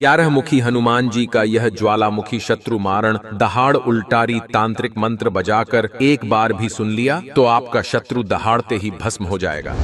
11 मुखी हनुमान जी का यह ज्वालामुखी शत्रु मारण दहाड़ उल्टारी तांत्रिक मंत्र बजाकर एक बार भी सुन लिया तो आपका शत्रु दहाड़ते ही भस्म हो जाएगा।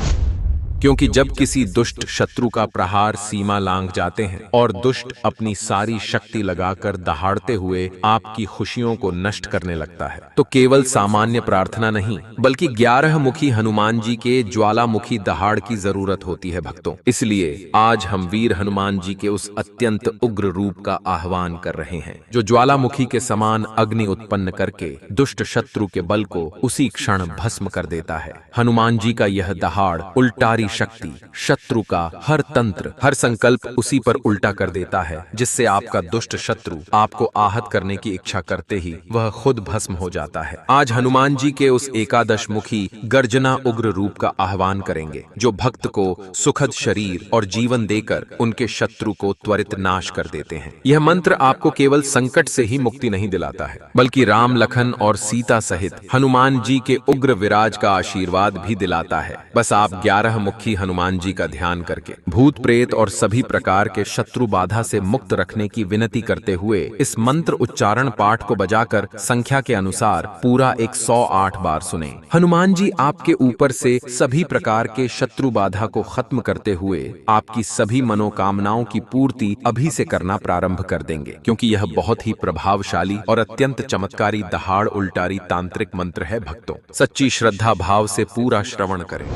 क्योंकि जब किसी दुष्ट शत्रु का प्रहार सीमा लांघ जाते हैं और दुष्ट अपनी सारी शक्ति लगाकर दहाड़ते हुए आपकी खुशियों को नष्ट करने लगता है, तो केवल सामान्य प्रार्थना नहीं बल्कि 11 मुखी हनुमान जी के ज्वालामुखी दहाड़ की जरूरत होती है भक्तों। इसलिए आज हम वीर हनुमान जी के उस अत्यंत उग्र रूप का आह्वान कर रहे हैं जो ज्वालामुखी के समान अग्नि उत्पन्न करके दुष्ट शत्रु के बल को उसी क्षण भस्म कर देता है। हनुमान जी का यह दहाड़ उल्टारी शक्ति शत्रु का हर तंत्र हर संकल्प उसी पर उल्टा कर देता है, जिससे आपका दुष्ट शत्रु आपको आहत करने की इच्छा करते ही वह खुद भस्म हो जाता है। आज हनुमान जी के उस एकादश मुखी गर्जना उग्र रूप का आह्वान करेंगे जो भक्त को सुखद शरीर और जीवन देकर उनके शत्रु को त्वरित नाश कर देते हैं। यह मंत्र आपको केवल संकट से ही मुक्ति नहीं दिलाता है बल्कि राम लखन और सीता सहित हनुमान जी के उग्र विराज का आशीर्वाद भी दिलाता है। बस आप 11 मुखी हनुमान जी का ध्यान करके भूत प्रेत और सभी प्रकार के शत्रु बाधा से मुक्त रखने की विनती करते हुए इस मंत्र उच्चारण पाठ को बजाकर संख्या के अनुसार पूरा 108 बार सुने। हनुमान जी आपके ऊपर से सभी प्रकार के शत्रु बाधा को खत्म करते हुए आपकी सभी मनोकामनाओं की पूर्ति अभी से करना प्रारंभ कर देंगे, क्योंकि यह बहुत ही प्रभावशाली और अत्यंत चमत्कारी दहाड़ उल्टारी तांत्रिक मंत्र है। भक्तों, सच्ची श्रद्धा भाव से पूरा श्रवण करें।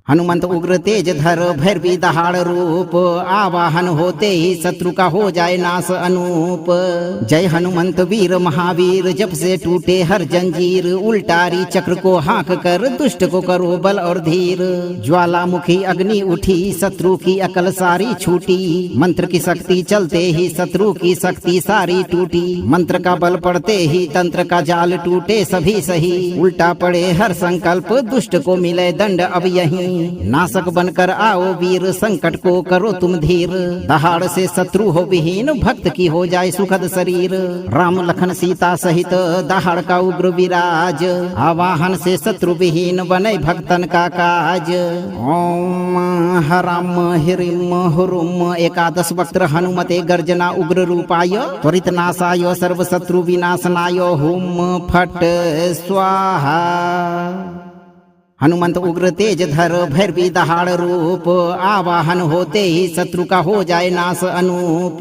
हनुमंत उग्र तेज धर भैरवी दहाड़ रूप, आवाहन होते ही शत्रु का हो जाए नाश अनूप। जय हनुमंत वीर महावीर, जब से टूटे हर जंजीर, उल्टारी चक्र को हाँक कर दुष्ट को करो बल और धीर। ज्वालामुखी अग्नि उठी, शत्रु की अकल सारी छूटी, मंत्र की शक्ति चलते ही शत्रु की शक्ति सारी टूटी। मंत्र का बल पड़ते ही तंत्र का जाल टूटे सभी सही, उल्टा पड़े हर संकल्प दुष्ट को मिले दंड अब यहीं। नाशक बनकर आओ वीर, संकट को करो तुम धीर, दहाड़ से शत्रु हो विहीन, भक्त की हो जाए सुखद शरीर। राम लखन सीता सहित दहाड़ का उग्र विराज, आवाहन से शत्रु विहीन बने भक्तन का काज। ओम हराम हिरिम हुरुम, एकादश वक्त्र हनुमते गर्जना उग्र रूपाय, त्वरित नाशाय सर्व शत्रु विनाशनाय, हुम फट स्वाहा। हनुमंत उग्र तेज धर भैरवी दहाड़ रूप, आवाहन होते ही शत्रु का हो जाए नाश अनूप।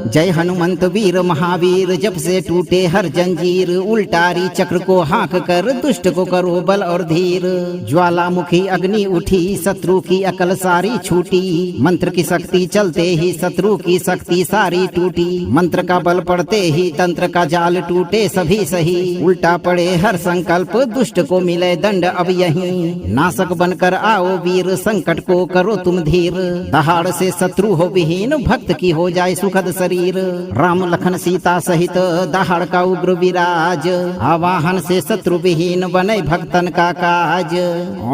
जय हनुमंत वीर महावीर, जब से टूटे हर जंजीर, उल्टारी चक्र को हाँक कर दुष्ट को करो बल और धीर। ज्वालामुखी अग्नि उठी, शत्रु की अकल सारी छूटी, मंत्र की शक्ति चलते ही शत्रु की शक्ति सारी टूटी। मंत्र का बल पड़ते ही तंत्र का जाल टूटे सभी सही, उल्टा पड़े हर संकल्प दुष्ट को मिले दंड अब यहीं। नाशक बनकर आओ वीर, संकट को करो तुम धीर, दहाड़ से शत्रु हो विहीन, भक्त की हो जाए सुखद शरीर। राम लखन सीता सहित दहाड़ का उग्र विराज, आवाहन से शत्रु विहीन बने भक्तन का काज।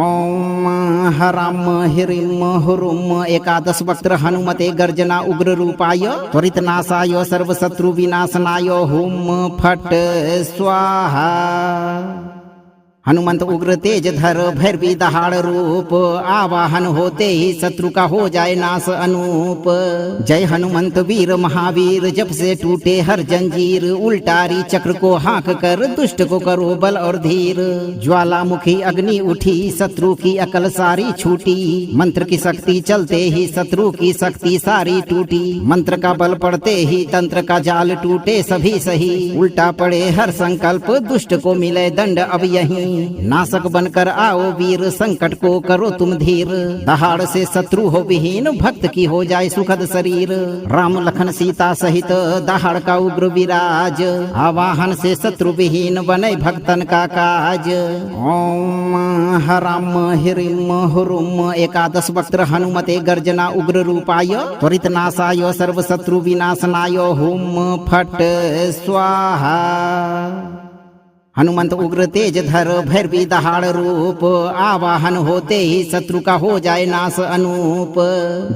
ओम हराम हिरिम हुरुम, एकादश वक्त्र हनुमते गर्जना उग्र रूपाय, त्वरित नाशाय सर्व शत्रु विनाशनाय, हुम फट स्वाहा। हनुमंत उग्र तेज धर भैरवी दहाड़ रूप, आवाहन होते ही शत्रु का हो जाए नाश अनूप। जय हनुमंत वीर महावीर, जब से टूटे हर जंजीर, उल्टारी चक्र को हाँक कर दुष्ट को करो बल और धीर। ज्वालामुखी अग्नि उठी, शत्रु की अकल सारी छूटी, मंत्र की शक्ति चलते ही शत्रु की शक्ति सारी टूटी। मंत्र का बल पड़ते ही तंत्र का जाल टूटे सभी सही, उल्टा पड़े हर संकल्प दुष्ट को मिले दंड अब यहीं। नाशक बनकर आओ वीर, संकट को करो तुम धीर, दहाड़ से शत्रु हो विहीन, भक्त की हो जाए सुखद शरीर। राम लखन सीता सहित दहाड़ का उग्र विराज, आवाहन से शत्रु विहीन बने भक्तन का काज। ओम हराम हिरिम हुरुम, एकादश वक्त्र हनुमते गर्जना उग्र रूपाय, त्वरित नाशाय सर्व शत्रु विनाशनाय, हुम फट स्वाहा। हनुमंत उग्र तेज धर भैरवी दहाड़ रूप आवाहन होते ही शत्रु का हो जाए नाश अनूप।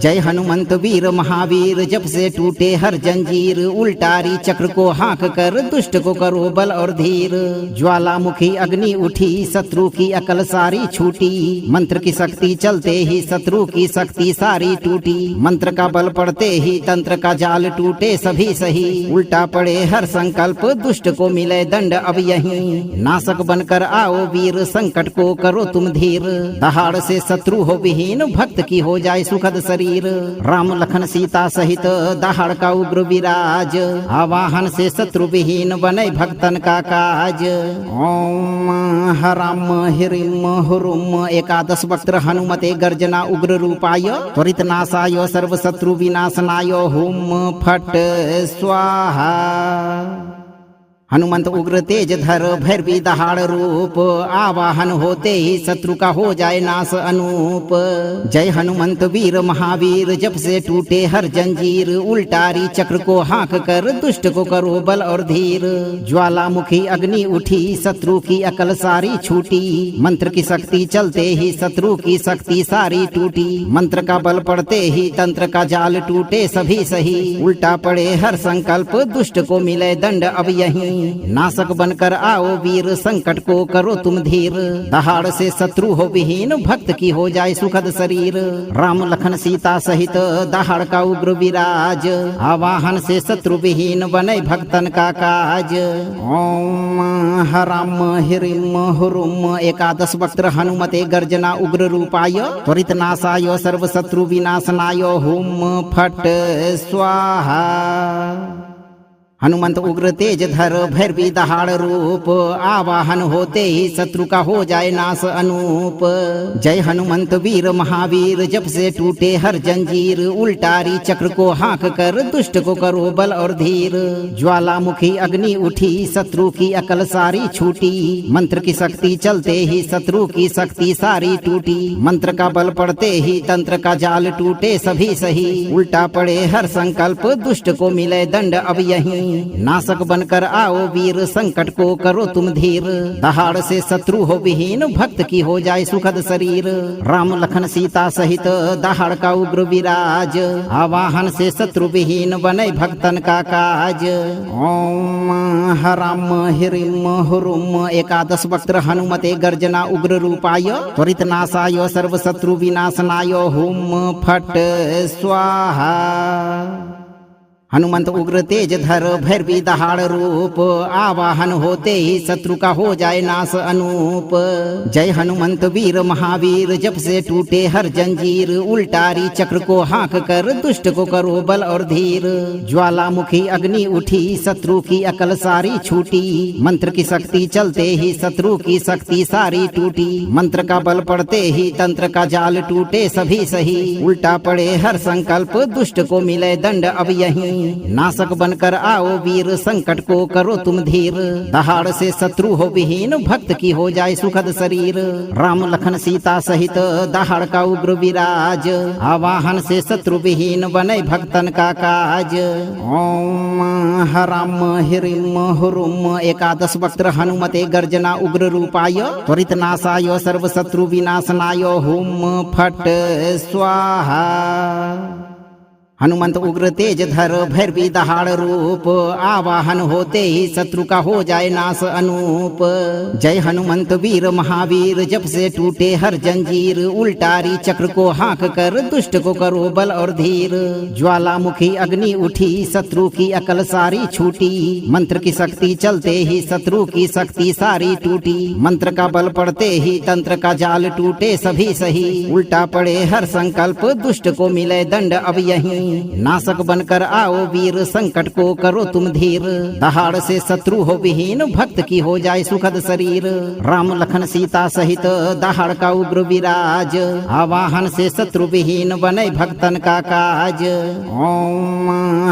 जय हनुमंत वीर महावीर जब से टूटे हर जंजीर उल्टारी चक्र को हाँक कर दुष्ट को करो बल और धीर। ज्वालामुखी अग्नि उठी शत्रु की अकल सारी छूटी मंत्र की शक्ति चलते ही शत्रु की शक्ति सारी टूटी। मंत्र का बल पड़ते ही तंत्र का जाल टूटे सभी सही उल्टा पड़े हर संकल्प दुष्ट को मिले दंड अब यहीं। नाशक बनकर आओ वीर संकट को करो तुम धीर। दहाड़ से शत्रु हो विहीन भक्त की हो जाए सुखद शरीर। राम लखन सीता सहित दहाड़ का उग्र विराज आवाहन से शत्रु विहीन बने भक्तन का काज। ओम हराम हिरिम हुरुम एकादश वक्त्र हनुमते गर्जना उग्र रूपाय त्वरित नाशाय सर्व शत्रु विनाशनाय हुम फट स्वाहा। हनुमंत उग्र तेज धर भैरवी दहाड़ रूप आवाहन होते ही शत्रु का हो जाए नाश अनूप। जय हनुमंत वीर महावीर जब से टूटे हर जंजीर उल्टारी चक्र को हाँक कर दुष्ट को करो बल और धीर। ज्वालामुखी अग्नि उठी शत्रु की अकल सारी छूटी मंत्र की शक्ति चलते ही शत्रु की शक्ति सारी टूटी। मंत्र का बल पड़ते ही तंत्र का जाल टूटे सभी सही उल्टा पड़े हर संकल्प दुष्ट को मिले दंड अब यहीं। नाशक बनकर आओ वीर संकट को करो तुम धीर। दहाड़ से शत्रु हो विहीन भक्त की हो जाए सुखद शरीर। राम लखन सीता सहित दहाड़ का उग्र विराज आवाहन से शत्रु विहीन बने भक्तन का काज। ओम हराम हिरिम हुरुम एकादश वक्त्र हनुमते गर्जना उग्र रूपाय त्वरित नाशाय सर्व शत्रु विनाशनाय हुम फट स्वाहा। हनुमंत उग्र तेज धर भैरवी दहाड़ रूप आवाहन होते ही शत्रु का हो जाए नाश अनूप। जय हनुमंत वीर महावीर जब से टूटे हर जंजीर उल्टारी चक्र को हाँक कर दुष्ट को करो बल और धीर। ज्वालामुखी अग्नि उठी शत्रु की अकल सारी छूटी मंत्र की शक्ति चलते ही शत्रु की शक्ति सारी टूटी। मंत्र का बल पड़ते ही तंत्र का जाल टूटे सभी सही उल्टा पड़े हर संकल्प दुष्ट को मिले दंड अब यहीं। नाशक बनकर आओ वीर संकट को करो तुम धीर। दहाड़ से शत्रु हो विहीन भक्त की हो जाए सुखद शरीर। राम लखन सीता सहित दहाड़ का उग्र विराज आवाहन से शत्रु विहीन बने भक्तन का काज। ओम हराम हिरिम हुरुम एकादश वक्त्र हनुमते गर्जना उग्र रूपाय त्वरित नाशाय सर्व शत्रु विनाशनाय हुम फट स्वाहा। हनुमंत उग्र तेज धर भैरवी दहाड़ रूप आवाहन होते ही शत्रु का हो जाए नाश अनूप। जय हनुमंत वीर महावीर जब से टूटे हर जंजीर उल्टारी चक्र को हाँक कर दुष्ट को करो बल और धीर। ज्वालामुखी अग्नि उठी शत्रु की अकल सारी छूटी मंत्र की शक्ति चलते ही शत्रु की शक्ति सारी टूटी। मंत्र का बल पड़ते ही तंत्र का जाल टूटे सभी सही उल्टा पड़े हर संकल्प दुष्ट को मिले दंड अब यहीं। नाशक बनकर आओ वीर संकट को करो तुम धीर। दहाड़ से शत्रु हो विहीन भक्त की हो जाए सुखद शरीर। राम लखन सीता सहित दहाड़ का उग्र विराज आवाहन से शत्रु विहीन बने भक्तन का काज। ओम हराम हिरिम हुरुम एकादश वक्त्र हनुमते गर्जना उग्र रूपाय त्वरित नाशाय सर्व शत्रु विनाशनाय हुम फट स्वाहा। हनुमंत उग्र तेज धर भैरवी दहाड़ रूप आवाहन होते ही शत्रु का हो जाए नाश अनूप। जय हनुमंत वीर महावीर जब से टूटे हर जंजीर उल्टारी चक्र को हाँक कर दुष्ट को करो बल और धीर। ज्वालामुखी अग्नि उठी शत्रु की अकल सारी छूटी मंत्र की शक्ति चलते ही शत्रु की शक्ति सारी टूटी। मंत्र का बल पड़ते ही तंत्र का जाल टूटे सभी सही उल्टा पड़े हर संकल्प दुष्ट को मिले दंड अब यहीं। नाशक बनकर आओ वीर संकट को करो तुम धीर। दहाड़ से शत्रु हो विहीन भक्त की हो जाए सुखद शरीर। राम लखन सीता सहित दहाड़ का उग्र विराज आवाहन से शत्रु विहीन बने भक्तन का काज। ओम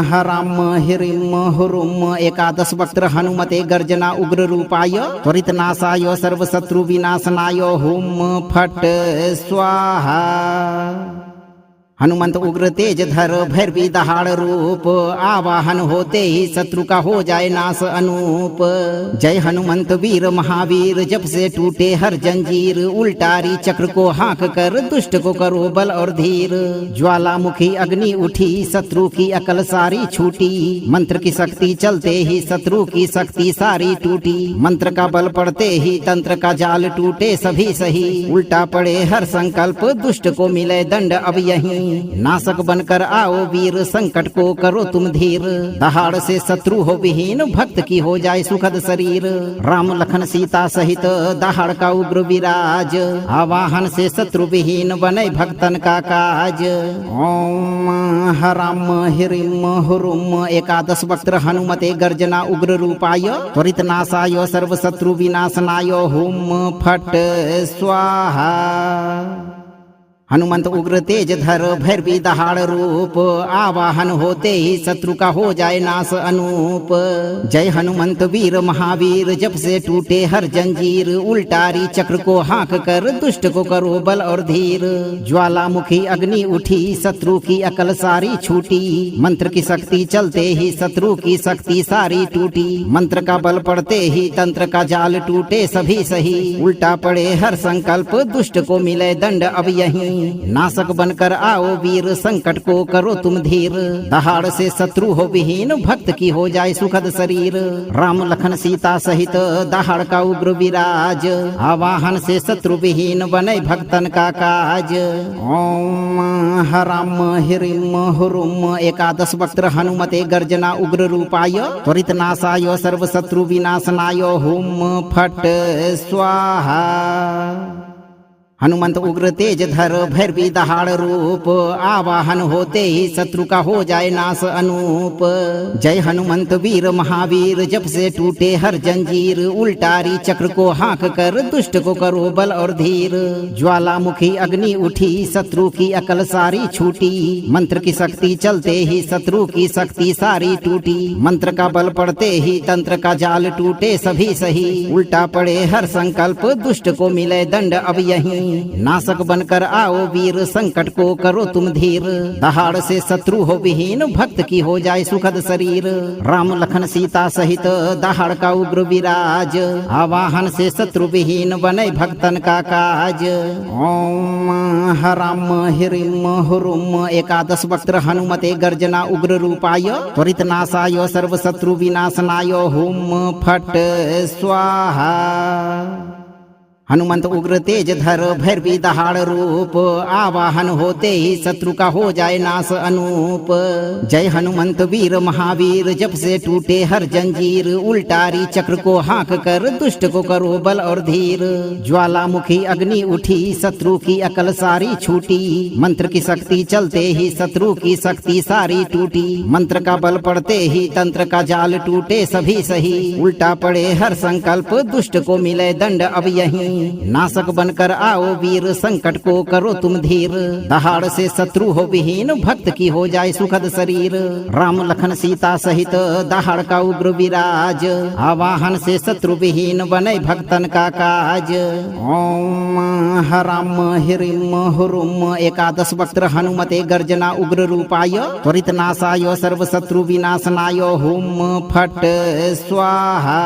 हराम हिरिम हुरुम एकादश वक्त्र हनुमते गर्जना उग्र रूपाय त्वरित नाशाय सर्व शत्रु विनाशनाय हुम फट स्वाहा। हनुमंत उग्र तेज धर भैरवी दहाड़ रूप आवाहन होते ही शत्रु का हो जाए नाश अनूप। जय हनुमंत वीर महावीर जब से टूटे हर जंजीर उल्टारी चक्र को हाँक कर दुष्ट को करो बल और धीर। ज्वालामुखी अग्नि उठी शत्रु की अकल सारी छूटी मंत्र की शक्ति चलते ही शत्रु की शक्ति सारी टूटी। मंत्र का बल पड़ते ही तंत्र का जाल टूटे सभी सही उल्टा पड़े हर संकल्प दुष्ट को मिले दंड अब यहीं। नाशक बनकर आओ वीर संकट को करो तुम धीर। दहाड़ से शत्रु हो विहीन भक्त की हो जाए सुखद शरीर। राम लखन सीता सहित दहाड़ का उग्र विराज आवाहन से शत्रु विहीन बने भक्तन का काज। ओम हराम हिरिम हुरुम एकादश वक्त्र हनुमते गर्जना उग्र रूपाय त्वरित नाशाय सर्व शत्रु विनाशनाय हुम फट स्वाहा। हनुमंत उग्र तेज धर भैरवी दहाड़ रूप आवाहन होते ही शत्रु का हो जाए नाश अनूप। जय हनुमंत वीर महावीर जब से टूटे हर जंजीर उल्टारी चक्र को हाँक कर दुष्ट को करो बल और धीर। ज्वालामुखी अग्नि उठी शत्रु की अकल सारी छूटी मंत्र की शक्ति चलते ही शत्रु की शक्ति सारी टूटी। मंत्र का बल पड़ते ही तंत्र का जाल टूटे सभी सही उल्टा पड़े हर संकल्प दुष्ट को मिले दंड अब यहीं। नाशक बनकर आओ वीर संकट को करो तुम धीर। दहाड़ से शत्रु हो विहीन भक्त की हो जाए सुखद शरीर। राम लखन सीता सहित दहाड़ का उग्र विराज आवाहन से शत्रु विहीन बने भक्तन का काज। ओम हराम हिरिम हुरुम एकादश वक्त्र हनुमते गर्जना उग्र रूपाय त्वरित नाशाय सर्व शत्रु विनाशनाय हुम फट स्वाहा। हनुमंत उग्र तेज धर भैरवी दहाड़ रूप आवाहन होते ही शत्रु का हो जाए नाश अनूप। जय हनुमंत वीर महावीर जब से टूटे हर जंजीर उल्टारी चक्र को हाँक कर दुष्ट को करो बल और धीर। ज्वालामुखी अग्नि उठी शत्रु की अकल सारी छूटी मंत्र की शक्ति चलते ही शत्रु की शक्ति सारी टूटी। मंत्र का बल पड़ते ही तंत्र का जाल टूटे सभी सही उल्टा पड़े हर संकल्प दुष्ट को मिले दंड अब यहीं। नाशक बनकर आओ वीर संकट को करो तुम धीर। दहाड़ से शत्रु हो विहीन भक्त की हो जाए सुखद शरीर। राम लखन सीता सहित दहाड़ का उग्र विराज आवाहन से शत्रु विहीन बने भक्तन का काज। ओम हराम हिरिम हुरुम एकादश वक्त्र हनुमते गर्जना उग्र रूपाय त्वरित नाशाय सर्व शत्रु विनाशनाय हुम फट स्वाहा। हनुमंत उग्र तेज धर भैरवी दहाड़ रूप आवाहन होते ही शत्रु का हो जाए नाश अनूप। जय हनुमंत वीर महावीर जब से टूटे हर जंजीर उल्टारी चक्र को हाँक कर दुष्ट को करो बल और धीर। ज्वालामुखी अग्नि उठी शत्रु की अकल सारी छूटी मंत्र की शक्ति चलते ही शत्रु की शक्ति सारी टूटी। मंत्र का बल पड़ते ही तंत्र का जाल टूटे सभी सही उल्टा पड़े हर संकल्प दुष्ट को मिले दंड अब यहीं। नाशक बनकर आओ वीर संकट को करो तुम धीर। दहाड़ से शत्रु हो विहीन भक्त की हो जाए सुखद शरीर। राम लखन सीता सहित दहाड़ का उग्र विराज आवाहन से शत्रु विहीन बने भक्तन का काज। ओम हराम हिरिम हुरुम एकादश वक्त्र हनुमते गर्जना उग्र रूपाय त्वरित नाशाय सर्व शत्रु विनाशनाय हुम फट स्वाहा।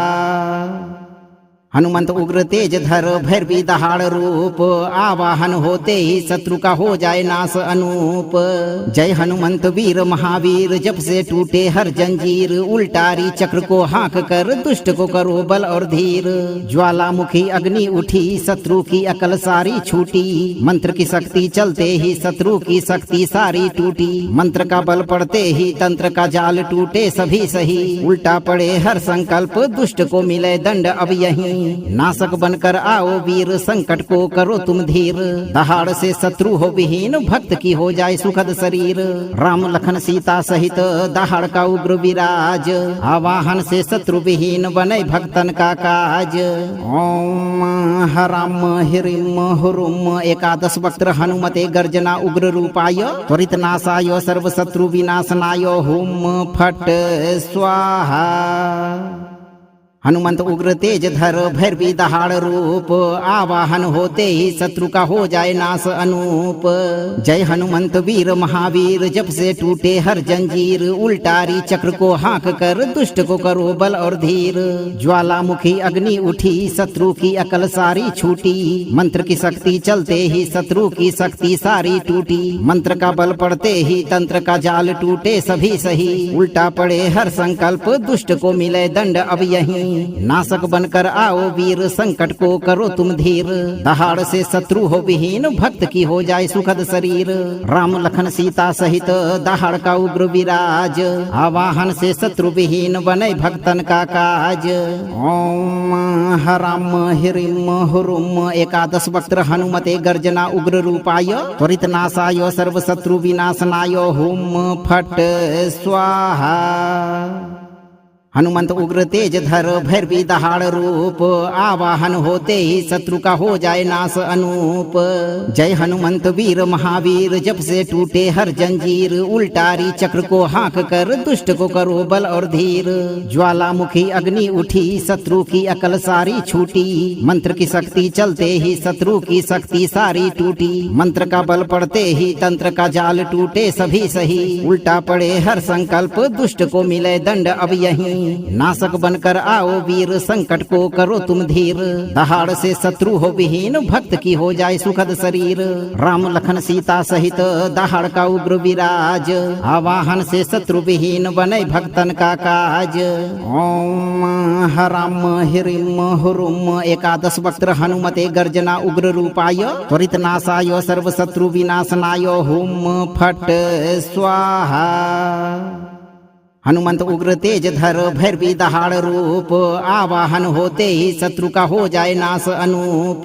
हनुमंत उग्र तेज धर भैरवी दहाड़ रूप आवाहन होते ही शत्रु का हो जाए नाश अनूप। जय हनुमंत वीर महावीर जब से टूटे हर जंजीर उल्टारी चक्र को हाँक कर दुष्ट को करो बल और धीर। ज्वालामुखी अग्नि उठी शत्रु की अकल सारी छूटी मंत्र की शक्ति चलते ही शत्रु की शक्ति सारी टूटी। मंत्र का बल पड़ते ही तंत्र का जाल टूटे सभी सही उल्टा पड़े हर संकल्प दुष्ट को मिले दंड अब यहीं। नाशक बनकर आओ वीर संकट को करो तुम धीर। दहाड़ से शत्रु हो विहीन भक्त की हो जाए सुखद शरीर। राम लखन सीता सहित दहाड़ का उग्र विराज आवाहन से शत्रु विहीन बने भक्तन का काज। ओम हराम हिरिम हुरुम एकादश वक्त्र हनुमते गर्जना उग्र रूपाय त्वरित नाशाय सर्व शत्रु विनाशनाय हुम फट स्वाहा। हनुमंत उग्र तेज धर भैरवी दहाड़ रूप आवाहन होते ही शत्रु का हो जाए नाश अनूप। जय हनुमंत वीर महावीर जब से टूटे हर जंजीर उल्टारी चक्र को हाँक कर दुष्ट को करो बल और धीर। ज्वालामुखी अग्नि उठी शत्रु की अकल सारी छूटी मंत्र की शक्ति चलते ही शत्रु की शक्ति सारी टूटी। मंत्र का बल पड़ते ही तंत्र का जाल टूटे सभी सही उल्टा पड़े हर संकल्प दुष्ट को मिले दंड अब यहीं। नाशक बनकर आओ वीर संकट को करो तुम धीर। दहाड़ से शत्रु हो विहीन भक्त की हो जाए सुखद शरीर। राम लखन सीता सहित दहाड़ का उग्र विराज आवाहन से शत्रु विहीन बने भक्तन का काज। ओम हराम हिरिम हुरुम एकादश वक्त्र हनुमते गर्जना उग्र रूपाय त्वरित नाशाय सर्व शत्रु विनाशनाय हुम फट स्वाहा। हनुमंत उग्र तेज धर भैरवी दहाड़ रूप आवाहन होते ही शत्रु का हो जाए नाश अनूप। जय हनुमंत वीर महावीर जब से टूटे हर जंजीर उल्टारी चक्र को हाँक कर दुष्ट को करो बल और धीर। ज्वालामुखी अग्नि उठी शत्रु की अकल सारी छूटी मंत्र की शक्ति चलते ही शत्रु की शक्ति सारी टूटी। मंत्र का बल पड़ते ही तंत्र का जाल टूटे सभी सही उल्टा पड़े हर संकल्प दुष्ट को मिले दंड अब यहीं। नाशक बनकर आओ वीर संकट को करो तुम धीर। दहाड़ से शत्रु हो विहीन भक्त की हो जाए सुखद शरीर। राम लखन सीता सहित दहाड़ का उग्र विराज आवाहन से शत्रु विहीन बने भक्तन का काज। ओम हराम हिरिम हुरुम एकादश वक्त्र हनुमते गर्जना उग्र रूपाय त्वरित नाशाय सर्व शत्रु विनाशनाय हुम फट स्वाहा। हनुमंत उग्र तेज धर भैरवी दहाड़ रूप आवाहन होते ही शत्रु का हो जाए नाश अनूप।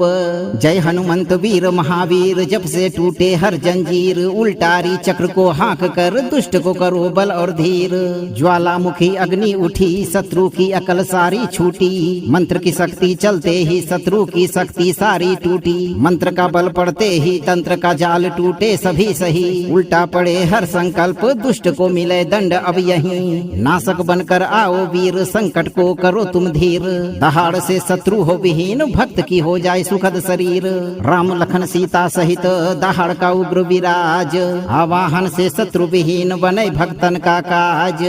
जय हनुमंत वीर महावीर जब से टूटे हर जंजीर उल्टारी चक्र को हाँक कर दुष्ट को करो बल और धीर। ज्वालामुखी अग्नि उठी शत्रु की अकल सारी छूटी मंत्र की शक्ति चलते ही शत्रु की शक्ति सारी टूटी। मंत्र का बल पड़ते ही तंत्र का जाल टूटे सभी सही उल्टा पड़े हर संकल्प दुष्ट को मिले दंड अब यहीं। नाशक बनकर आओ वीर संकट को करो तुम धीर। दहाड़ से शत्रु हो विहीन भक्त की हो जाए सुखद शरीर। राम लखन सीता सहित दहाड़ का उग्र विराज आवाहन से शत्रु विहीन बने भक्तन का काज।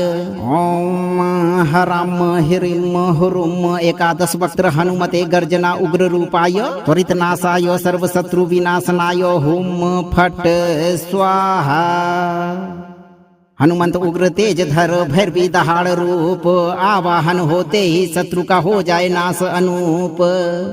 ओम हराम हिरिम हुरुम एकादश वक्त्र हनुमते गर्जना उग्र रूपाय त्वरित नाशाय सर्व शत्रु विनाशनाय हुम फट स्वाहा। हनुमंत उग्र तेज धर भैरवी दहाड़ रूप आवाहन होते ही शत्रु का हो जाए नाश अनूप।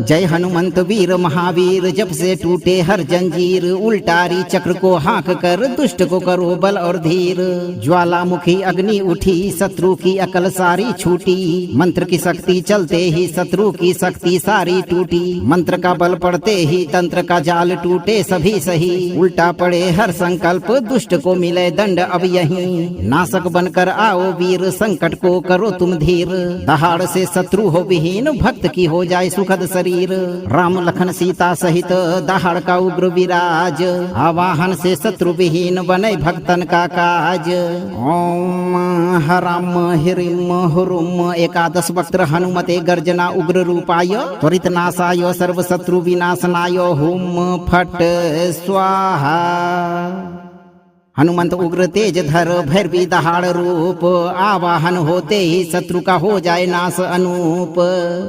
जय हनुमंत वीर महावीर जब से टूटे हर जंजीर उल्टारी चक्र को हाँक कर दुष्ट को करो बल और धीर। ज्वालामुखी अग्नि उठी शत्रु की अकल सारी छूटी मंत्र की शक्ति चलते ही शत्रु की शक्ति सारी टूटी। मंत्र का बल पड़ते ही तंत्र का जाल टूटे सभी सही उल्टा पड़े हर संकल्प दुष्ट को मिले दंड अब यहीं। नाशक बनकर आओ वीर संकट को करो तुम धीर। दहाड़ से शत्रु हो विहीन भक्त की हो जाए सुखद शरीर। राम लखन सीता सहित दहाड़ का उग्र विराज आवाहन से शत्रु विहीन बने भक्तन का काज। ओम हराम हिरिम हुरुम एकादश वक्त्र हनुमते गर्जना उग्र रूपाय त्वरित नाशाय सर्व शत्रु विनाशनाय हुम फट स्वाहा। हनुमंत उग्र तेज धर भैरवी दहाड़ रूप आवाहन होते ही शत्रु का हो जाए नाश अनूप।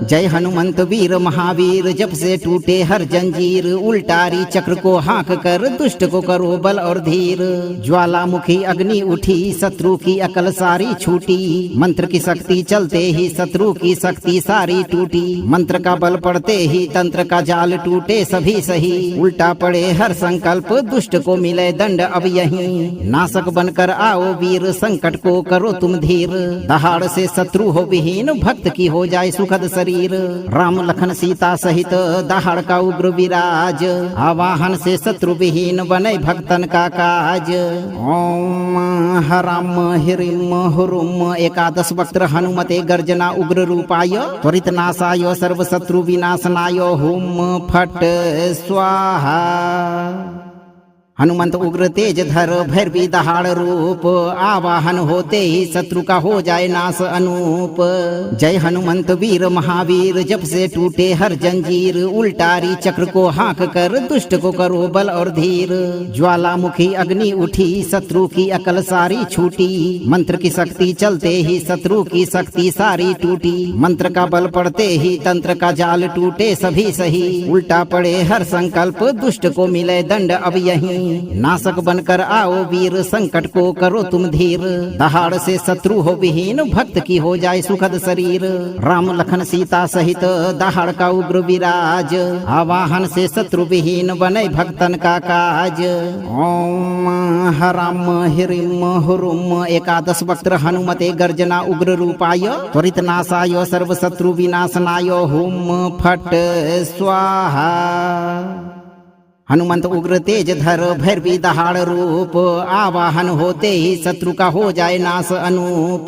जय हनुमंत वीर महावीर जब से टूटे हर जंजीर उल्टारी चक्र को हाँक कर दुष्ट को करो बल और धीर। ज्वालामुखी अग्नि उठी शत्रु की अकल सारी छूटी मंत्र की शक्ति चलते ही शत्रु की शक्ति सारी टूटी। मंत्र का बल पड़ते ही तंत्र का जाल टूटे सभी सही उल्टा पड़े हर संकल्प दुष्ट को मिले दंड अब यहीं। नाशक बनकर आओ वीर संकट को करो तुम धीर। दहाड़ से शत्रु हो विहीन भक्त की हो जाए सुखद शरीर। राम लखन सीता सहित दहाड़ का उग्र विराज आवाहन से शत्रु विहीन बने भक्तन का काज। ओम हराम हिरिम हुरुम एकादश वक्त्र हनुमते गर्जना उग्र रूपाय त्वरित नाशाय सर्व शत्रु विनाशनाय हुम फट स्वाहा। हनुमंत उग्र तेज धर भैरवी दहाड़ रूप आवाहन होते ही शत्रु का हो जाए नाश अनूप। जय हनुमंत वीर महावीर जब से टूटे हर जंजीर उल्टारी चक्र को हाँक कर दुष्ट को करो बल और धीर। ज्वालामुखी अग्नि उठी शत्रु की अकल सारी छूटी मंत्र की शक्ति चलते ही शत्रु की शक्ति सारी टूटी। मंत्र का बल पड़ते ही तंत्र का जाल टूटे सभी सही उल्टा पड़े हर संकल्प दुष्ट को मिले दंड अब यहीं। नाशक बनकर आओ वीर संकट को करो तुम धीर। दहाड़ से शत्रु हो विहीन भक्त की हो जाए सुखद शरीर। राम लखन सीता सहित दहाड़ का उग्र विराज आवाहन से शत्रु विहीन बने भक्तन का काज। ओम हराम हिरिम हुरुम एकादश वक्त्र हनुमते गर्जना उग्र रूपाय त्वरित नाशाय सर्व शत्रु विनाशनाय हुम फट स्वाहा। हनुमंत उग्र तेज धर भैरवी दहाड़ रूप आवाहन होते ही शत्रु का हो जाए नाश अनूप।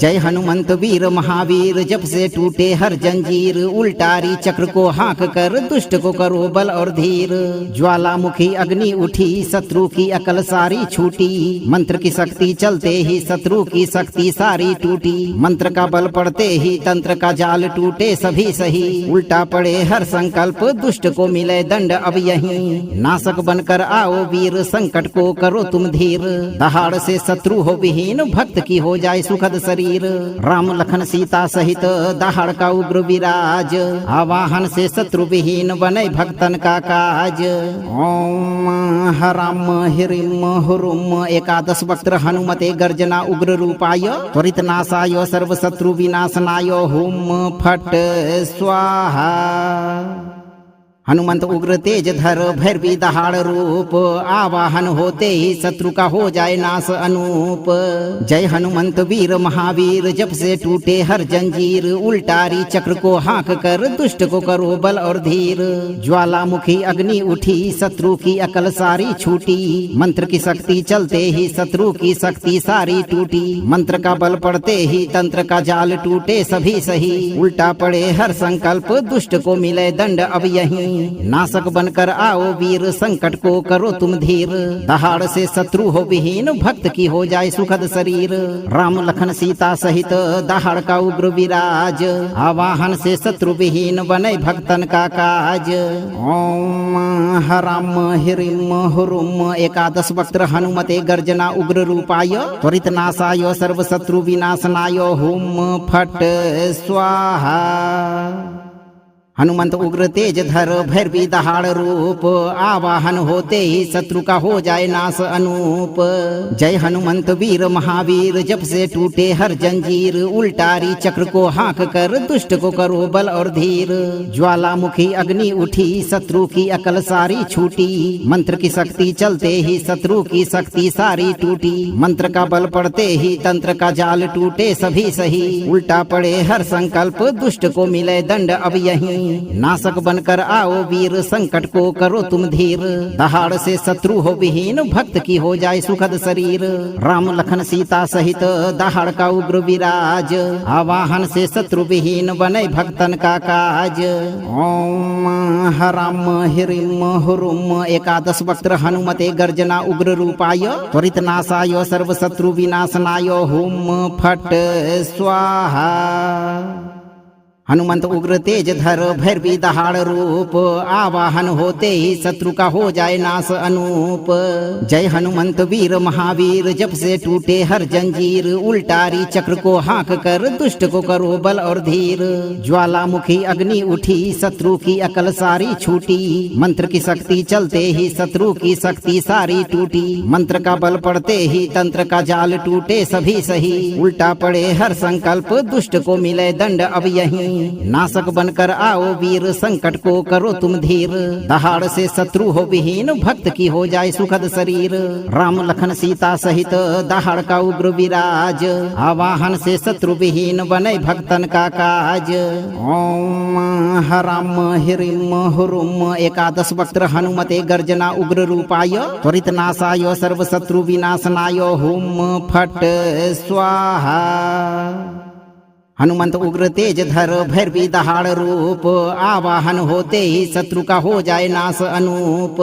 जय हनुमंत वीर महावीर जब से टूटे हर जंजीर उल्टारी चक्र को हाँक कर दुष्ट को करो बल और धीर। ज्वालामुखी अग्नि उठी शत्रु की अकल सारी छूटी मंत्र की शक्ति चलते ही शत्रु की शक्ति सारी टूटी। मंत्र का बल पड़ते ही तंत्र का जाल टूटे सभी सही उल्टा पड़े हर संकल्प दुष्ट को मिले दंड अब यहीं। नाशक बनकर आओ वीर संकट को करो तुम धीर। दहाड़ से शत्रु हो विहीन भक्त की हो जाए सुखद शरीर। राम लखन सीता सहित दहाड़ का उग्र विराज आवाहन से शत्रु विहीन बने भक्तन का काज। ओम हराम हिरिम हुरुम एकादश वक्त्र हनुमते गर्जना उग्र रूपाय त्वरित नाशाय सर्व शत्रु विनाशनाय हुम फट स्वाहा। हनुमंत उग्र तेज धर भैरवी दहाड़ रूप आवाहन होते ही शत्रु का हो जाए नाश अनूप। जय हनुमंत वीर महावीर जब से टूटे हर जंजीर उल्टारी चक्र को हाँक कर दुष्ट को करो बल और धीर। ज्वालामुखी अग्नि उठी शत्रु की अकल सारी छूटी मंत्र की शक्ति चलते ही शत्रु की शक्ति सारी टूटी। मंत्र का बल पड़ते ही तंत्र का जाल टूटे सभी सही उल्टा पड़े हर संकल्प दुष्ट को मिले दंड अब यहीं। नाशक बनकर आओ वीर संकट को करो तुम धीर। दहाड़ से शत्रु हो विहीन भक्त की हो जाए सुखद शरीर। राम लखन सीता सहित दहाड़ का उग्र विराज आवाहन से शत्रु विहीन बने भक्तन का काज। ओम हराम हिरिम हुरुम एकादश वक्त्र हनुमते गर्जना उग्र रूपाय त्वरित नाशाय सर्व शत्रु विनाशनाय हुम फट स्वाहा। हनुमंत उग्र तेज धर भैरवी दहाड़ रूप आवाहन होते ही शत्रु का हो जाए नाश अनूप। जय हनुमंत वीर महावीर जब से टूटे हर जंजीर उल्टारी चक्र को हाँक कर दुष्ट को करो बल और धीर। ज्वालामुखी अग्नि उठी शत्रु की अकल सारी छूटी मंत्र की शक्ति चलते ही शत्रु की शक्ति सारी टूटी। मंत्र का बल पड़ते ही तंत्र का जाल टूटे सभी सही उल्टा पड़े हर संकल्प दुष्ट को मिले दंड अब यहीं। नाशक बनकर आओ वीर संकट को करो तुम धीर। दहाड़ से शत्रु हो विहीन भक्त की हो जाए सुखद शरीर। राम लखन सीता सहित दहाड़ का उग्र विराज आवाहन से शत्रु विहीन बने भक्तन का काज। ओम हराम हिरिम हुरुम एकादश वक्त्र हनुमते गर्जना उग्र रूपाय त्वरित नाशाय सर्व शत्रु विनाशनाय हुम फट स्वाहा। हनुमंत उग्र तेज धर भैरवी दहाड़ रूप आवाहन होते ही शत्रु का हो जाए नाश अनूप। जय हनुमंत वीर महावीर जब से टूटे हर जंजीर उल्टारी चक्र को हाँक कर दुष्ट को करो बल और धीर। ज्वालामुखी अग्नि उठी शत्रु की अकल सारी छूटी मंत्र की शक्ति चलते ही शत्रु की शक्ति सारी टूटी। मंत्र का बल पड़ते ही तंत्र का जाल टूटे सभी सही उल्टा पड़े हर संकल्प दुष्ट को मिले दंड अब यहीं। नाशक बनकर आओ वीर संकट को करो तुम धीर। दहाड़ से शत्रु हो विहीन भक्त की हो जाए सुखद शरीर। राम लखन सीता सहित दहाड़ का उग्र विराज आवाहन से शत्रु विहीन बने भक्तन का काज। ओम हराम हिरिम हुरुम एकादश वक्त्र हनुमते गर्जना उग्र रूपाय त्वरित नाशाय सर्व शत्रु विनाशनाय हुम फट स्वाहा। हनुमंत उग्र तेज धर भैरवी दहाड़ रूप आवाहन होते ही शत्रु का हो जाए नाश अनूप।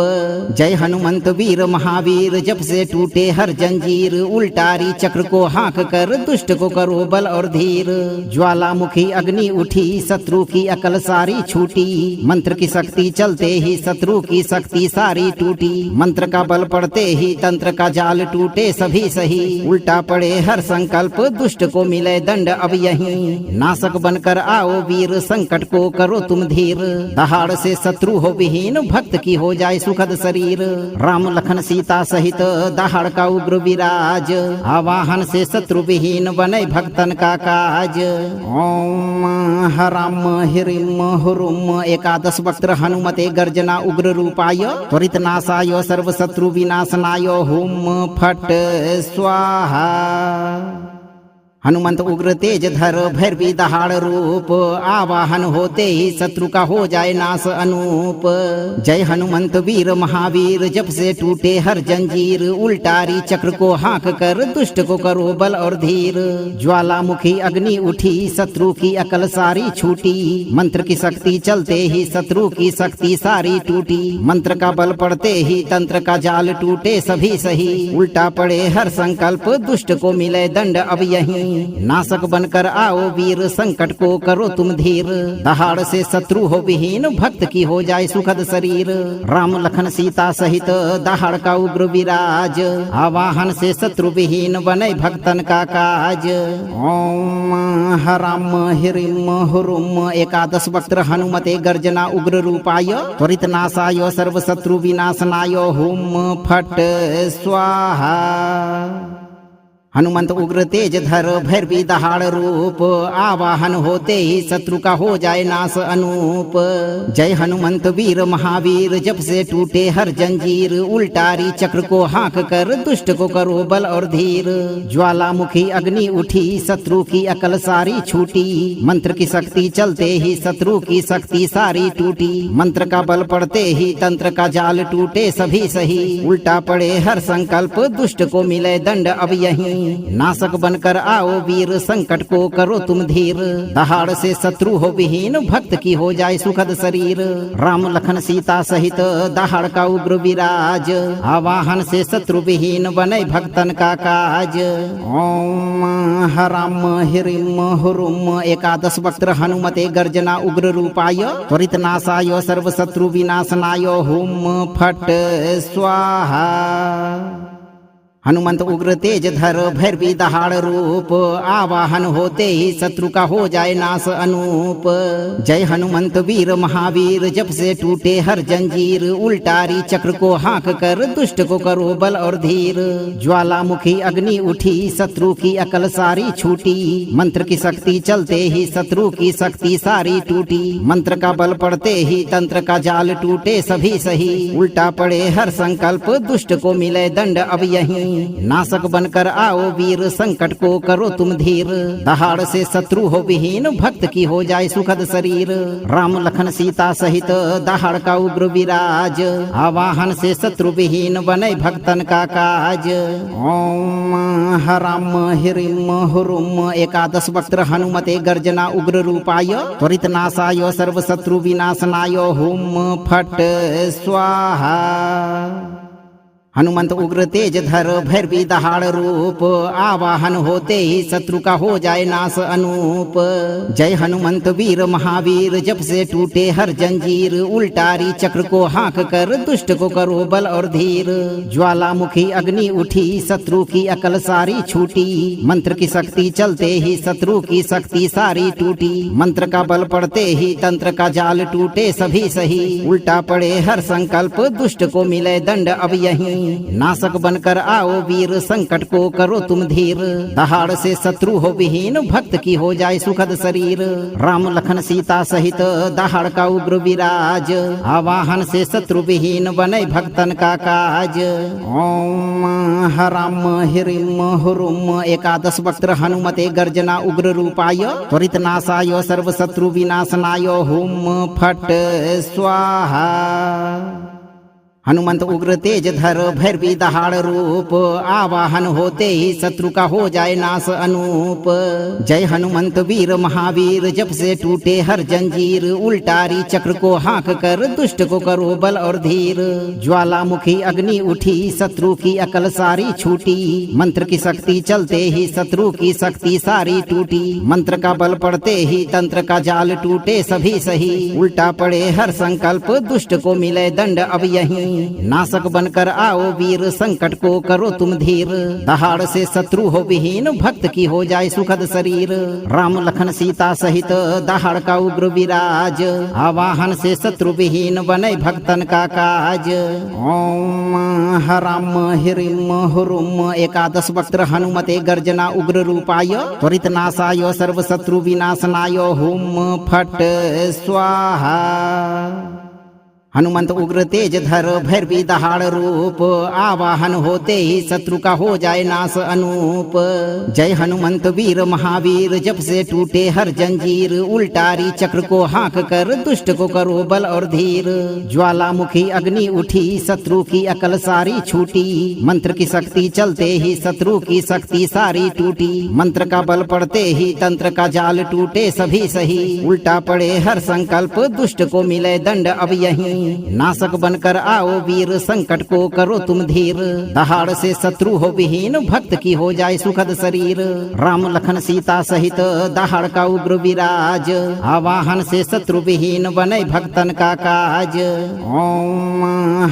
जय हनुमंत वीर महावीर जब से टूटे हर जंजीर उल्टारी चक्र को हाँक कर दुष्ट को करो बल और धीर। ज्वालामुखी अग्नि उठी शत्रु की अकल सारी छूटी मंत्र की शक्ति चलते ही शत्रु की शक्ति सारी टूटी। मंत्र का बल पड़ते ही तंत्र का जाल टूटे सभी सही उल्टा पड़े हर संकल्प दुष्ट को मिले दंड अब यहीं। नाशक बनकर आओ वीर संकट को करो तुम धीर। दहाड़ से शत्रु हो विहीन भक्त की हो जाए सुखद शरीर। राम लखन सीता सहित दहाड़ का उग्र विराज आवाहन से शत्रु विहीन बने भक्तन का काज। ओम हराम हिरिम हुरुम एकादश वक्त्र हनुमते गर्जना उग्र रूपाय त्वरित नाशाय सर्व शत्रु विनाशनाय हुम फट स्वाहा। हनुमंत उग्र तेज धर भैरवी दहाड़ रूप आवाहन होते ही शत्रु का हो जाए नाश अनूप। जय हनुमंत वीर महावीर जब से टूटे हर जंजीर उल्टारी चक्र को हाँक कर दुष्ट को करो बल और धीर। ज्वालामुखी अग्नि उठी शत्रु की अकल सारी छूटी मंत्र की शक्ति चलते ही शत्रु की शक्ति सारी टूटी। मंत्र का बल पड़ते ही तंत्र का जाल टूटे सभी सही उल्टा पड़े हर संकल्प दुष्ट को मिले दंड अब यहीं। नाशक बनकर आओ वीर संकट को करो तुम धीर। दहाड़ से शत्रु हो विहीन भक्त की हो जाए सुखद शरीर। राम लखन सीता सहित दहाड़ का उग्र विराज आवाहन से शत्रु विहीन बने भक्तन का काज। ओम हराम हिरिम हुरुम एकादश वक्त्र हनुमते गर्जना उग्र रूपाय त्वरित नाशाय सर्व शत्रु विनाशनाय हुम फट स्वाहा। हनुमंत उग्र तेज धर भैरवी दहाड़ रूप आवाहन होते ही शत्रु का हो जाए नाश अनूप। जय हनुमंत वीर महावीर जब से टूटे हर जंजीर उल्टारी चक्र को हाँक कर दुष्ट को करो बल और धीर। ज्वालामुखी अग्नि उठी शत्रु की अकल सारी छूटी मंत्र की शक्ति चलते ही शत्रु की शक्ति सारी टूटी। मंत्र का बल पड़ते ही तंत्र का जाल टूटे सभी सही उल्टा पड़े हर संकल्प दुष्ट को मिले दंड अब यहीं। नाशक बनकर आओ वीर संकट को करो तुम धीर। दहाड़ से शत्रु हो विहीन भक्त की हो जाए सुखद शरीर। राम लखन सीता सहित दहाड़ का उग्र विराज आवाहन से शत्रु विहीन बने भक्तन का काज। ओम हराम हिरिम हुरुम एकादश वक्त्र हनुमते गर्जना उग्र रूपाय त्वरित नाशाय सर्व शत्रु विनाशनाय हुम फट स्वाहा। हनुमंत उग्र तेज धर भैरवी दहाड़ रूप आवाहन होते ही शत्रु का हो जाए नाश अनूप। जय हनुमंत वीर महावीर जब से टूटे हर जंजीर उल्टारी चक्र को हाँक कर दुष्ट को करो बल और धीर। ज्वालामुखी अग्नि उठी शत्रु की अकल सारी छूटी मंत्र की शक्ति चलते ही शत्रु की शक्ति सारी टूटी। मंत्र का बल पड़ते ही तंत्र का जाल टूटे सभी सही उल्टा पड़े हर संकल्प दुष्ट को मिले दंड अब यहीं। नाशक बनकर आओ वीर संकट को करो तुम धीर। दहाड़ से शत्रु हो विहीन भक्त की हो जाए सुखद शरीर। राम लखन सीता सहित दहाड़ का उग्र विराज आवाहन से शत्रु विहीन बने भक्तन का काज। ओम हराम हिरिम हुरुम एकादश वक्त्र हनुमते गर्जना उग्र रूपाय त्वरित नाशाय सर्व शत्रु विनाशनाय हुम फट स्वाहा। हनुमंत उग्र तेज धर भैरवी दहाड़ रूप आवाहन होते ही शत्रु का हो जाए नाश अनूप। जय हनुमंत वीर महावीर जब से टूटे हर जंजीर उल्टारी चक्र को हाँक कर दुष्ट को करो बल और धीर। ज्वालामुखी अग्नि उठी शत्रु की अकल सारी छूटी मंत्र की शक्ति चलते ही शत्रु की शक्ति सारी टूटी। मंत्र का बल पड़ते ही तंत्र का जाल टूटे सभी सही उल्टा पड़े हर संकल्प दुष्ट को मिले दंड अब यहीं। नाशक बनकर आओ वीर संकट को करो तुम धीर। दहाड़ से शत्रु हो विहीन भक्त की हो जाए सुखद शरीर। राम लखन सीता सहित दहाड़ का उग्र विराज आवाहन से शत्रु विहीन बने भक्तन का काज। ओम हराम हिरिम हुरुम एकादश वक्त्र हनुमते गर्जना उग्र रूपाय त्वरित नाशाय सर्व शत्रु विनाशनाय हुम फट स्वाहा। हनुमंत उग्र तेज धर भैरवी दहाड़ रूप आवाहन होते ही शत्रु का हो जाए नाश अनूप। जय हनुमंत वीर महावीर जब से टूटे हर जंजीर उल्टारी चक्र को हाँक कर दुष्ट को करो बल और धीर। ज्वालामुखी अग्नि उठी शत्रु की अकल सारी छूटी मंत्र की शक्ति चलते ही शत्रु की शक्ति सारी टूटी। मंत्र का बल पड़ते ही तंत्र का जाल टूटे सभी सही उल्टा पड़े हर संकल्प दुष्ट को मिले दंड अब यहीं। नाशक बनकर आओ वीर संकट को करो तुम धीर। दहाड़ से शत्रु हो विहीन भक्त की हो जाए सुखद शरीर। राम लखन सीता सहित दहाड़ का उग्र विराज आवाहन से शत्रु विहीन बने भक्तन का काज। ओम हराम हिरिम हुरुम एकादश वक्त्र हनुमते गर्जना उग्र रूपाय त्वरित नाशाय सर्व शत्रु विनाशनाय हुम फट स्वाहा। हनुमंत उग्र तेज धर भैरवी दहाड़ रूप आवाहन होते ही शत्रु का हो जाए नाश अनूप। जय हनुमंत वीर महावीर जब से टूटे हर जंजीर उल्टारी चक्र को हाँक कर दुष्ट को करो बल और धीर। ज्वालामुखी अग्नि उठी शत्रु की अकल सारी छूटी मंत्र की शक्ति चलते ही शत्रु की शक्ति सारी टूटी। मंत्र का बल पड़ते ही तंत्र का जाल टूटे सभी सही उल्टा पड़े हर संकल्प दुष्ट को मिले दंड अब यहीं। नाशक बनकर आओ वीर संकट को करो तुम धीर। दहाड़ से शत्रु हो विहीन भक्त की हो जाए सुखद शरीर। राम लखन सीता सहित दहाड़ का उग्र विराज आवाहन से शत्रु विहीन बने भक्तन का काज। ओम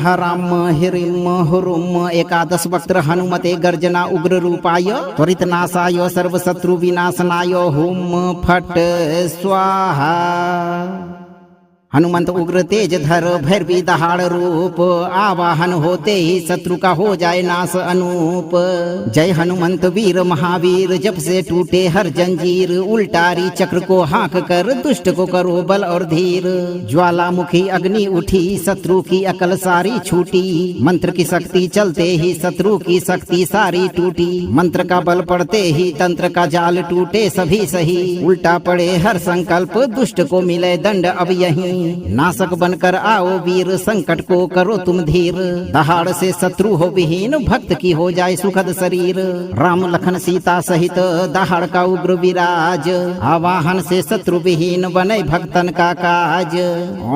हराम हिरिम हुरुम एकादश वक्त्र हनुमते गर्जना उग्र रूपाय त्वरित नाशाय सर्व शत्रु विनाशनाय हुम फट स्वाहा। हनुमंत उग्र तेज धर भैरवी दहाड़ रूप आवाहन होते ही शत्रु का हो जाए नाश अनूप। जय हनुमंत वीर महावीर जब से टूटे हर जंजीर उल्टारी चक्र को हाँक कर दुष्ट को करो बल और धीर। ज्वालामुखी अग्नि उठी शत्रु की अकल सारी छूटी मंत्र की शक्ति चलते ही शत्रु की शक्ति सारी टूटी। मंत्र का बल पड़ते ही तंत्र का जाल टूटे सभी सही उल्टा पड़े हर संकल्प दुष्ट को मिले दंड अब यहीं। नाशक बनकर आओ वीर संकट को करो तुम धीर। दहाड़ से शत्रु हो विहीन भक्त की हो जाए सुखद शरीर। राम लखन सीता सहित दहाड़ का उग्र विराज आवाहन से शत्रु विहीन बने भक्तन का काज।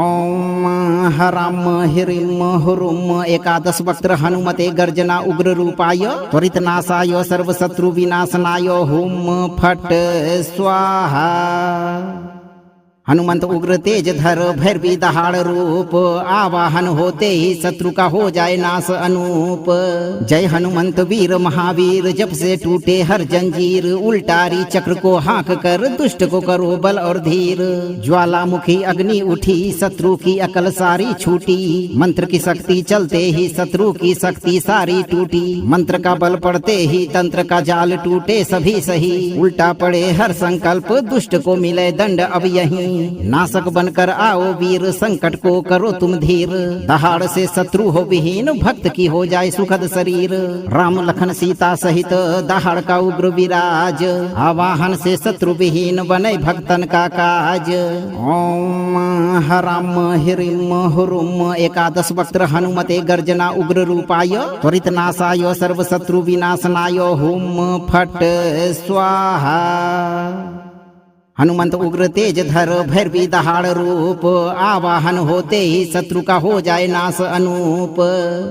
ओम हराम हिरिम हुरुम एकादश वक्त्र हनुमते गर्जना उग्र रूपाय त्वरित नाशाय सर्व शत्रु विनाशनाय हुम फट स्वाहा। हनुमंत उग्र तेज धर भैरवी दहाड़ रूप आवाहन होते ही शत्रु का हो जाए नाश अनूप। जय हनुमंत वीर महावीर जब से टूटे हर जंजीर उल्टारी चक्र को हाँक कर दुष्ट को करो बल और धीर। ज्वालामुखी अग्नि उठी शत्रु की अकल सारी छूटी मंत्र की शक्ति चलते ही शत्रु की शक्ति सारी टूटी। मंत्र का बल पड़ते ही तंत्र का जाल टूटे सभी सही उल्टा पड़े हर संकल्प दुष्ट को मिले दंड अब यहीं। नाशक बनकर आओ वीर संकट को करो तुम धीर। दहाड़ से शत्रु हो विहीन भक्त की हो जाए सुखद शरीर। राम लखन सीता सहित दहाड़ का उग्र विराज आवाहन से शत्रु विहीन बने भक्तन का काज। ओम हराम हिरिम हुरुम एकादश वक्त्र हनुमते गर्जना उग्र रूपाय त्वरित नाशाय सर्व शत्रु विनाशनाय हुम फट स्वाहा। हनुमंत उग्र तेज धर भैरवी दहाड़ रूप आवाहन होते ही शत्रु का हो जाए नाश अनूप।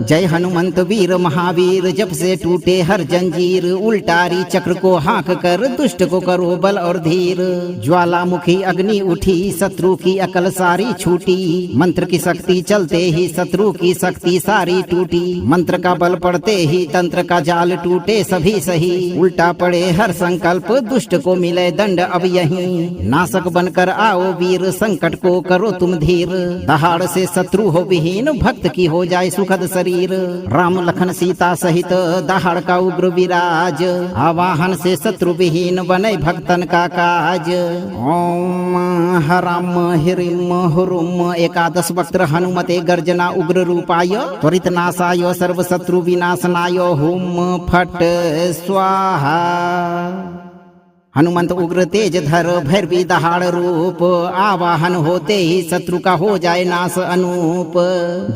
जय हनुमंत वीर महावीर जब से टूटे हर जंजीर उल्टारी चक्र को हाँक कर दुष्ट को करो बल और धीर। ज्वालामुखी अग्नि उठी शत्रु की अकल सारी छूटी मंत्र की शक्ति चलते ही शत्रु की शक्ति सारी टूटी। मंत्र का बल पड़ते ही तंत्र का जाल टूटे सभी सही उल्टा पड़े हर संकल्प दुष्ट को मिले दंड अब यहीं। नाशक बनकर आओ वीर संकट को करो तुम धीर। दहाड़ से शत्रु हो विहीन भक्त की हो जाए सुखद शरीर। राम लखन सीता सहित दहाड़ का उग्र विराज आवाहन से शत्रु विहीन बने भक्तन का काज। ओम हराम हिरिम हुरुम एकादश वक्त्र हनुमते गर्जना उग्र रूपाय त्वरित नाशाय सर्व शत्रु विनाशनाय हुम फट स्वाहा। हनुमंत उग्र तेज धर भैरवी दहाड़ रूप आवाहन होते ही शत्रु का हो जाए नाश अनूप।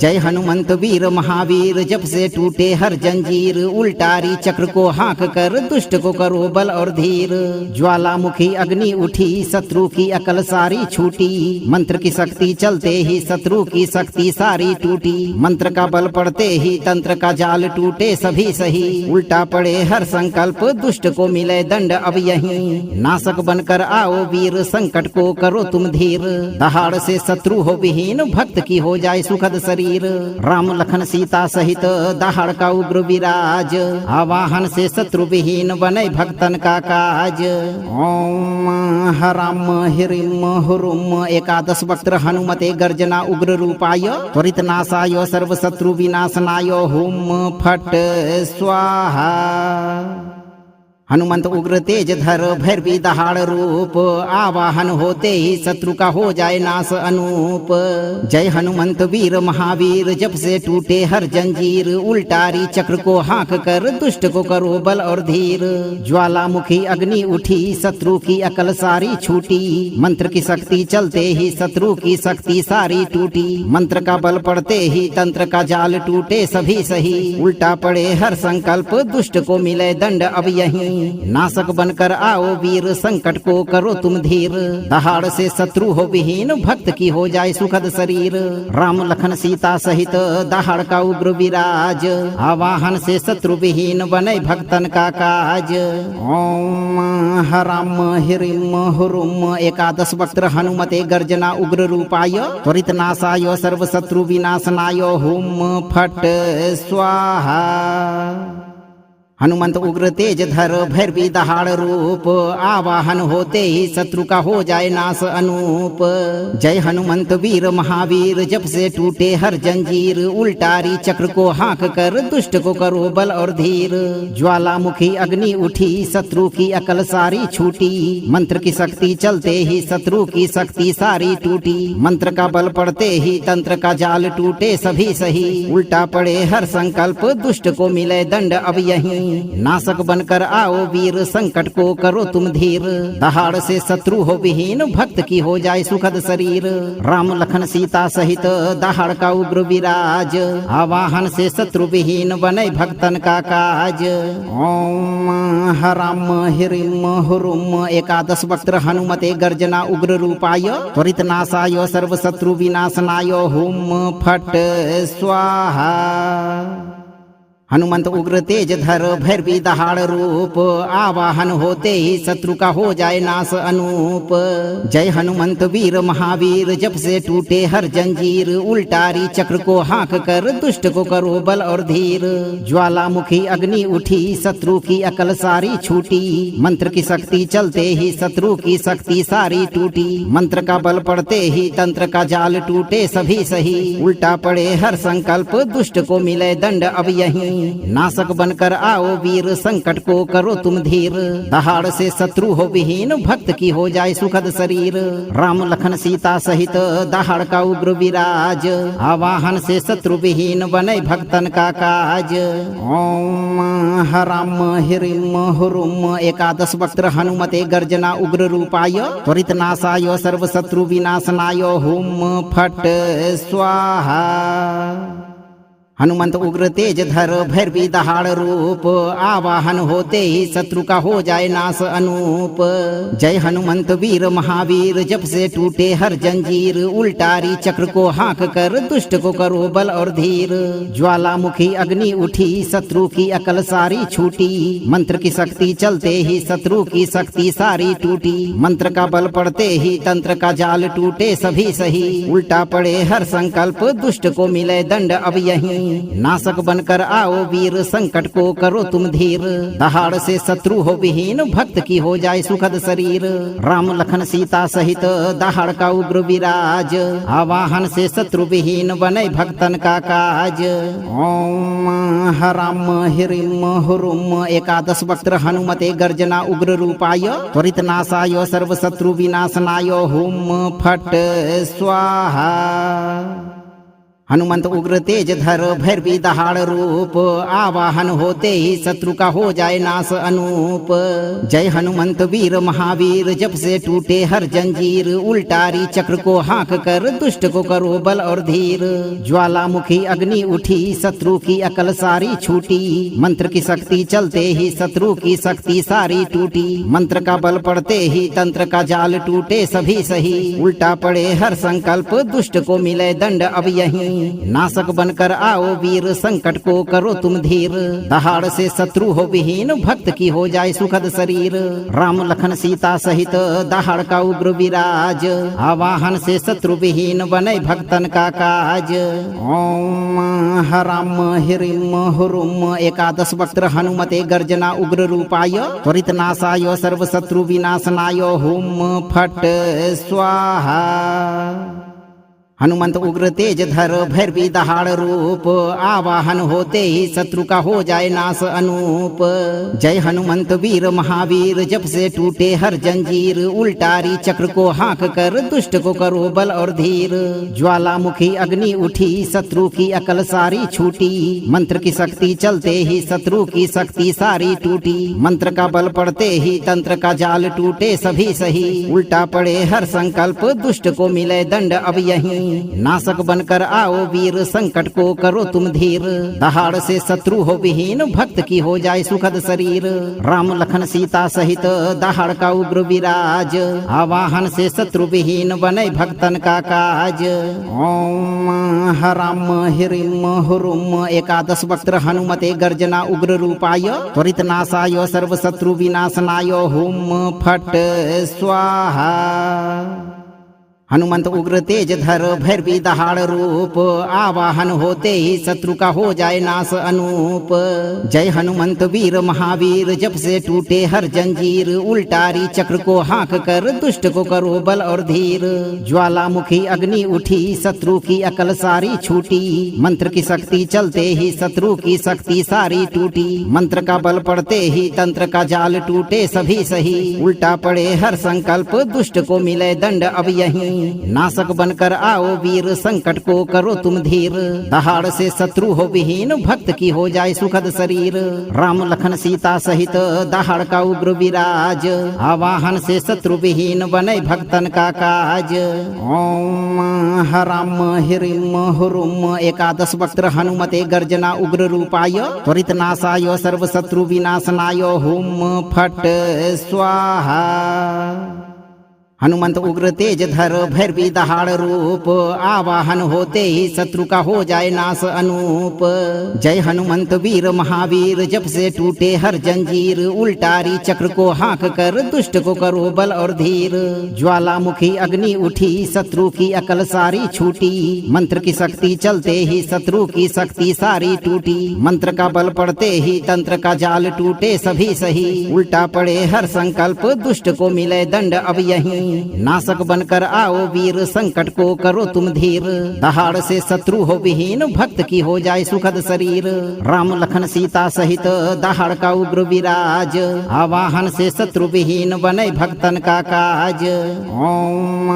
जय हनुमंत वीर महावीर जब से टूटे हर जंजीर उल्टारी चक्र को हाँक कर दुष्ट को करो बल और धीर। ज्वालामुखी अग्नि उठी शत्रु की अकल सारी छूटी मंत्र की शक्ति चलते ही शत्रु की शक्ति सारी टूटी। मंत्र का बल पड़ते ही तंत्र का जाल टूटे सभी सही उल्टा पड़े हर संकल्प दुष्ट को मिले दंड अब यहीं। नाशक बनकर आओ वीर संकट को करो तुम धीर। दहाड़ से शत्रु हो विहीन भक्त की हो जाए सुखद शरीर। राम लखन सीता सहित दहाड़ का उग्र विराज आवाहन से शत्रु विहीन बने भक्तन का काज। ओम हराम हिरिम हुरुम एकादश वक्त्र हनुमते गर्जना उग्र रूपाय त्वरित नाशाय सर्व शत्रु विनाशनाय हुम फट स्वाहा। हनुमंत उग्र तेज धर भैरवी दहाड़ रूप आवाहन होते ही शत्रु का हो जाए नाश अनूप। जय हनुमंत वीर महावीर जब से टूटे हर जंजीर उल्टारी चक्र को हाँक कर दुष्ट को करो बल और धीर। ज्वालामुखी अग्नि उठी शत्रु की अकल सारी छूटी मंत्र की शक्ति चलते ही शत्रु की शक्ति सारी टूटी। मंत्र का बल पड़ते ही तंत्र का जाल टूटे सभी सही उल्टा पड़े हर संकल्प दुष्ट को मिले दंड अब यहीं। नाशक बनकर आओ वीर संकट को करो तुम धीर। दहाड़ से शत्रु हो विहीन भक्त की हो जाए सुखद शरीर। राम लखन सीता सहित दहाड़ का उग्र विराज आवाहन से शत्रु विहीन बने भक्तन का काज। ओम हराम हिरिम हुरुम एकादश वक्त्र हनुमते गर्जना उग्र रूपाय त्वरित नाशाय सर्व शत्रु विनाशनाय हुम फट स्वाहा। हनुमंत उग्र तेज धर भैरवी दहाड़ रूप आवाहन होते ही शत्रु का हो जाए नाश अनूप। जय हनुमंत वीर महावीर जब से टूटे हर जंजीर उल्टारी चक्र को हाँक कर दुष्ट को करो बल और धीर। ज्वालामुखी अग्नि उठी शत्रु की अकल सारी छूटी मंत्र की शक्ति चलते ही शत्रु की शक्ति सारी टूटी। मंत्र का बल पड़ते ही तंत्र का जाल टूटे सभी सही उल्टा पड़े हर संकल्प दुष्ट को मिले दंड अब यहीं। नाशक बनकर आओ वीर संकट को करो तुम धीर। दहाड़ से शत्रु हो विहीन भक्त की हो जाए सुखद शरीर। राम लखन सीता सहित दहाड़ का उग्र विराज आवाहन से शत्रु विहीन बने भक्तन का काज। ओम हराम हिरिम हुरुम एकादश वक्त्र हनुमते गर्जना उग्र रूपाय त्वरित नाशाय सर्व शत्रु विनाशनाय हुम फट स्वाहा। हनुमंत उग्र तेज धर भैरवी दहाड़ रूप आवाहन होते ही शत्रु का हो जाए नाश अनूप। जय हनुमंत वीर महावीर जब से टूटे हर जंजीर उल्टारी चक्र को हाँक कर दुष्ट को करो बल और धीर। ज्वालामुखी अग्नि उठी शत्रु की अकल सारी छूटी मंत्र की शक्ति चलते ही शत्रु की शक्ति सारी टूटी। मंत्र का बल पड़ते ही तंत्र का जाल टूटे सभी सही उल्टा पड़े हर संकल्प दुष्ट को मिले दंड अब यहीं। नाशक बनकर आओ वीर संकट को करो तुम धीर। दहाड़ से शत्रु हो विहीन भक्त की हो जाए सुखद शरीर। राम लखन सीता सहित दहाड़ का उग्र विराज आवाहन से शत्रु विहीन बने भक्तन का काज। ओम हराम हिरिम हुरुम एकादश वक्त्र हनुमते गर्जना उग्र रूपाय त्वरित नाशाय सर्व शत्रु विनाशनाय हुम फट स्वाहा। हनुमंत उग्र तेज धर भैरवी दहाड़ रूप आवाहन होते ही शत्रु का हो जाए नाश अनूप। जय हनुमंत वीर महावीर जब से टूटे हर जंजीर उल्टारी चक्र को हाँक कर दुष्ट को करो बल और धीर। ज्वालामुखी अग्नि उठी शत्रु की अकल सारी छूटी मंत्र की शक्ति चलते ही शत्रु की शक्ति सारी टूटी। मंत्र का बल पड़ते ही तंत्र का जाल टूटे सभी सही उल्टा पड़े हर संकल्प दुष्ट को मिले दंड अब यहीं। नाशक बनकर आओ वीर संकट को करो तुम धीर। दहाड़ से शत्रु हो विहीन भक्त की हो जाए सुखद शरीर। राम लखन सीता सहित दहाड़ का उग्र विराज आवाहन से शत्रु विहीन बने भक्तन का काज। ओम हराम हिरिम हुरुम एकादश वक्त्र हनुमते गर्जना उग्र रूपाय त्वरित नाशाय सर्व शत्रु विनाशनाय हुम फट स्वाहा। हनुमंत उग्र तेज धर भैरवी दहाड़ रूप आवाहन होते ही शत्रु का हो जाए नाश अनूप। जय हनुमंत वीर महावीर जब से टूटे हर जंजीर उल्टारी चक्र को हाँक कर दुष्ट को करो बल और धीर। ज्वालामुखी अग्नि उठी शत्रु की अकल सारी छूटी मंत्र की शक्ति चलते ही शत्रु की शक्ति सारी टूटी। मंत्र का बल पड़ते ही तंत्र का जाल टूटे सभी सही उल्टा पड़े हर संकल्प दुष्ट को मिले दंड अब यहीं। नाशक बनकर आओ वीर संकट को करो तुम धीर। दहाड़ से शत्रु हो विहीन भक्त की हो जाए सुखद शरीर। राम लखन सीता सहित दहाड़ का उग्र विराज आवाहन से शत्रु विहीन बने भक्तन का काज। ओम हराम हिरिम हुरुम एकादश वक्त्र हनुमते गर्जना उग्र रूपाय त्वरित नाशाय सर्व शत्रु विनाशनाय हुम फट स्वाहा। हनुमंत उग्र तेज धर भैरवी दहाड़ रूप आवाहन होते ही शत्रु का हो जाए नाश अनूप। जय हनुमंत वीर महावीर जब से टूटे हर जंजीर उल्टारी चक्र को हाँक कर दुष्ट को करो बल और धीर। ज्वालामुखी अग्नि उठी शत्रु की अकल सारी छूटी मंत्र की शक्ति चलते ही शत्रु की शक्ति सारी टूटी। मंत्र का बल पड़ते ही तंत्र का जाल टूटे सभी सही उल्टा पड़े हर संकल्प दुष्ट को मिले दंड अब यहीं। नाशक बनकर आओ वीर संकट को करो तुम धीर। दहाड़ से शत्रु हो विहीन भक्त की हो जाए सुखद शरीर। राम लखन सीता सहित दहाड़ का उग्र विराज आवाहन से शत्रु विहीन बने भक्तन का काज। ओम हराम हिरिम हुरुम एकादश वक्त्र हनुमते गर्जना उग्र रूपाय त्वरित नाशाय सर्व शत्रु विनाशनाय हुम फट स्वाहा। हनुमंत उग्र तेज धर भैरवी दहाड़ रूप आवाहन होते ही शत्रु का हो जाए नाश अनूप। जय हनुमंत वीर महावीर जब से टूटे हर जंजीर उल्टारी चक्र को हाँक कर दुष्ट को करो बल और धीर। ज्वालामुखी अग्नि उठी शत्रु की अकल सारी छूटी मंत्र की शक्ति चलते ही शत्रु की शक्ति सारी टूटी। मंत्र का बल पड़ते ही तंत्र का जाल टूटे सभी सही उल्टा पड़े हर संकल्प दुष्ट को मिले दंड अब यहीं। नाशक बनकर आओ वीर संकट को करो तुम धीर। दहाड़ से शत्रु हो विहीन भक्त की हो जाए सुखद शरीर। राम लखन सीता सहित दहाड़ का उग्र विराज आवाहन से शत्रु विहीन बने भक्तन का काज। ओम हराम हिरिम हुरुम एकादश वक्त्र हनुमते गर्जना उग्र रूपाय त्वरित नाशाय सर्व शत्रु विनाशनाय हुम फट स्वाहा। हनुमंत उग्र तेज धर भैरवी दहाड़ रूप आवाहन होते ही शत्रु का हो जाए नाश अनूप। जय हनुमंत वीर महावीर जब से टूटे हर जंजीर उल्टारी चक्र को हाँक कर दुष्ट को करो बल और धीर। ज्वालामुखी अग्नि उठी शत्रु की अकल सारी छूटी मंत्र की शक्ति चलते ही शत्रु की शक्ति सारी टूटी। मंत्र का बल पड़ते ही तंत्र का जाल टूटे सभी सही उल्टा पड़े हर संकल्प दुष्ट को मिले दंड अब यहीं। नाशक बनकर आओ वीर संकट को करो तुम धीर। दहाड़ से शत्रु हो विहीन भक्त की हो जाए सुखद शरीर। राम लखन सीता सहित दहाड़ का उग्र विराज आवाहन से शत्रु विहीन बने भक्तन का काज। ओम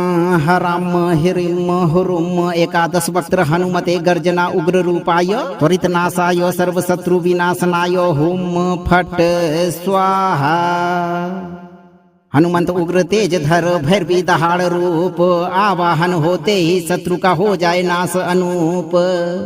हराम हिरिम हुरुम एकादश वक्त्र हनुमते गर्जना उग्र रूपाय त्वरित नाशाय सर्व शत्रु विनाशनाय हुम फट स्वाहा। हनुमंत उग्र तेज धर भैरवी दहाड़ रूप आवाहन होते ही शत्रु का हो जाए नाश अनूप।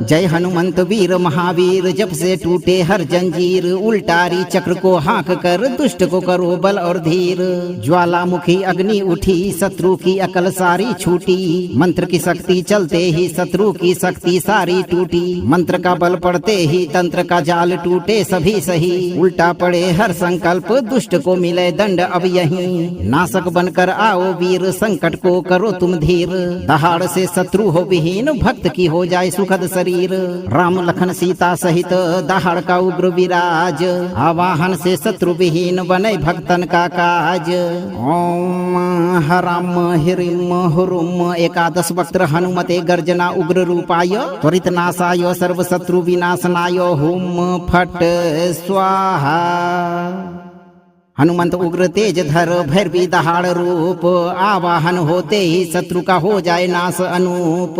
जय हनुमंत वीर महावीर जब से टूटे हर जंजीर उल्टारी चक्र को हाँक कर दुष्ट को करो बल और धीर। ज्वालामुखी अग्नि उठी शत्रु की अकल सारी छूटी मंत्र की शक्ति चलते ही शत्रु की शक्ति सारी टूटी। मंत्र का बल पड़ते ही तंत्र का जाल टूटे सभी सही उल्टा पड़े हर संकल्प दुष्ट को मिले दंड अब यहीं। नाशक बनकर आओ वीर संकट को करो तुम धीर। दहाड़ से शत्रु हो विहीन भक्त की हो जाए सुखद शरीर। राम लखन सीता सहित दहाड़ का उग्र विराज आवाहन से शत्रु विहीन बने भक्तन का काज। ओम हराम हिरिम हुरुम एकादश वक्त्र हनुमते गर्जना उग्र रूपाय त्वरित नाशाय सर्व शत्रु विनाशनाय हुम फट स्वाहा। हनुमंत उग्र तेज धर भैरवी दहाड़ रूप आवाहन होते ही शत्रु का हो जाए नाश अनूप।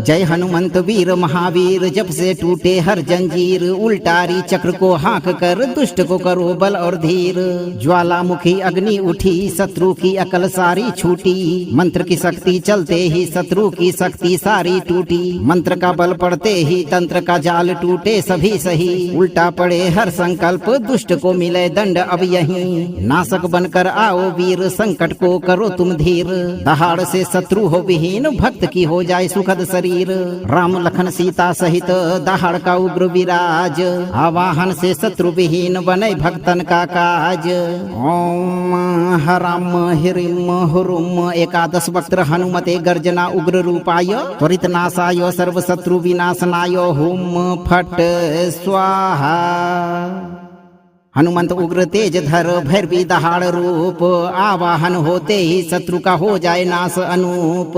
जय हनुमंत वीर महावीर जब से टूटे हर जंजीर उल्टारी चक्र को हाँक कर दुष्ट को करो बल और धीर। ज्वालामुखी अग्नि उठी शत्रु की अकल सारी छूटी मंत्र की शक्ति चलते ही शत्रु की शक्ति सारी टूटी। मंत्र का बल पड़ते ही तंत्र का जाल टूटे सभी सही उल्टा पड़े हर संकल्प दुष्ट को मिले दंड अब यहीं। नाशक बनकर आओ वीर संकट को करो तुम धीर। दहाड़ से शत्रु हो विहीन भक्त की हो जाए सुखद शरीर। राम लखन सीता सहित दहाड़ का उग्र विराज आवाहन से शत्रु विहीन बने भक्तन का काज। ओम हराम हिरिम हुरुम एकादश वक्त्र हनुमते गर्जना उग्र रूपाय त्वरित नाशाय सर्व शत्रु विनाशनाय हुम फट स्वाहा। हनुमंत उग्र तेज धर भैरवी दहाड़ रूप आवाहन होते ही शत्रु का हो जाए नाश अनूप।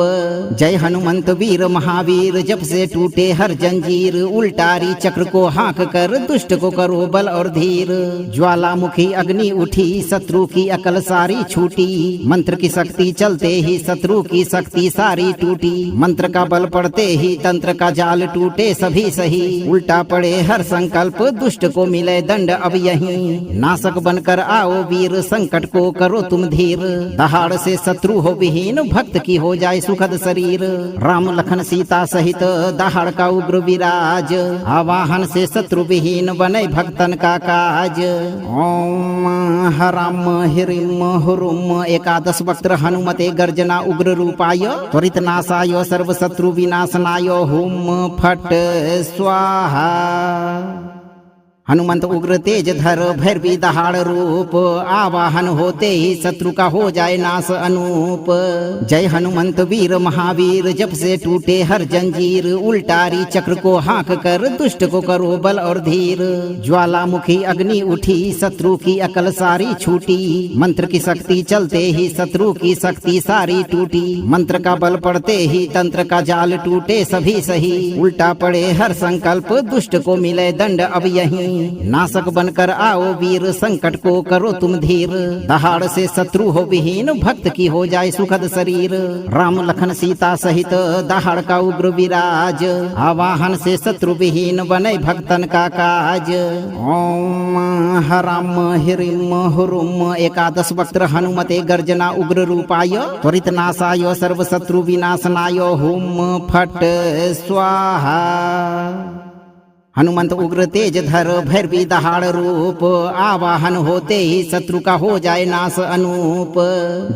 जय हनुमंत वीर महावीर जब से टूटे हर जंजीर उल्टारी चक्र को हाँक कर दुष्ट को करो बल और धीर। ज्वालामुखी अग्नि उठी शत्रु की अकल सारी छूटी मंत्र की शक्ति चलते ही शत्रु की शक्ति सारी टूटी। मंत्र का बल पड़ते ही तंत्र का जाल टूटे सभी सही उल्टा पड़े हर संकल्प दुष्ट को मिले दंड अब यहीं। नाशक बनकर आओ वीर संकट को करो तुम धीर। दहाड़ से शत्रु हो विहीन भक्त की हो जाए सुखद शरीर। राम लखन सीता सहित दहाड़ का उग्र विराज आवाहन से शत्रु विहीन बने भक्तन का काज। ओम हराम हिरिम हुरुम एकादश वक्त्र हनुमते गर्जना उग्र रूपाय त्वरित नाशाय सर्व शत्रु विनाशनाय हुम फट स्वाहा। हनुमंत उग्र तेज धर भैरवी दहाड़ रूप आवाहन होते ही शत्रु का हो जाए नाश अनूप। जय हनुमंत वीर महावीर जब से टूटे हर जंजीर उल्टारी चक्र को हाँक कर दुष्ट को करो बल और धीर। ज्वालामुखी अग्नि उठी शत्रु की अकल सारी छूटी मंत्र की शक्ति चलते ही शत्रु की शक्ति सारी टूटी। मंत्र का बल पड़ते ही तंत्र का जाल टूटे सभी सही उल्टा पड़े हर संकल्प दुष्ट को मिले दंड अब यहीं। नाशक बनकर आओ वीर संकट को करो तुम धीर। दहाड़ से शत्रु हो विहीन भक्त की हो जाए सुखद शरीर। राम लखन सीता सहित दहाड़ का उग्र विराज आवाहन से शत्रु विहीन बने भक्तन का काज। ओम हराम हिरिम हुरुम एकादश वक्त्र हनुमते गर्जना उग्र रूपाय त्वरित नाशाय सर्व शत्रु विनाशनाय हुम फट स्वाहा। हनुमंत उग्र तेज धर भैरवी दहाड़ रूप आवाहन होते ही शत्रु का हो जाए नाश अनूप।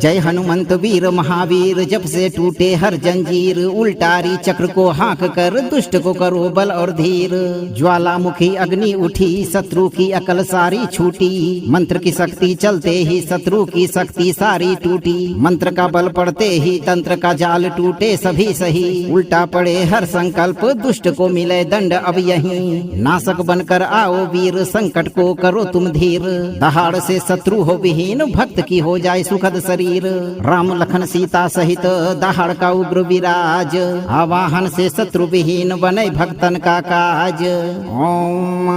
जय हनुमंत वीर महावीर जब से टूटे हर जंजीर उल्टारी चक्र को हाँक कर दुष्ट को करो बल और धीर। ज्वालामुखी अग्नि उठी शत्रु की अकल सारी छूटी मंत्र की शक्ति चलते ही शत्रु की शक्ति सारी टूटी। मंत्र का बल पड़ते ही तंत्र का जाल टूटे सभी सही उल्टा पड़े हर संकल्प दुष्ट को मिले दंड अब यहीं। नाशक बनकर आओ वीर संकट को करो तुम धीर। दहाड़ से शत्रु हो विहीन भक्त की हो जाए सुखद शरीर। राम लखन सीता सहित दहाड़ का उग्र विराज आवाहन से शत्रु विहीन बने भक्तन का काज। ओम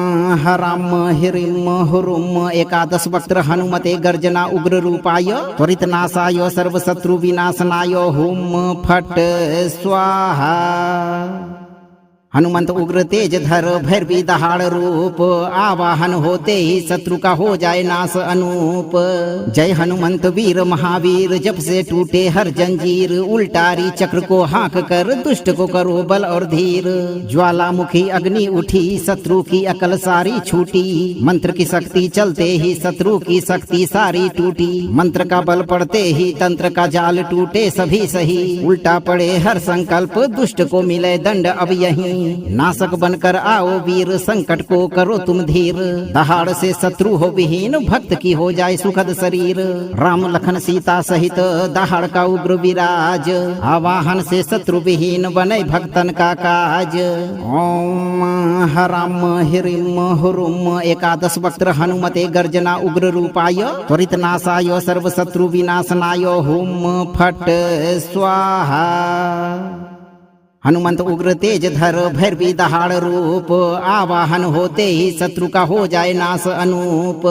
हराम हिरिम हुरुम एकादश वक्त्र हनुमते गर्जना उग्र रूपाय त्वरित नाशाय सर्व शत्रु विनाशनाय हुम फट स्वाहा। हनुमंत उग्र तेज धर भैरवी दहाड़ रूप आवाहन होते ही शत्रु का हो जाए नाश अनूप। जय हनुमंत वीर महावीर जब से टूटे हर जंजीर उल्टारी चक्र को हाँक कर दुष्ट को करो बल और धीर। ज्वालामुखी अग्नि उठी शत्रु की अकल सारी छूटी मंत्र की शक्ति चलते ही शत्रु की शक्ति सारी टूटी। मंत्र का बल पड़ते ही तंत्र का जाल टूटे सभी सही उल्टा पड़े हर संकल्प दुष्ट को मिले दंड अब यहीं। नाशक बनकर आओ वीर संकट को करो तुम धीर। दहाड़ से शत्रु हो विहीन भक्त की हो जाए सुखद शरीर। राम लखन सीता सहित दहाड़ का उग्र विराज आवाहन से शत्रु विहीन बने भक्तन का काज। ओम हराम हिरिम हुरुम एकादश वक्त्र हनुमते गर्जना उग्र रूपाय त्वरित नाशाय सर्व शत्रु विनाशनाय हुम फट स्वाहा। हनुमंत उग्र तेज धर भैरवी दहाड़ रूप आवाहन होते ही शत्रु का हो जाए नाश अनूप।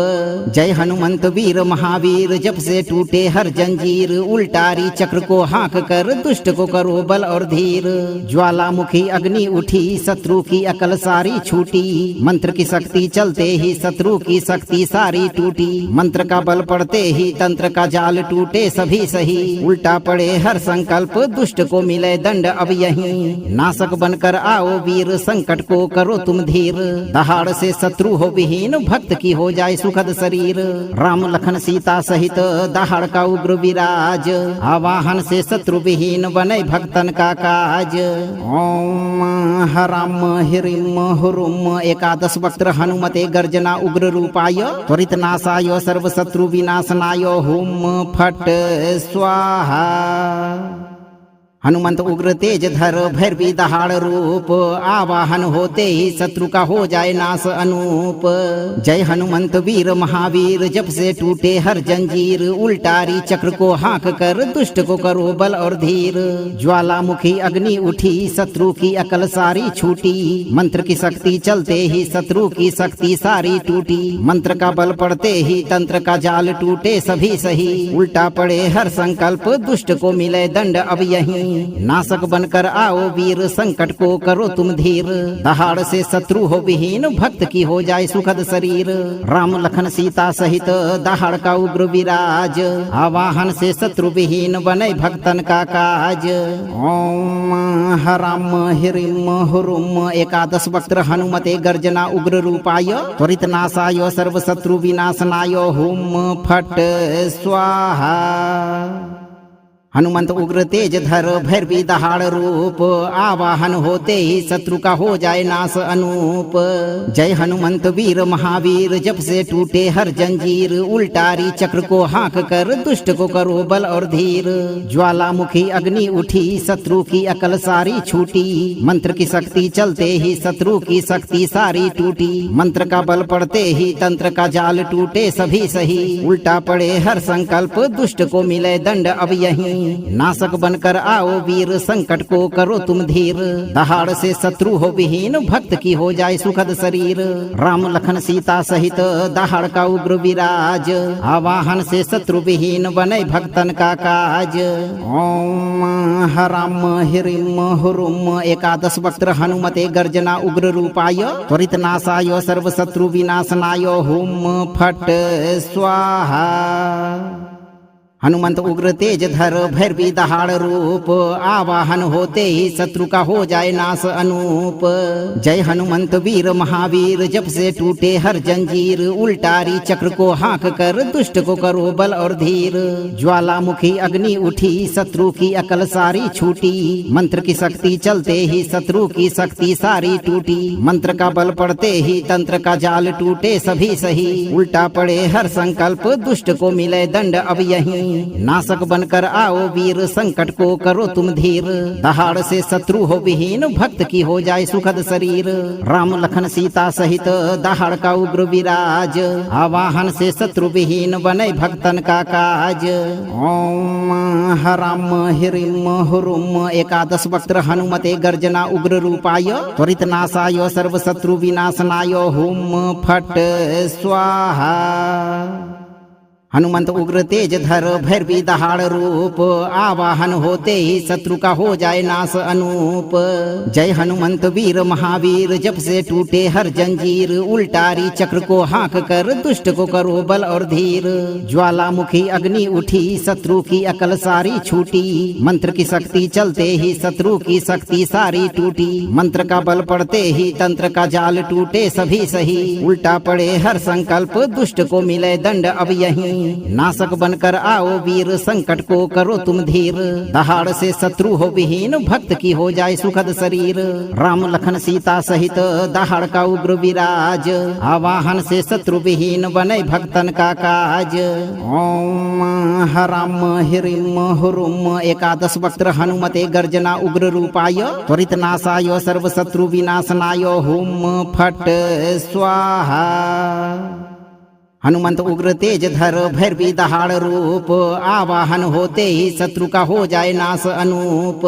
जय हनुमंत वीर महावीर जब से टूटे हर जंजीर उल्टारी चक्र को हाँक कर दुष्ट को करो बल और धीर। ज्वालामुखी अग्नि उठी शत्रु की अकल सारी छूटी मंत्र की शक्ति चलते ही शत्रु की शक्ति सारी टूटी। मंत्र का बल पड़ते ही तंत्र का जाल टूटे सभी सही उल्टा पड़े हर संकल्प दुष्ट को मिले दंड अब यहीं। नाशक बनकर आओ वीर संकट को करो तुम धीर। दहाड़ से शत्रु हो विहीन भक्त की हो जाए सुखद शरीर। राम लखन सीता सहित दहाड़ का उग्र विराज आवाहन से शत्रु विहीन बने भक्तन का काज। ओम हराम हिरिम हुरुम एकादश वक्त्र हनुमते गर्जना उग्र रूपाय त्वरित नाशाय सर्व शत्रु विनाशनाय हुम फट स्वाहा। हनुमंत उग्र तेज धर भैरवी दहाड़ रूप आवाहन होते ही शत्रु का हो जाए नाश अनूप। जय हनुमंत वीर महावीर जब से टूटे हर जंजीर उल्टारी चक्र को हाँक कर दुष्ट को करो बल और धीर। ज्वालामुखी अग्नि उठी शत्रु की अकल सारी छूटी मंत्र की शक्ति चलते ही शत्रु की शक्ति सारी टूटी। मंत्र का बल पड़ते ही तंत्र का जाल टूटे सभी सही उल्टा पड़े हर संकल्प दुष्ट को मिले दंड अब यहीं। नाशक बनकर आओ वीर संकट को करो तुम धीर। दहाड़ से शत्रु हो विहीन भक्त की हो जाए सुखद शरीर। राम लखन सीता सहित दहाड़ का उग्र विराज आवाहन से शत्रु विहीन बने भक्तन का काज। ओम हराम हिरिम हुरुम एकादश वक्त्र हनुमते गर्जना उग्र रूपाय त्वरित नाशाय सर्व शत्रु विनाशनाय हुम फट स्वाहा। हनुमंत उग्र तेज धर भैरवी दहाड़ रूप आवाहन होते ही शत्रु का हो जाए नाश अनूप। जय हनुमंत वीर महावीर जब से टूटे हर जंजीर उल्टारी चक्र को हाँक कर दुष्ट को करो बल और धीर। ज्वालामुखी अग्नि उठी शत्रु की अकल सारी छूटी मंत्र की शक्ति चलते ही शत्रु की शक्ति सारी टूटी। मंत्र का बल पड़ते ही तंत्र का जाल टूटे सभी सही उल्टा पड़े हर संकल्प दुष्ट को मिले दंड अब यहीं। नाशक बनकर आओ वीर संकट को करो तुम धीर। दहाड़ से शत्रु हो विहीन भक्त की हो जाए सुखद शरीर। राम लखन सीता सहित दहाड़ का उग्र विराज आवाहन से शत्रु विहीन बने भक्तन का काज। ओम हराम हिरिम हुरुम एकादश वक्त्र हनुमते गर्जना उग्र रूपाय त्वरित नाशाय सर्व शत्रु विनाशनाय हुम फट स्वाहा। हनुमंत उग्र तेज धर भैरवी दहाड़ रूप आवाहन होते ही शत्रु का हो जाए नाश अनूप। जय हनुमंत वीर महावीर जब से टूटे हर जंजीर उल्टारी चक्र को हाँक कर दुष्ट को करो बल और धीर। ज्वालामुखी अग्नि उठी शत्रु की अकल सारी छूटी मंत्र की शक्ति चलते ही शत्रु की शक्ति सारी टूटी। मंत्र का बल पड़ते ही तंत्र का जाल टूटे सभी सही उल्टा पड़े हर संकल्प दुष्ट को मिले दंड अब यहीं। नाशक बनकर आओ वीर संकट को करो तुम धीर। दहाड़ से शत्रु हो विहीन भक्त की हो जाए सुखद शरीर। राम लखन सीता सहित दहाड़ का उग्र विराज आवाहन से शत्रु विहीन बने भक्तन का काज। ओम हराम हिरिम हुरुम एकादश वक्त्र हनुमते गर्जना उग्र रूपाय त्वरित नाशाय सर्व शत्रु विनाशनाय हुम फट स्वाहा। हनुमंत उग्र तेज धर भैरवी दहाड़ रूप आवाहन होते ही शत्रु का हो जाए नाश अनूप। जय हनुमंत वीर महावीर जब से टूटे हर जंजीर उल्टारी चक्र को हाँक कर दुष्ट को करो बल और धीर। ज्वालामुखी अग्नि उठी शत्रु की अकल सारी छूटी मंत्र की शक्ति चलते ही शत्रु की शक्ति सारी टूटी। मंत्र का बल पड़ते ही तंत्र का जाल टूटे सभी सही उल्टा पड़े हर संकल्प दुष्ट को मिले दंड अब यहीं। नाशक बनकर आओ वीर संकट को करो तुम धीर। दहाड़ से शत्रु हो विहीन भक्त की हो जाए सुखद शरीर। राम लखन सीता सहित दहाड़ का उग्र विराज आवाहन से शत्रु विहीन बने भक्तन का काज। ओम हराम हिरिम हुरुम एकादश वक्त्र हनुमते गर्जना उग्र रूपाय त्वरित नाशाय सर्व शत्रु विनाशनाय हुम फट स्वाहा। हनुमंत उग्र तेज धर भैरवी दहाड़ रूप आवाहन होते ही शत्रु का हो जाए नाश अनूप।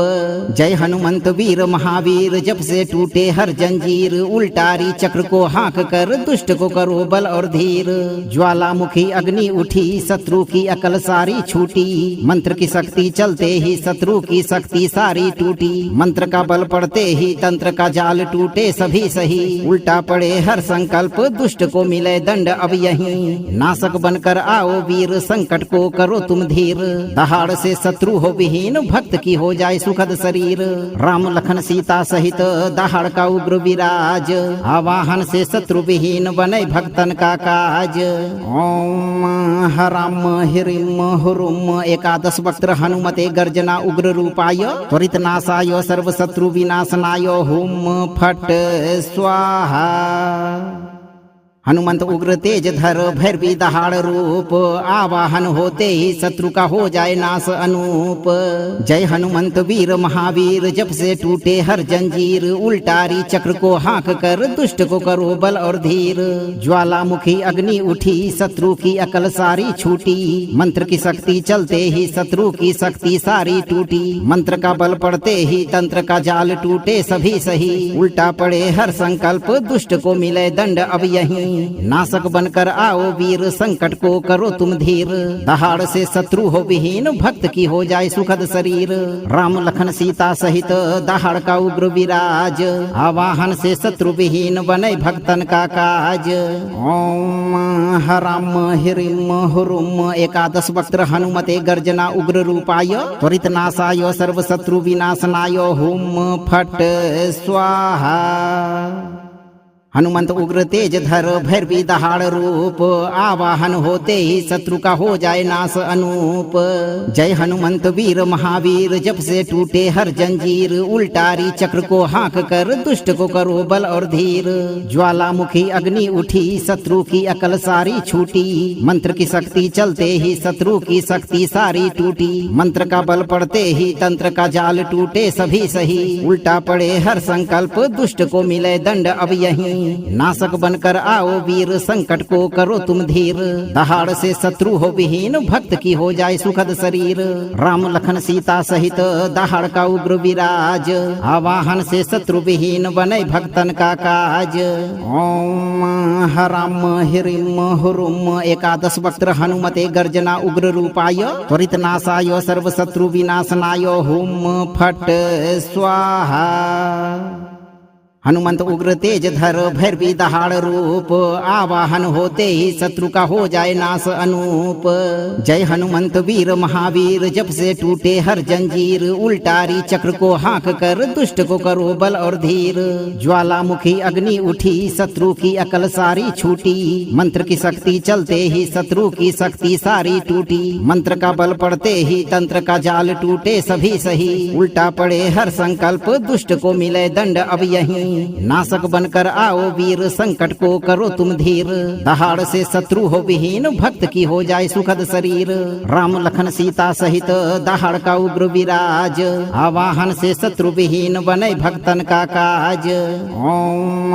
जय हनुमंत वीर महावीर जब से टूटे हर जंजीर उल्टारी चक्र को हाँक कर दुष्ट को करो बल और धीर। ज्वालामुखी अग्नि उठी शत्रु की अकल सारी छूटी मंत्र की शक्ति चलते ही शत्रु की शक्ति सारी टूटी। मंत्र का बल पड़ते ही तंत्र का जाल टूटे सभी सही उल्टा पड़े हर संकल्प दुष्ट को मिले दंड अब यहीं। नाशक बनकर आओ वीर संकट को करो तुम धीर। दहाड़ से शत्रु हो विहीन भक्त की हो जाए सुखद शरीर। राम लखन सीता सहित दहाड़ का उग्र विराज आवाहन से शत्रु विहीन बने भक्तन का काज। ओम हराम हिरिम हुरुम एकादश वक्त्र हनुमते गर्जना उग्र रूपाय त्वरित नाशाय सर्व शत्रु विनाशनाय हुम फट स्वाहा। हनुमंत उग्र तेज धर भैरवी दहाड़ रूप आवाहन होते ही शत्रु का हो जाए नाश अनूप। जय हनुमंत वीर महावीर जब से टूटे हर जंजीर उल्टारी चक्र को हाँक कर दुष्ट को करो बल और धीर। ज्वालामुखी अग्नि उठी शत्रु की अकल सारी छूटी मंत्र की शक्ति चलते ही शत्रु की शक्ति सारी टूटी। मंत्र का बल पड़ते ही तंत्र का जाल टूटे सभी सही उल्टा पड़े हर संकल्प दुष्ट को मिले दंड अब यहीं। नाशक बनकर आओ वीर संकट को करो तुम धीर। दहाड़ से शत्रु हो विहीन भक्त की हो जाए सुखद शरीर। राम लखन सीता सहित दहाड़ का उग्र विराज आवाहन से शत्रु विहीन बने भक्तन का काज। ओम हराम हिरिम हुरुम एकादश वक्त्र हनुमते गर्जना उग्र रूपाय त्वरित नाशाय सर्व शत्रु विनाशनाय हुम फट स्वाहा। हनुमंत उग्र तेज धर भैरवी दहाड़ रूप आवाहन होते ही शत्रु का हो जाए नाश अनूप। जय हनुमंत वीर महावीर जब से टूटे हर जंजीर उल्टारी चक्र को हाँक कर दुष्ट को करो बल और धीर। ज्वालामुखी अग्नि उठी शत्रु की अकल सारी छूटी मंत्र की शक्ति चलते ही शत्रु की शक्ति सारी टूटी। मंत्र का बल पड़ते ही तंत्र का जाल टूटे सभी सही उल्टा पड़े हर संकल्प दुष्ट को मिले दंड अब यहीं। नाशक बनकर आओ वीर संकट को करो तुम धीर। दहाड़ से शत्रु हो विहीन भक्त की हो जाए सुखद शरीर। राम लखन सीता सहित दहाड़ का उग्र विराज आवाहन से शत्रु विहीन बने भक्तन का काज। ओम हराम हिरिम हुरुम एकादश वक्त्र हनुमते गर्जना उग्र रूपाय त्वरित नाशाय सर्व शत्रु विनाशनाय हुम फट स्वाहा। हनुमंत उग्र तेज धर भैरवी दहाड़ रूप आवाहन होते ही शत्रु का हो जाए नाश अनूप। जय हनुमंत वीर महावीर जब से टूटे हर जंजीर उल्टारी चक्र को हाँक कर दुष्ट को करो बल और धीर। ज्वालामुखी अग्नि उठी शत्रु की अकल सारी छूटी मंत्र की शक्ति चलते ही शत्रु की शक्ति सारी टूटी। मंत्र का बल पड़ते ही तंत्र का जाल टूटे सभी सही उल्टा पड़े हर संकल्प दुष्ट को मिले दंड अब यहीं। नाशक बनकर आओ वीर संकट को करो तुम धीर। दहाड़ से शत्रु हो विहीन भक्त की हो जाए सुखद शरीर। राम लखन सीता सहित दहाड़ का उग्र विराज आवाहन से शत्रु विहीन बने भक्तन का काज। ओम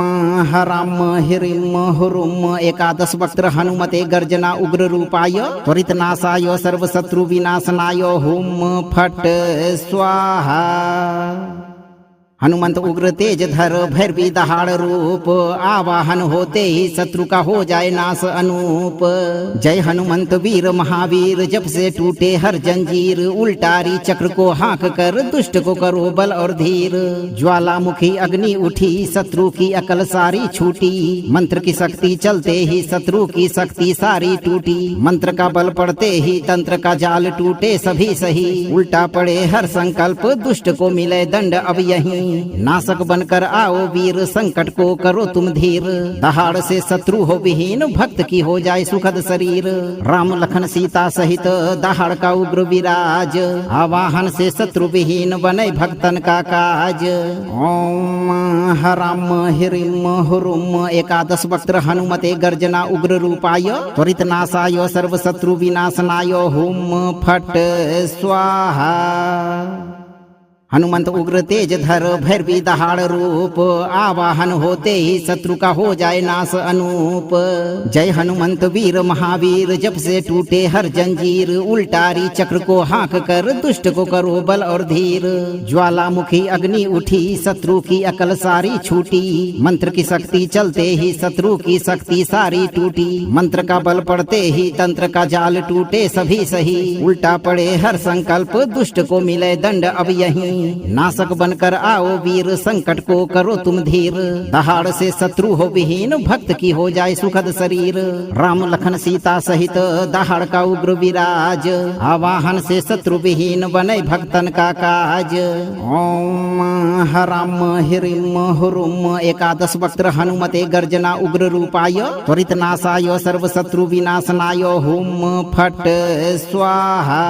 हराम हिरिम हुरुम एकादश वक्त्र हनुमते गर्जना उग्र रूपाय त्वरित नाशाय सर्व शत्रु विनाशनाय हुम फट स्वाहा। हनुमंत उग्र तेज धर भैरवी दहाड़ रूप आवाहन होते ही शत्रु का हो जाए नाश अनूप। जय हनुमंत वीर महावीर जब से टूटे हर जंजीर उल्टारी चक्र को हाँक कर दुष्ट को करो बल और धीर। ज्वालामुखी अग्नि उठी शत्रु की अकल सारी छूटी मंत्र की शक्ति चलते ही शत्रु की शक्ति सारी टूटी। मंत्र का बल पड़ते ही तंत्र का जाल टूटे सभी सही उल्टा पड़े हर संकल्प दुष्ट को मिले दंड अब यहीं। नाशक बनकर आओ वीर संकट को करो तुम धीर। दहाड़ से शत्रु हो विहीन भक्त की हो जाए सुखद शरीर। राम लखन सीता सहित दहाड़ का उग्र विराज आवाहन से शत्रु विहीन बने भक्तन का काज। ओम हराम हिरिम हुरुम एकादश वक्त्र हनुमते गर्जना उग्र रूपाय त्वरित नाशाय सर्व शत्रु विनाशनाय हुम फट स्वाहा। हनुमंत उग्र तेज धर भैरवी दहाड़ रूप आवाहन होते ही शत्रु का हो जाए नाश अनूप। जय हनुमंत वीर महावीर जब से टूटे हर जंजीर उल्टारी चक्र को हाँक कर दुष्ट को करो बल और धीर। ज्वालामुखी अग्नि उठी शत्रु की अकल सारी छूटी मंत्र की शक्ति चलते ही शत्रु की शक्ति सारी टूटी। मंत्र का बल पड़ते ही तंत्र का जाल टूटे सभी सही उल्टा पड़े हर संकल्प दुष्ट को मिले दंड अब यहीं। नाशक बनकर आओ वीर संकट को करो तुम धीर। दहाड़ से शत्रु हो विहीन भक्त की हो जाए सुखद शरीर। राम लखन सीता सहित दहाड़ का उग्र विराज आवाहन से शत्रु विहीन बने भक्तन का काज। ओम हराम हिरिम हुरुम एकादश वक्त्र हनुमते गर्जना उग्र रूपाय त्वरित नाशाय सर्व शत्रु विनाशनाय हुम फट स्वाहा।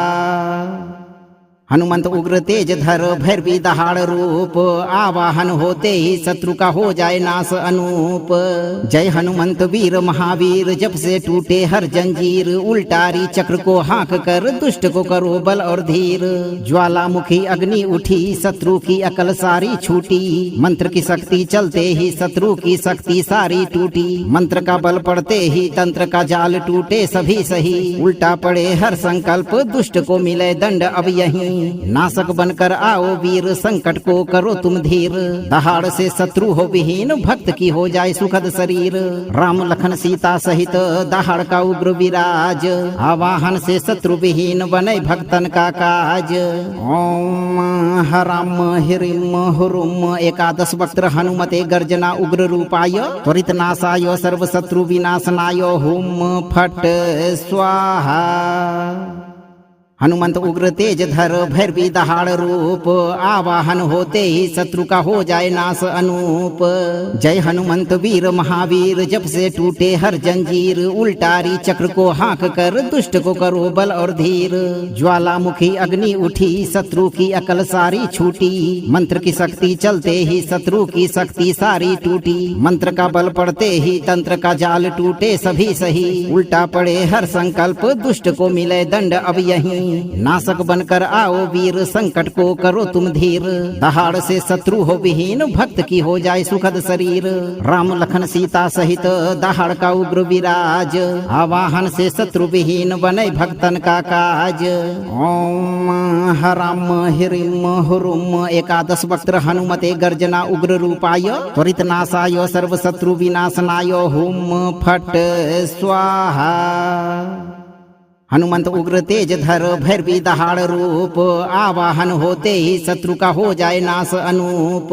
हनुमंत उग्र तेज धर भैरवी दहाड़ रूप आवाहन होते ही शत्रु का हो जाए नाश अनूप। जय हनुमंत वीर महावीर जब से टूटे हर जंजीर उल्टारी चक्र को हाँक कर दुष्ट को करो बल और धीर। ज्वालामुखी अग्नि उठी शत्रु की अकल सारी छूटी मंत्र की शक्ति चलते ही शत्रु की शक्ति सारी टूटी। मंत्र का बल पड़ते ही तंत्र का जाल टूटे सभी सही उल्टा पड़े हर संकल्प दुष्ट को मिले दंड अब यहीं। नाशक बनकर आओ वीर संकट को करो तुम धीर। दहाड़ से शत्रु हो विहीन भक्त की हो जाए सुखद शरीर। राम लखन सीता सहित दहाड़ का उग्र विराज आवाहन से शत्रु विहीन बने भक्तन का काज। ओम हराम हिरिम हुरुम एकादश वक्त्र हनुमते गर्जना उग्र रूपाय त्वरित नाशाय सर्व शत्रु विनाशनाय हुम फट स्वाहा। हनुमंत उग्र तेज धर भैरवी दहाड़ रूप आवाहन होते ही शत्रु का हो जाए नाश अनूप। जय हनुमंत वीर महावीर जब से टूटे हर जंजीर उल्टारी चक्र को हाँक कर दुष्ट को करो बल और धीर। ज्वालामुखी अग्नि उठी शत्रु की अकल सारी छूटी मंत्र की शक्ति चलते ही शत्रु की शक्ति सारी टूटी। मंत्र का बल पड़ते ही तंत्र का जाल टूटे सभी सही उल्टा पड़े हर संकल्प दुष्ट को मिले दंड अब यहीं। नाशक बनकर आओ वीर संकट को करो तुम धीर। दहाड़ से शत्रु हो विहीन भक्त की हो जाए सुखद शरीर। राम लखन सीता सहित दहाड़ का उग्र विराज आवाहन से शत्रु विहीन बने भक्तन का काज। ओम हराम हिरिम हुरुम एकादश वक्त्र हनुमते गर्जना उग्र रूपाय त्वरित नाशाय सर्व शत्रु विनाशनाय हुम फट स्वाहा। हनुमंत उग्र तेज धर भैरवी दहाड़ रूप आवाहन होते ही शत्रु का हो जाए नाश अनूप।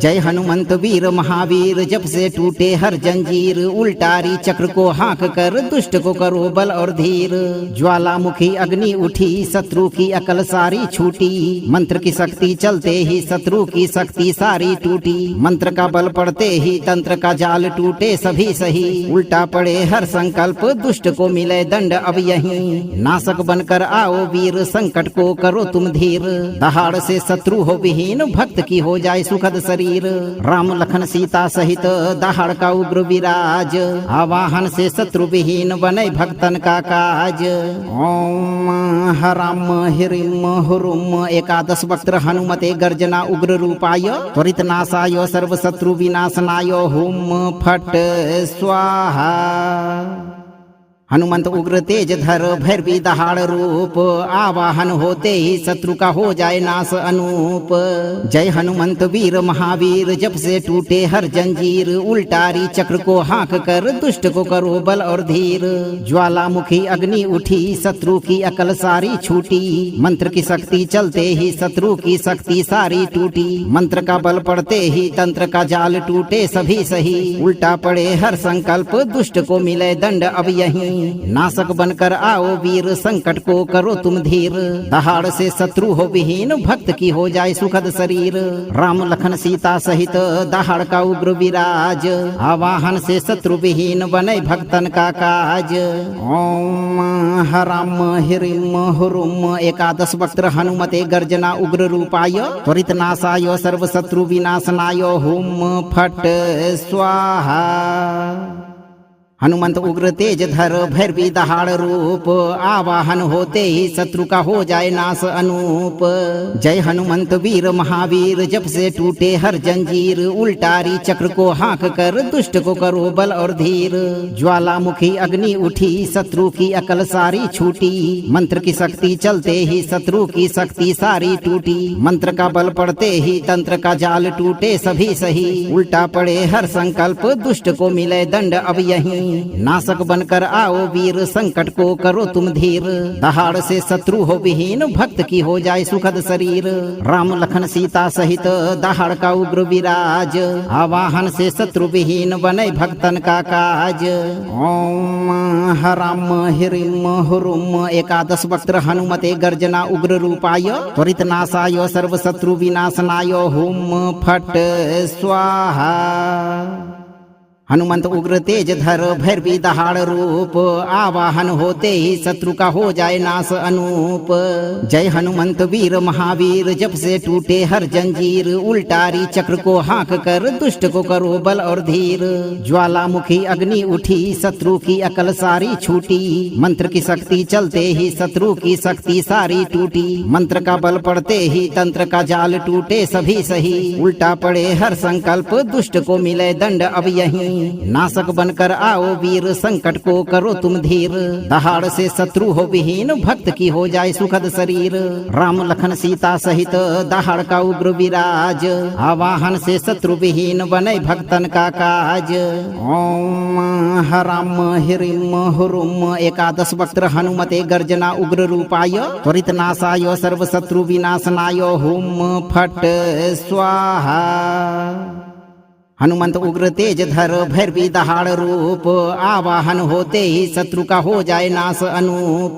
जय हनुमंत वीर महावीर जब से टूटे हर जंजीर उल्टारी चक्र को हाँक कर दुष्ट को करो बल और धीर। ज्वालामुखी अग्नि उठी शत्रु की अकल सारी छूटी मंत्र की शक्ति चलते ही शत्रु की शक्ति सारी टूटी। मंत्र का बल पड़ते ही तंत्र का जाल टूटे सभी सही उल्टा पड़े हर संकल्प दुष्ट को मिले दंड अब यहीं। नाशक बनकर आओ वीर संकट को करो तुम धीर। दहाड़ से शत्रु हो विहीन भक्त की हो जाए सुखद शरीर। राम लखन सीता सहित दहाड़ का उग्र विराज आवाहन से शत्रु विहीन बने भक्तन का काज। ओम हराम हिरिम हुरुम एकादश वक्त्र हनुमते गर्जना उग्र रूपाय त्वरित नाशाय सर्व शत्रु विनाशनाय हुम फट स्वाहा। हनुमंत उग्र तेज धर भैरवी दहाड़ रूप आवाहन होते ही शत्रु का हो जाए नाश अनूप। जय हनुमंत वीर महावीर जब से टूटे हर जंजीर उल्टारी चक्र को हाँक कर दुष्ट को करो बल और धीर। ज्वालामुखी अग्नि उठी शत्रु की अकल सारी छूटी मंत्र की शक्ति चलते ही शत्रु की शक्ति सारी टूटी। मंत्र का बल पड़ते ही तंत्र का जाल टूटे सभी सही उल्टा पड़े हर संकल्प दुष्ट को मिले दंड अब यहीं। नाशक बनकर आओ वीर संकट को करो तुम धीर। दहाड़ से शत्रु हो विहीन भक्त की हो जाए सुखद शरीर। राम लखन सीता सहित दहाड़ का उग्र विराज आवाहन से शत्रु विहीन बने भक्तन का काज। ओम हराम हिरिम हुरुम एकादश वक्त्र हनुमते गर्जना उग्र रूपाय त्वरित नाशाय सर्व शत्रु विनाशनाय हुम फट स्वाहा। हनुमंत उग्र तेज धर भैरवी दहाड़ रूप आवाहन होते ही शत्रु का हो जाए नाश अनूप। जय हनुमंत वीर महावीर जब से टूटे हर जंजीर उल्टारी चक्र को हाँक कर दुष्ट को करो बल और धीर। ज्वालामुखी अग्नि उठी शत्रु की अकल सारी छूटी मंत्र की शक्ति चलते ही शत्रु की शक्ति सारी टूटी। मंत्र का बल पड़ते ही तंत्र का जाल टूटे सभी सही उल्टा पड़े हर संकल्प दुष्ट को मिले दंड अब यहीं। नाशक बनकर आओ वीर संकट को करो तुम धीर। दहाड़ से शत्रु हो विहीन भक्त की हो जाए सुखद शरीर। राम लखन सीता सहित दहाड़ का उग्र विराज आवाहन से शत्रु विहीन बने भक्तन का काज। ओम हराम हिरिम हुरुम एकादश वक्त्र हनुमते गर्जना उग्र रूपाय त्वरित नाशाय सर्व शत्रु विनाशनाय हुम फट स्वाहा। हनुमंत उग्र तेज धर भैरवी दहाड़ रूप आवाहन होते ही शत्रु का हो जाए नाश अनूप। जय हनुमंत वीर महावीर जब से टूटे हर जंजीर उल्टारी चक्र को हाँक कर दुष्ट को करो बल और धीर। ज्वालामुखी अग्नि उठी शत्रु की अकल सारी छूटी मंत्र की शक्ति चलते ही शत्रु की शक्ति सारी टूटी। मंत्र का बल पड़ते ही तंत्र का जाल टूटे सभी सही उल्टा पड़े हर संकल्प दुष्ट को मिले दंड अब यहीं। नाशक बनकर आओ वीर संकट को करो तुम धीर। दहाड़ से शत्रु हो विहीन भक्त की हो जाए सुखद शरीर। राम लखन सीता सहित दहाड़ का उग्र विराज आवाहन से शत्रु विहीन बने भक्तन का काज। ओम हराम हिरिम हुरुम एकादश वक्त्र हनुमते गर्जना उग्र रूपाय त्वरित नाशाय सर्व शत्रु विनाशनाय हुम फट स्वाहा। हनुमंत उग्र तेज धर भैरवी दहाड़ रूप आवाहन होते ही शत्रु का हो जाए नाश अनूप।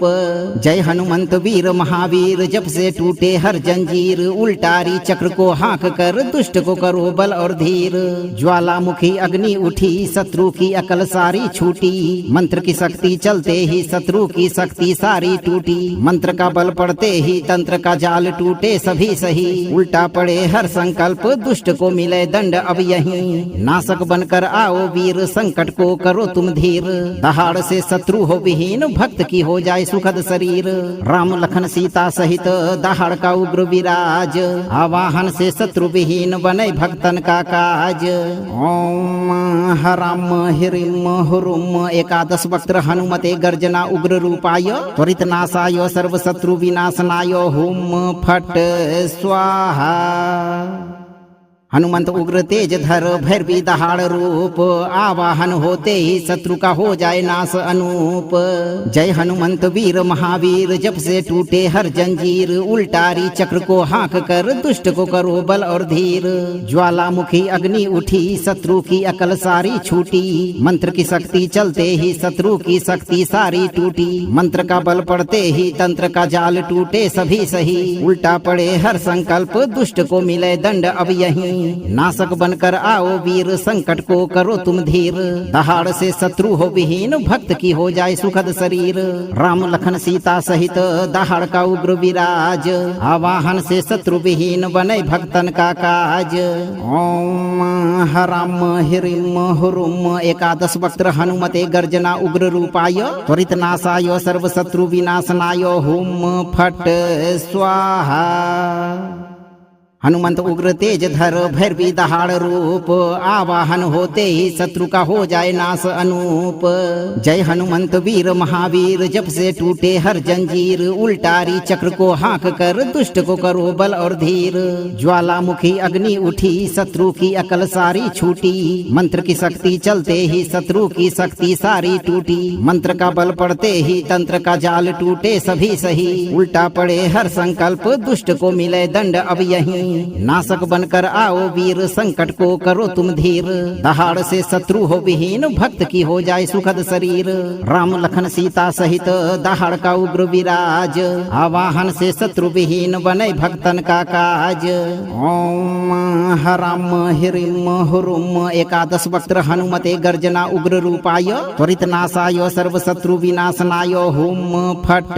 जय हनुमंत वीर महावीर जब से टूटे हर जंजीर उल्टारी चक्र को हाँक कर दुष्ट को करो बल और धीर। ज्वालामुखी अग्नि उठी शत्रु की अकल सारी छूटी मंत्र की शक्ति चलते ही शत्रु की शक्ति सारी टूटी। मंत्र का बल पड़ते ही तंत्र का जाल टूटे सभी सही उल्टा पड़े हर संकल्प दुष्ट को मिले दंड अब यहीं। नाशक बनकर आओ वीर संकट को करो तुम धीर। दहाड़ से शत्रु हो विहीन भक्त की हो जाए सुखद शरीर। राम लखन सीता सहित दहाड़ का उग्र विराज आवाहन से शत्रु विहीन बने भक्तन का काज। ओम हराम हिरिम हुरुम एकादश वक्त्र हनुमते गर्जना उग्र रूपाय त्वरित नाशाय सर्व शत्रु विनाशनाय हुम फट स्वाहा। हनुमंत उग्र तेज धर भैरवी दहाड़ रूप आवाहन होते ही शत्रु का हो जाए नाश अनूप। जय हनुमंत वीर महावीर जब से टूटे हर जंजीर उल्टारी चक्र को हाँक कर दुष्ट को करो बल और धीर। ज्वालामुखी अग्नि उठी शत्रु की अकल सारी छूटी मंत्र की शक्ति चलते ही शत्रु की शक्ति सारी टूटी। मंत्र का बल पड़ते ही तंत्र का जाल टूटे सभी सही उल्टा पड़े हर संकल्प दुष्ट को मिले दंड अब यहीं। नाशक बनकर आओ वीर संकट को करो तुम धीर। दहाड़ से शत्रु हो विहीन भक्त की हो जाए सुखद शरीर। राम लखन सीता सहित दहाड़ का उग्र विराज आवाहन से शत्रु विहीन बने भक्तन का काज। ओम हराम हिरिम हुरुम एकादश वक्त्र हनुमते गर्जना उग्र रूपाय त्वरित नाशाय सर्व शत्रु विनाशनाय हुम फट स्वाहा। हनुमंत उग्र तेज धर भैरवी दहाड़ रूप आवाहन होते ही शत्रु का हो जाए नाश अनूप। जय हनुमंत वीर महावीर जब से टूटे हर जंजीर उल्टारी चक्र को हाँक कर दुष्ट को करो बल और धीर। ज्वालामुखी अग्नि उठी शत्रु की अकल सारी छूटी मंत्र की शक्ति चलते ही शत्रु की शक्ति सारी टूटी। मंत्र का बल पड़ते ही तंत्र का जाल टूटे सभी सही उल्टा पड़े हर संकल्प दुष्ट को मिले दंड अब यहीं। नाशक बनकर आओ वीर संकट को करो तुम धीर। दहाड़ से शत्रु हो विहीन भक्त की हो जाए सुखद शरीर। राम लखन सीता सहित दहाड़ का उग्र विराज आवाहन से शत्रु विहीन बने भक्तन का काज। ओम हराम हिरिम हुरुम एकादश वक्त्र हनुमते गर्जना उग्र रूपाय त्वरित नाशाय सर्व शत्रु विनाशनाय हुम फट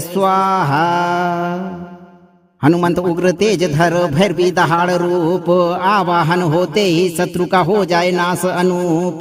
स्वाहा। हनुमंत उग्र तेज धर भैरवी दहाड़ रूप आवाहन होते ही शत्रु का हो जाए नाश अनूप।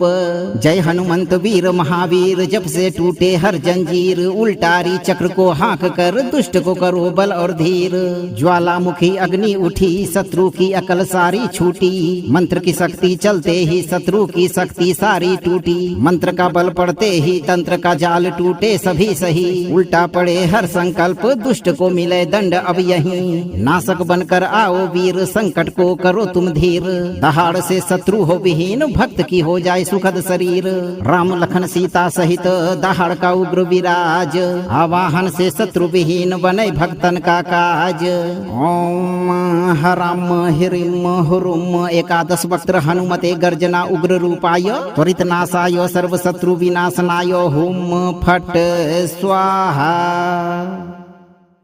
जय हनुमंत वीर महावीर जब से टूटे हर जंजीर उल्टारी चक्र को हाँक कर दुष्ट को करो बल और धीर। ज्वालामुखी अग्नि उठी शत्रु की अकल सारी छूटी मंत्र की शक्ति चलते ही शत्रु की शक्ति सारी टूटी। मंत्र का बल पड़ते ही तंत्र का जाल टूटे सभी सही उल्टा पड़े हर संकल्प दुष्ट को मिले दंड अब यहीं। नाशक बनकर आओ वीर संकट को करो तुम धीर। दहाड़ से शत्रु हो विहीन भक्त की हो जाए सुखद शरीर। राम लखन सीता सहित दहाड़ का उग्र विराज आवाहन से शत्रु विहीन बने भक्तन का काज। ओम हराम हिरिम हुरुम एकादश वक्त्र हनुमते गर्जना उग्र रूपाय त्वरित नाशाय सर्व शत्रु विनाशनाय हुम फट स्वाहा।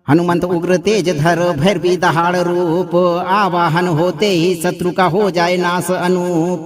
हनुमंत उग्र तेज धर भैरवी दहाड़ रूप आवाहन होते ही शत्रु का हो जाए नाश अनूप।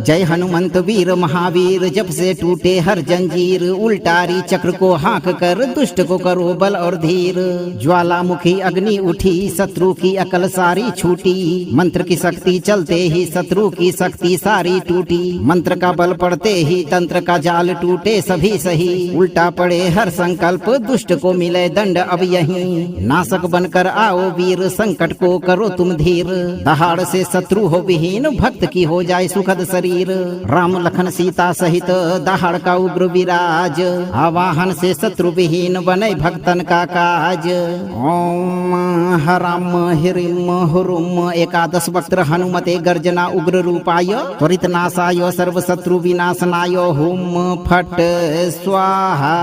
जय हनुमंत वीर महावीर जब से टूटे हर जंजीर उल्टारी चक्र को हाँक कर दुष्ट को करो बल और धीर। ज्वालामुखी अग्नि उठी शत्रु की अकल सारी छूटी मंत्र की शक्ति चलते ही शत्रु की शक्ति सारी टूटी। मंत्र का बल पड़ते ही तंत्र का जाल टूटे सभी सही उल्टा पड़े हर संकल्प दुष्ट को मिले दंड अब यहीं। नाशक बनकर आओ वीर संकट को करो तुम धीर। दहाड़ से शत्रु हो विहीन भक्त की हो जाए सुखद शरीर। राम लखन सीता सहित दहाड़ का उग्र विराज आवाहन से शत्रु विहीन बने भक्तन का काज। ओम हराम हिरिम हुरुम एकादश वक्त्र हनुमते गर्जना उग्र रूपाय त्वरित नाशाय सर्व शत्रु विनाशनाय हुम फट स्वाहा।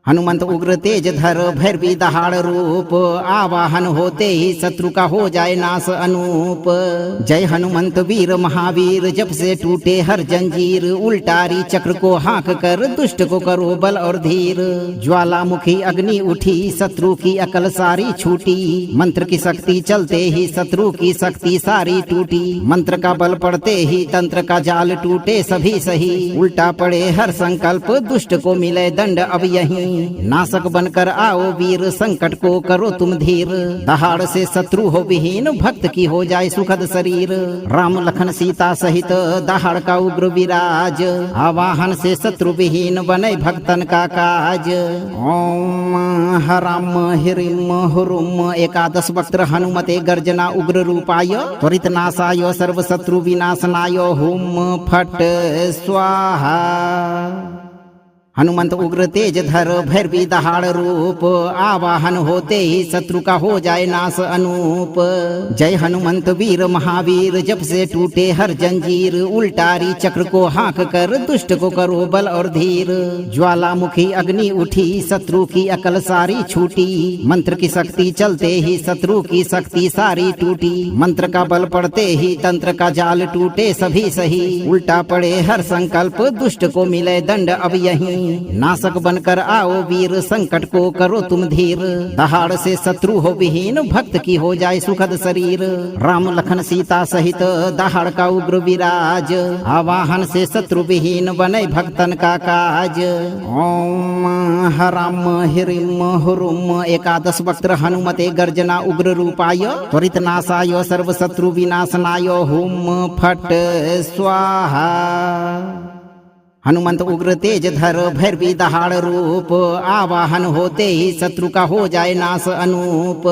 हनुमंत उग्र तेज धर भैरवी दहाड़ रूप आवाहन होते ही शत्रु का हो जाए नाश अनूप। जय हनुमंत वीर महावीर जब से टूटे हर जंजीर उल्टारी चक्र को हाँक कर दुष्ट को करो बल और धीर। ज्वालामुखी अग्नि उठी शत्रु की अकल सारी छूटी मंत्र की शक्ति चलते ही शत्रु की शक्ति सारी टूटी। मंत्र का बल पड़ते ही तंत्र का जाल टूटे सभी सही उल्टा पड़े हर संकल्प दुष्ट को मिले दंड अब यहीं। नाशक बनकर आओ वीर संकट को करो तुम धीर। दहाड़ से शत्रु हो विहीन भक्त की हो जाए सुखद शरीर। राम लखन सीता सहित दहाड़ का उग्र विराज आवाहन से शत्रु विहीन बने भक्तन का काज। ओम हराम हिरिम हुरुम एकादश वक्त्र हनुमते गर्जना उग्र रूपाय त्वरित नाशाय सर्व शत्रु विनाशनाय हुम फट स्वाहा। हनुमंत उग्र तेज धर भैरवी दहाड़ रूप आवाहन होते ही शत्रु का हो जाए नाश अनूप। जय हनुमंत वीर महावीर जब से टूटे हर जंजीर उल्टारी चक्र को हाँक कर दुष्ट को करो बल और धीर। ज्वालामुखी अग्नि उठी शत्रु की अकल सारी छूटी मंत्र की शक्ति चलते ही शत्रु की शक्ति सारी टूटी। मंत्र का बल पड़ते ही तंत्र का जाल टूटे सभी सही उल्टा पड़े हर संकल्प दुष्ट को मिले दंड अब यहीं। नाशक बनकर आओ वीर संकट को करो तुम धीर। दहाड़ से शत्रु हो विहीन भक्त की हो जाए सुखद शरीर। राम लखन सीता सहित दहाड़ का उग्र विराज आवाहन से शत्रु विहीन बने भक्तन का काज। ओम हराम हिरिम हुरुम एकादश वक्त्र हनुमते गर्जना उग्र रूपाय त्वरित नाशाय सर्व शत्रु विनाशनाय हुम फट स्वाहा। हनुमंत उग्र तेज धर भैरवी दहाड़ रूप आवाहन होते ही शत्रु का हो जाए नाश अनूप।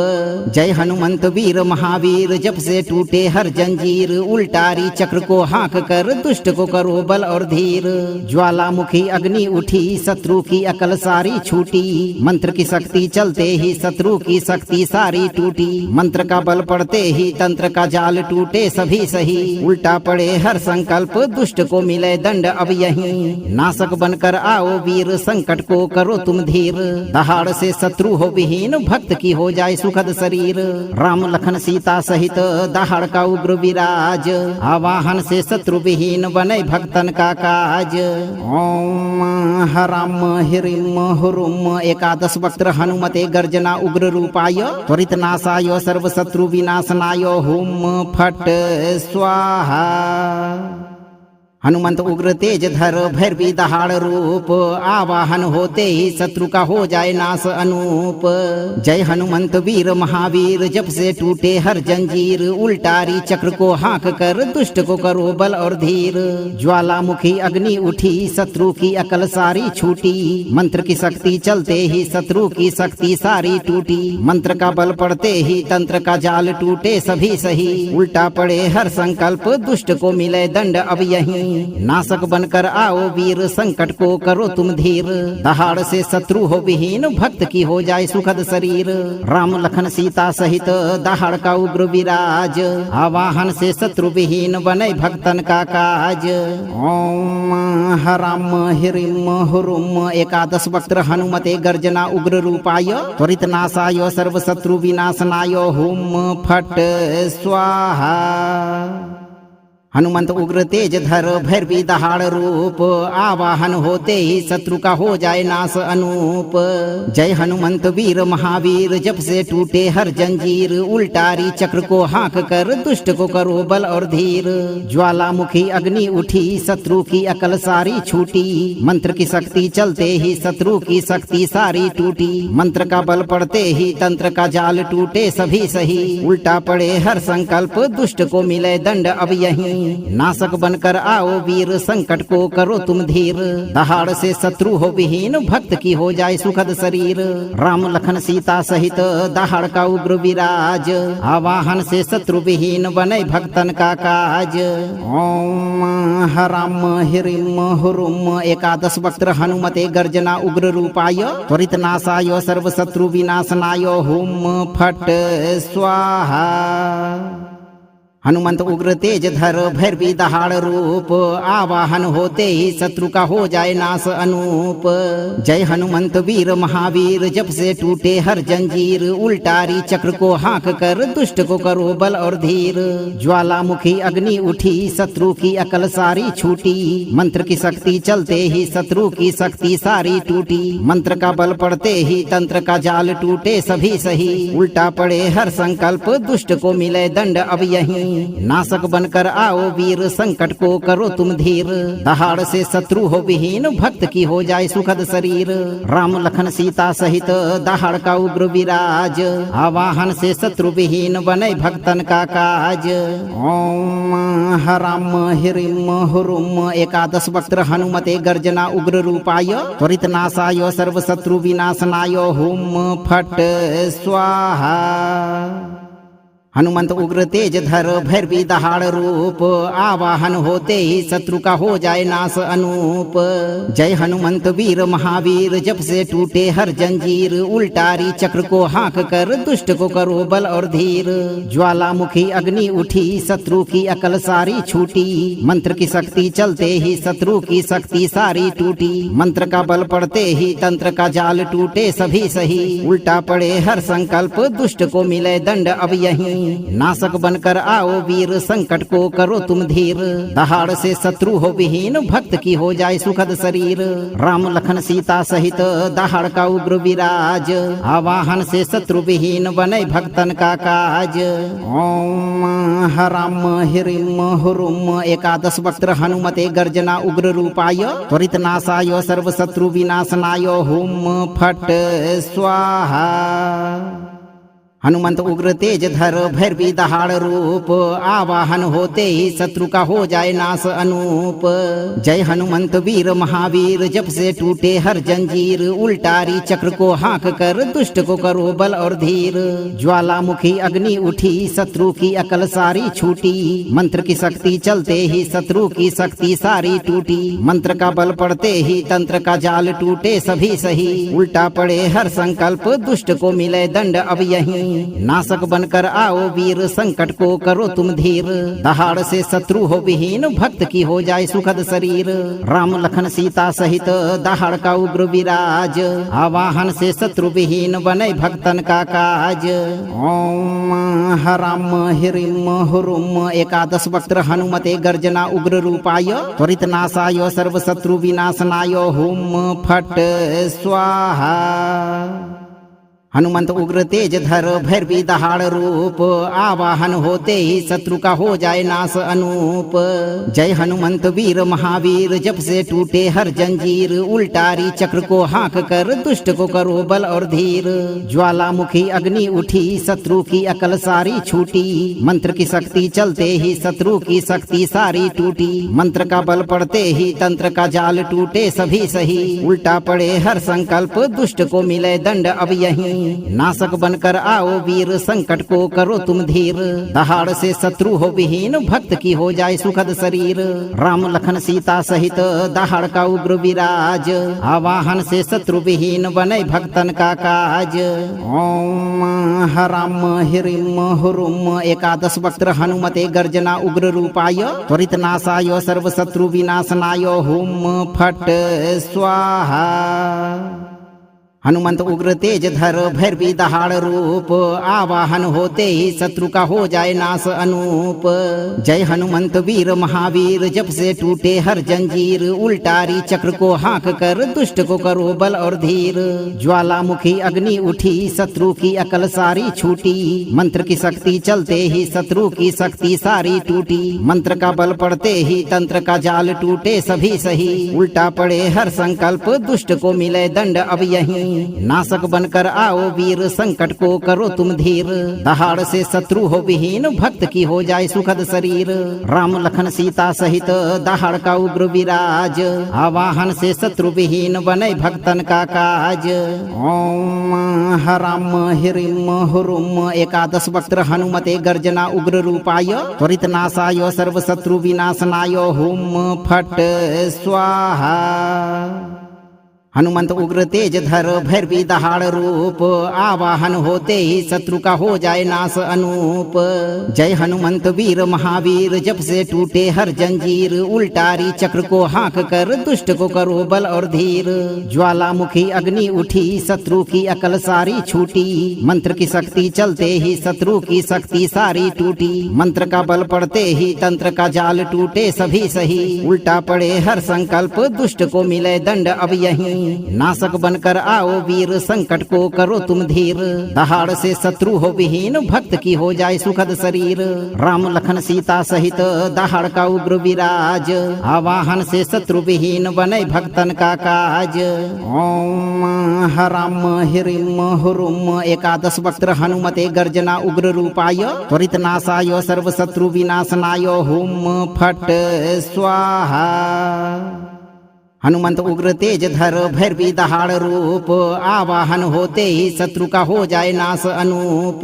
जय हनुमंत वीर महावीर जब से टूटे हर जंजीर उल्टारी चक्र को हाँक कर दुष्ट को करो बल और धीर। ज्वालामुखी अग्नि उठी शत्रु की अकल सारी छूटी मंत्र की शक्ति चलते ही शत्रु की शक्ति सारी टूटी। मंत्र का बल पड़ते ही तंत्र का जाल टूटे सभी सही उल्टा पड़े हर संकल्प दुष्ट को मिले दंड अब यहीं। नाशक बनकर आओ वीर संकट को करो तुम धीर। दहाड़ से शत्रु हो विहीन भक्त की हो जाए सुखद शरीर। राम लखन सीता सहित दहाड़ का उग्र विराज आवाहन से शत्रु विहीन बने भक्तन का काज। ओम हराम हिरिम हुरुम एकादश वक्त्र हनुमते गर्जना उग्र रूपाय त्वरित नाशाय सर्व शत्रु विनाशनाय हुम फट स्वाहा। हनुमंत उग्र तेज धर भैरवी दहाड़ रूप आवाहन होते ही शत्रु का हो जाए नाश अनूप। जय हनुमंत वीर महावीर जब से टूटे हर जंजीर उल्टारी चक्र को हाँक कर दुष्ट को करो बल और धीर। ज्वालामुखी अग्नि उठी शत्रु की अकल सारी छूटी मंत्र की शक्ति चलते ही शत्रु की शक्ति सारी टूटी। मंत्र का बल पड़ते ही तंत्र का जाल टूटे सभी सही उल्टा पड़े हर संकल्प दुष्ट को मिले दंड अब यहीं। नाशक बनकर आओ वीर संकट को करो तुम धीर। दहाड़ से शत्रु हो विहीन भक्त की हो जाए सुखद शरीर। राम लखन सीता सहित दहाड़ का उग्र विराज आवाहन से शत्रु विहीन बने भक्तन का काज। ओम हराम हिरिम हुरुम एकादश वक्त्र हनुमते गर्जना उग्र रूपाय त्वरित नाशाय सर्व शत्रु विनाशनाय हुम फट स्वाहा। हनुमंत उग्र तेज धर भैरवी दहाड़ रूप आवाहन होते ही शत्रु का हो जाए नाश अनूप। जय हनुमंत वीर महावीर जब से टूटे हर जंजीर उल्टारी चक्र को हाँक कर दुष्ट को करो बल और धीर। ज्वालामुखी अग्नि उठी शत्रु की अकल सारी छूटी मंत्र की शक्ति चलते ही शत्रु की शक्ति सारी टूटी। मंत्र का बल पड़ते ही तंत्र का जाल टूटे सभी सही उल्टा पड़े हर संकल्प दुष्ट को मिले दंड अब यहीं। नाशक बनकर आओ वीर संकट को करो तुम धीर। दहाड़ से शत्रु हो विहीन भक्त की हो जाए सुखद शरीर। राम लखन सीता सहित दहाड़ का उग्र विराज आवाहन से शत्रु विहीन बने भक्तन का काज। ओम हराम हिरिम हुरुम एकादश वक्त्र हनुमते गर्जना उग्र रूपाय त्वरित नाशाय सर्व शत्रु विनाशनाय हुम फट स्वाहा। हनुमंत उग्र तेज धर भैरवी दहाड़ रूप आवाहन होते ही शत्रु का हो जाए नाश अनूप। जय हनुमंत वीर महावीर जब से टूटे हर जंजीर उल्टारी चक्र को हाँक कर दुष्ट को करो बल और धीर। ज्वालामुखी अग्नि उठी शत्रु की अकल सारी छूटी मंत्र की शक्ति चलते ही शत्रु की शक्ति सारी टूटी। मंत्र का बल पड़ते ही तंत्र का जाल टूटे सभी सही उल्टा पड़े हर संकल्प दुष्ट को मिले दंड अब यहीं। नाशक बनकर आओ वीर संकट को करो तुम धीर। दहाड़ से शत्रु हो विहीन भक्त की हो जाए सुखद शरीर। राम लखन सीता सहित दहाड़ का उग्र विराज आवाहन से शत्रु विहीन बने भक्तन का काज। ओम हराम हिरिम हुरुम एकादश वक्त्र हनुमते गर्जना उग्र रूपाय त्वरित नाशाय सर्व शत्रु विनाशनाय हुम फट स्वाहा। हनुमंत उग्र तेज धर भैरवी दहाड़ रूप आवाहन होते ही शत्रु का हो जाए नाश अनूप। जय हनुमंत वीर महावीर जब से टूटे हर जंजीर उल्टारी चक्र को हाँक कर दुष्ट को करो बल और धीर। ज्वालामुखी अग्नि उठी शत्रु की अकल सारी छूटी मंत्र की शक्ति चलते ही शत्रु की शक्ति सारी टूटी। मंत्र का बल पड़ते ही तंत्र का जाल टूटे सभी सही उल्टा पड़े हर संकल्प दुष्ट को मिले दंड अब यहीं। नाशक बनकर आओ वीर संकट को करो तुम धीर। दहाड़ से शत्रु हो विहीन भक्त की हो जाए सुखद शरीर। राम लखन सीता सहित दहाड़ का उग्र विराज आवाहन से शत्रु विहीन बने भक्तन का काज। ओम हराम हिरिम हुरुम एकादश वक्त्र हनुमते गर्जना उग्र रूपाय त्वरित नाशाय सर्व शत्रु विनाशनाय हुम फट स्वाहा। हनुमंत उग्र तेज धर भैरवी दहाड़ रूप आवाहन होते ही शत्रु का हो जाए नाश अनूप। जय हनुमंत वीर महावीर जब से टूटे हर जंजीर उल्टारी चक्र को हाँक कर दुष्ट को करो बल और धीर। ज्वालामुखी अग्नि उठी शत्रु की अकल सारी छूटी मंत्र की शक्ति चलते ही शत्रु की शक्ति सारी टूटी। मंत्र का बल पड़ते ही तंत्र का जाल टूटे सभी सही उल्टा पड़े हर संकल्प दुष्ट को मिले दंड अब यहीं। नाशक बनकर आओ वीर संकट को करो तुम धीर। दहाड़ से शत्रु हो विहीन भक्त की हो जाए सुखद शरीर। राम लखन सीता सहित दहाड़ का उग्र विराज आवाहन से शत्रु विहीन बने भक्तन का काज। ओम हराम हिरिम हुरुम एकादश वक्त्र हनुमते गर्जना उग्र रूपाय त्वरित नाशाय सर्व शत्रु विनाशनाय हुम फट स्वाहा। हनुमंत उग्र तेज धर भैरवी दहाड़ रूप आवाहन होते ही शत्रु का हो जाए नाश अनूप। जय हनुमंत वीर महावीर जब से टूटे हर जंजीर उल्टारी चक्र को हाँक कर दुष्ट को करो बल और धीर। ज्वालामुखी अग्नि उठी शत्रु की अकल सारी छूटी मंत्र की शक्ति चलते ही शत्रु की शक्ति सारी टूटी। मंत्र का बल पड़ते ही तंत्र का जाल टूटे सभी सही उल्टा पड़े हर संकल्प दुष्ट को मिले दंड अब यहीं। नाशक बनकर आओ वीर संकट को करो तुम धीर। दहाड़ से शत्रु हो विहीन भक्त की हो जाए सुखद शरीर। राम लखन सीता सहित दहाड़ का उग्र विराज आवाहन से शत्रु विहीन बने भक्तन का काज। ओम हराम हिरिम हुरुम एकादश वक्त्र हनुमते गर्जना उग्र रूपाय त्वरित नाशाय सर्व शत्रु विनाशनाय हुम फट स्वाहा। हनुमंत उग्र तेज धर भैरवी दहाड़ रूप आवाहन होते ही शत्रु का हो जाए नाश अनूप। जय हनुमंत वीर महावीर जब से टूटे हर जंजीर उल्टारी चक्र को हाँक कर दुष्ट को करो बल और धीर। ज्वालामुखी अग्नि उठी शत्रु की अकल सारी छूटी मंत्र की शक्ति चलते ही शत्रु की शक्ति सारी टूटी। मंत्र का बल पड़ते ही तंत्र का जाल टूटे सभी सही उल्टा पड़े हर संकल्प दुष्ट को मिले दंड अब यहीं। नाशक बनकर आओ वीर संकट को करो तुम धीर। दहाड़ से शत्रु हो विहीन भक्त की हो जाए सुखद शरीर। राम लखन सीता सहित दहाड़ का उग्र विराज आवाहन से शत्रु विहीन बने भक्तन का काज। ओम हराम हिरिम हुरुम एकादश वक्त्र हनुमते गर्जना उग्र रूपाय त्वरित नाशाय सर्व शत्रु विनाशनाय हुम फट स्वाहा। हनुमंत उग्र तेज धर भैरवी दहाड़ रूप आवाहन होते ही शत्रु का हो जाए नाश अनूप। जय हनुमंत वीर महावीर जब से टूटे हर जंजीर उल्टारी चक्र को हाँक कर दुष्ट को करो बल और धीर। ज्वालामुखी अग्नि उठी शत्रु की अकल सारी छूटी मंत्र की शक्ति चलते ही शत्रु की शक्ति सारी टूटी। मंत्र का बल पड़ते ही तंत्र का जाल टूटे सभी सही उल्टा पड़े हर संकल्प दुष्ट को मिले दंड अब यहीं। नाशक बनकर आओ वीर संकट को करो तुम धीर। दहाड़ से शत्रु हो विहीन भक्त की हो जाए सुखद शरीर। राम लखन सीता सहित दहाड़ का उग्र विराज आवाहन से शत्रु विहीन बने भक्तन का काज। ओम हराम हिरिम हुरुम एकादश वक्त्र हनुमते गर्जना उग्र रूपाय त्वरित नाशाय सर्व शत्रु विनाशनाय हुम फट स्वाहा। हनुमंत उग्र तेज धर भैरवी दहाड़ रूप आवाहन होते ही शत्रु का हो जाए नाश अनूप।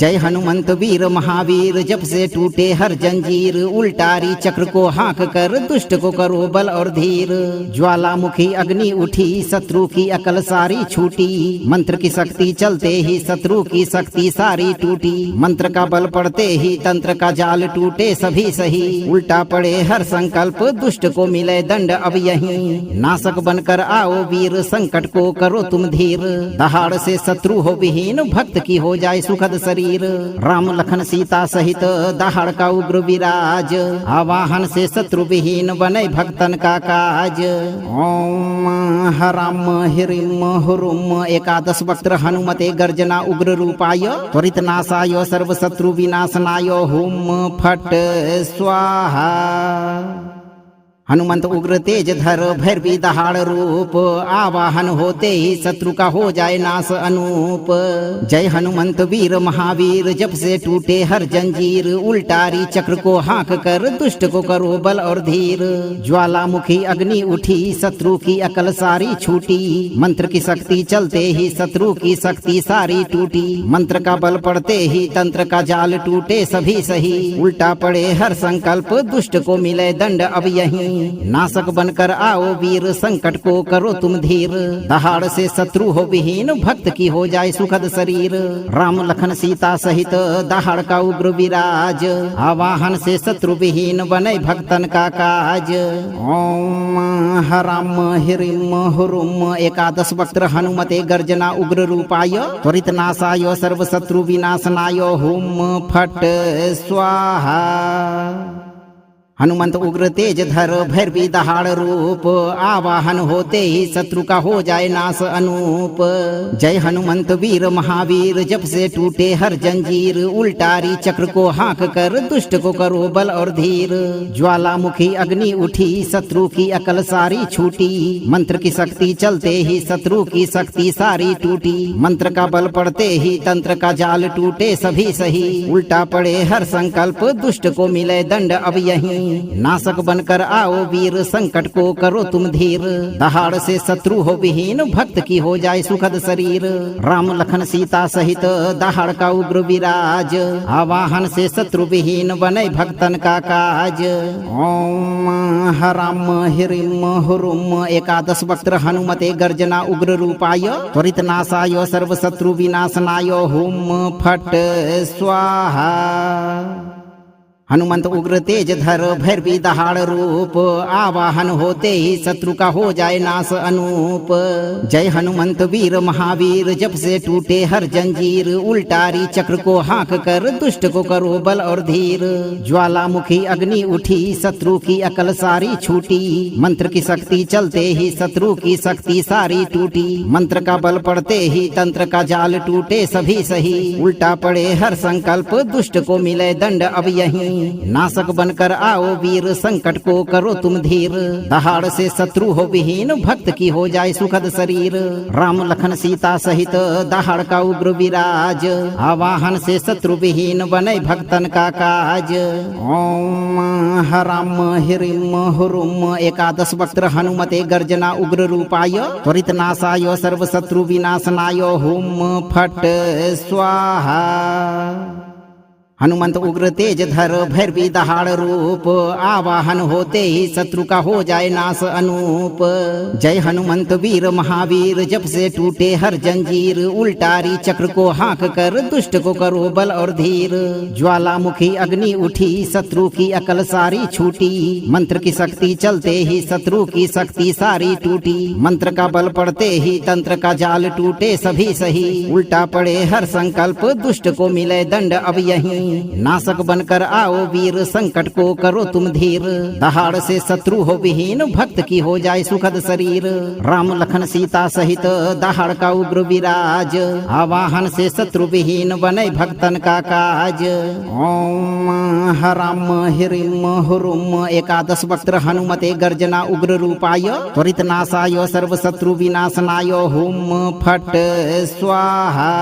जय हनुमंत वीर महावीर जब से टूटे हर जंजीर उल्टारी चक्र को हाँक कर दुष्ट को करो बल और धीर। ज्वालामुखी अग्नि उठी शत्रु की अकल सारी छूटी मंत्र की शक्ति चलते ही शत्रु की शक्ति सारी टूटी। मंत्र का बल पड़ते ही तंत्र का जाल टूटे सभी सही उल्टा पड़े हर संकल्प दुष्ट को मिले दंड अब यहीं। नाशक बनकर आओ वीर संकट को करो तुम धीर। दहाड़ से शत्रु हो विहीन भक्त की हो जाए सुखद शरीर। राम लखन सीता सहित दहाड़ का उग्र विराज आवाहन से शत्रु विहीन बने भक्तन का काज। ओम हराम हिरिम हुरुम एकादश वक्त्र हनुमते गर्जना उग्र रूपाय त्वरित नाशाय सर्व शत्रु विनाशनाय हुम फट स्वाहा। हनुमंत उग्र तेज धर भैरवी दहाड़ रूप आवाहन होते ही शत्रु का हो जाए नाश अनूप। जय हनुमंत वीर महावीर जब से टूटे हर जंजीर उल्टारी चक्र को हाँक कर दुष्ट को करो बल और धीर। ज्वालामुखी अग्नि उठी शत्रु की अकल सारी छूटी मंत्र की शक्ति चलते ही शत्रु की शक्ति सारी टूटी। मंत्र का बल पड़ते ही तंत्र का जाल टूटे सभी सही उल्टा पड़े हर संकल्प दुष्ट को मिले दंड अब यहीं। नाशक बनकर आओ वीर संकट को करो तुम धीर। दहाड़ से शत्रु हो विहीन भक्त की हो जाए सुखद शरीर। राम लखन सीता सहित दहाड़ का उग्र विराज आवाहन से शत्रु विहीन बने भक्तन का काज। ओम हराम हिरिम हुरुम एकादश वक्त्र हनुमते गर्जना उग्र रूपाय त्वरित नाशाय सर्व शत्रु विनाशनाय हुम फट स्वाहा। हनुमंत उग्र तेज धर भैरवी दहाड़ रूप आवाहन होते ही शत्रु का हो जाए नाश अनूप। जय हनुमंत वीर महावीर जब से टूटे हर जंजीर उल्टारी चक्र को हाँक कर दुष्ट को करो बल और धीर। ज्वालामुखी अग्नि उठी शत्रु की अकल सारी छूटी मंत्र की शक्ति चलते ही शत्रु की शक्ति सारी टूटी। मंत्र का बल पड़ते ही तंत्र का जाल टूटे सभी सही उल्टा पड़े हर संकल्प दुष्ट को मिले दंड अब यहीं। नाशक बनकर आओ वीर संकट को करो तुम धीर। दहाड़ से शत्रु हो विहीन भक्त की हो जाए सुखद शरीर। राम लखन सीता सहित दहाड़ का उग्र विराज आवाहन से शत्रु विहीन बने भक्तन का काज। ओम हराम हिरिम हुरुम एकादश वक्त्र हनुमते गर्जना उग्र रूपाय त्वरित नाशाय सर्व शत्रु विनाशनाय हुम फट स्वाहा। हनुमंत उग्र तेज धर भैरवी दहाड़ रूप आवाहन होते ही शत्रु का हो जाए नाश अनूप। जय हनुमंत वीर महावीर जब से टूटे हर जंजीर उल्टारी चक्र को हाँक कर दुष्ट को करो बल और धीर। ज्वालामुखी अग्नि उठी शत्रु की अकल सारी छूटी मंत्र की शक्ति चलते ही शत्रु की शक्ति सारी टूटी। मंत्र का बल पड़ते ही तंत्र का जाल टूटे सभी सही उल्टा पड़े हर संकल्प दुष्ट को मिले दंड अब यहीं। नाशक बनकर आओ वीर संकट को करो तुम धीर। दहाड़ से शत्रु हो विहीन भक्त की हो जाए सुखद शरीर। राम लखन सीता सहित दहाड़ का उग्र विराज आवाहन से शत्रु विहीन बने भक्तन का काज। ओम हराम हिरिम हुरुम एकादश वक्त्र हनुमते गर्जना उग्र रूपाय त्वरित नाशाय सर्व शत्रु विनाशनाय हुम फट स्वाहा। हनुमंत उग्र तेज धर भैरवी दहाड़ रूप आवाहन होते ही शत्रु का हो जाए नाश अनूप। जय हनुमंत वीर महावीर जब से टूटे हर जंजीर उल्टारी चक्र को हाँक कर दुष्ट को करो बल और धीर। ज्वालामुखी अग्नि उठी शत्रु की अकल सारी छूटी मंत्र की शक्ति चलते ही शत्रु की शक्ति सारी टूटी। मंत्र का बल पड़ते ही तंत्र का जाल टूटे सभी सही उल्टा पड़े हर संकल्प दुष्ट को मिले दंड अब यहीं। नाशक बनकर आओ वीर संकट को करो तुम धीर। दहाड़ से शत्रु हो विहीन भक्त की हो जाए सुखद शरीर। राम लखन सीता सहित दहाड़ का उग्र विराज आवाहन से शत्रु विहीन बने भक्तन का काज। ओम हराम हिरिम हुरुम एकादश वक्त्र हनुमते गर्जना उग्र रूपाय त्वरित नाशाय सर्व शत्रु विनाशनाय हुम फट स्वाहा।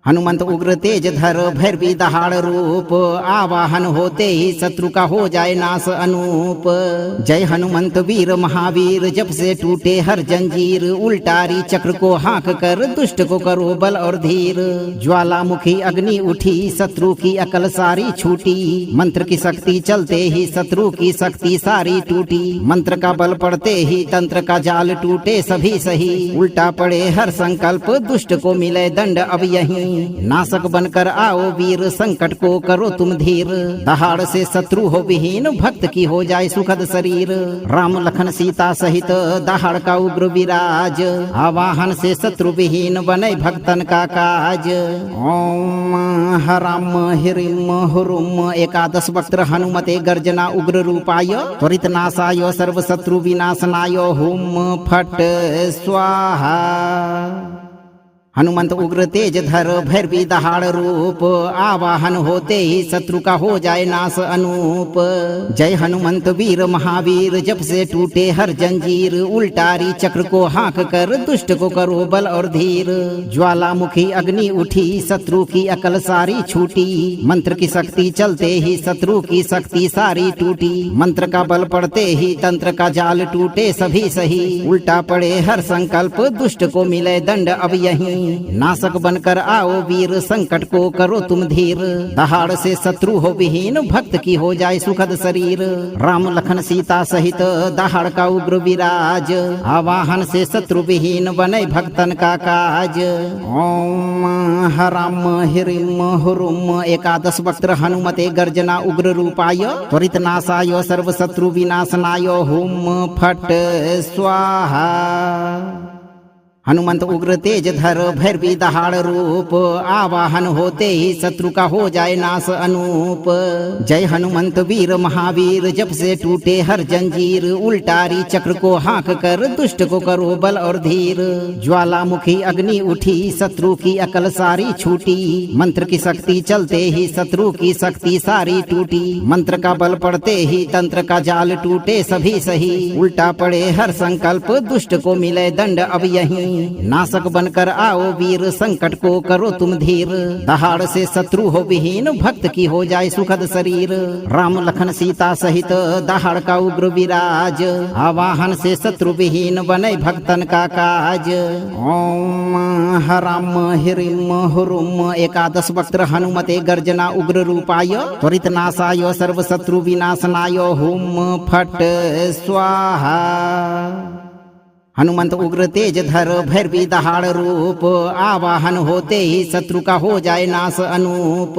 हनुमंत उग्र तेज धर भैरवी दहाड़ रूप आवाहन होते ही शत्रु का हो जाए नाश अनूप। जय हनुमंत वीर महावीर जब से टूटे हर जंजीर उल्टारी चक्र को हाँक कर दुष्ट को करो बल और धीर। ज्वालामुखी अग्नि उठी शत्रु की अकल सारी छूटी मंत्र की शक्ति चलते ही शत्रु की शक्ति सारी टूटी। मंत्र का बल पड़ते ही तंत्र का जाल टूटे सभी सही उल्टा पड़े हर संकल्प दुष्ट को मिले दंड अब यहीं। नाशक बनकर आओ वीर संकट को करो तुम धीर। दहाड़ से शत्रु हो विहीन भक्त की हो जाए सुखद शरीर। राम लखन सीता सहित दहाड़ का उग्र विराज आवाहन से शत्रु विहीन बने भक्तन का काज। ओम हराम हिरिम हुरुम एकादश वक्त्र हनुमते गर्जना उग्र रूपाय त्वरित नाशाय सर्व शत्रु विनाशनाय हुम फट स्वाहा। हनुमंत उग्र तेज धर भैरवी दहाड़ रूप आवाहन होते ही शत्रु का हो जाए नाश अनूप। जय हनुमंत वीर महावीर जब से टूटे हर जंजीर उल्टारी चक्र को हाँक कर दुष्ट को करो बल और धीर। ज्वालामुखी अग्नि उठी शत्रु की अकल सारी छूटी मंत्र की शक्ति चलते ही शत्रु की शक्ति सारी टूटी। मंत्र का बल पड़ते ही तंत्र का जाल टूटे सभी सही उल्टा पड़े हर संकल्प दुष्ट को मिले दंड अब यहीं। नाशक बनकर आओ वीर संकट को करो तुम धीर। दहाड़ से शत्रु हो विहीन भक्त की हो जाए सुखद शरीर। राम लखन सीता सहित दहाड़ का उग्र विराज आवाहन से शत्रु विहीन बने भक्तन का काज। ओम हराम हिरिम हुरुम एकादश वक्त्र हनुमते गर्जना उग्र रूपाय त्वरित नाशाय सर्व शत्रु विनाशनाय हुम फट स्वाहा। हनुमंत उग्र तेज धर भैरवी दहाड़ रूप आवाहन होते ही शत्रु का हो जाए नाश अनूप। जय हनुमंत वीर महावीर जब से टूटे हर जंजीर उल्टारी चक्र को हाँक कर दुष्ट को करो बल और धीर। ज्वालामुखी अग्नि उठी शत्रु की अकल सारी छूटी मंत्र की शक्ति चलते ही शत्रु की शक्ति सारी टूटी। मंत्र का बल पड़ते ही तंत्र का जाल टूटे सभी सही उल्टा पड़े हर संकल्प दुष्ट को मिले दंड अब यहीं। नाशक बनकर आओ वीर संकट को करो तुम धीर। दहाड़ से शत्रु हो विहीन भक्त की हो जाए सुखद शरीर। राम लखन सीता सहित दहाड़ का उग्र विराज आवाहन से शत्रु विहीन बने भक्तन का काज। ओम हराम हिरिम हुरुम एकादश वक्त्र हनुमते गर्जना उग्र रूपाय त्वरित नाशाय सर्व शत्रु विनाशनाय हुम फट स्वाहा। हनुमंत उग्र तेज धर भैरवी दहाड़ रूप आवाहन होते ही शत्रु का हो जाए नाश अनूप।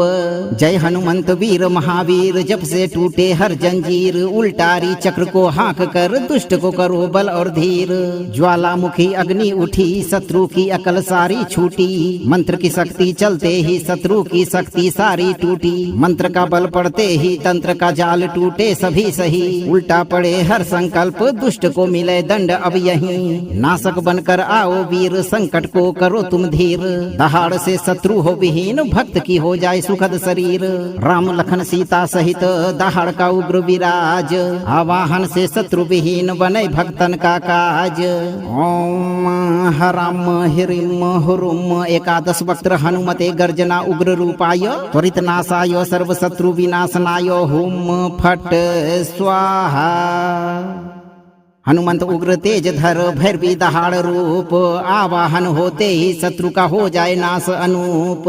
जय हनुमंत वीर महावीर जब से टूटे हर जंजीर उल्टारी चक्र को हाँक कर दुष्ट को करो बल और धीर। ज्वालामुखी अग्नि उठी शत्रु की अकल सारी छूटी मंत्र की शक्ति चलते ही शत्रु की शक्ति सारी टूटी। मंत्र का बल पड़ते ही तंत्र का जाल टूटे सभी सही उल्टा पड़े हर संकल्प दुष्ट को मिले दंड अब यहीं। नाशक बनकर आओ वीर संकट को करो तुम धीर। दहाड़ से शत्रु हो विहीन भक्त की हो जाए सुखद शरीर। राम लखन सीता सहित दहाड़ का उग्र विराज आवाहन से शत्रु विहीन बने भक्तन का काज। ओम हराम हिरिम हुरुम एकादश वक्त्र हनुमते गर्जना उग्र रूपाय त्वरित नाशाय सर्व शत्रु विनाशनाय हुम फट स्वाहा। हनुमंत उग्र तेज धर भैरवी दहाड़ रूप आवाहन होते ही शत्रु का हो जाए नाश अनूप।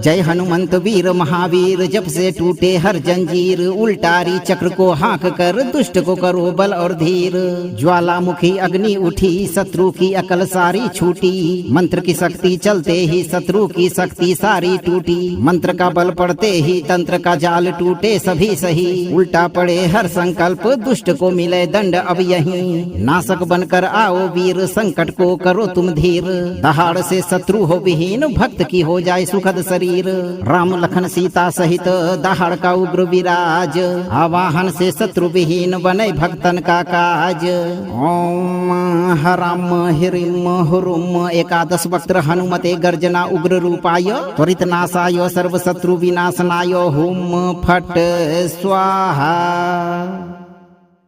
जय हनुमंत वीर महावीर जब से टूटे हर जंजीर उल्टारी चक्र को हाँक कर दुष्ट को करो बल और धीर। ज्वालामुखी अग्नि उठी शत्रु की अकल सारी छूटी मंत्र की शक्ति चलते ही शत्रु की शक्ति सारी टूटी। मंत्र का बल पड़ते ही तंत्र का जाल टूटे सभी सही उल्टा पड़े हर संकल्प दुष्ट को मिले दंड अब यहीं। नाशक बनकर आओ वीर संकट को करो तुम धीर। दहाड़ से शत्रु हो विहीन भक्त की हो जाए सुखद शरीर। राम लखन सीता सहित दहाड़ का उग्र विराज आवाहन से शत्रु विहीन बने भक्तन का काज। ओम हराम हिरिम हुरुम एकादश वक्त्र हनुमते गर्जना उग्र रूपाय त्वरित नाशाय सर्व शत्रु विनाशनाय हुम फट स्वाहा।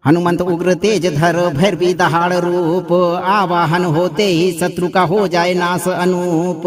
हनुमंत उग्र तेज धर भैरवी दहाड़ रूप आवाहन होते ही शत्रु का हो जाए नाश अनूप।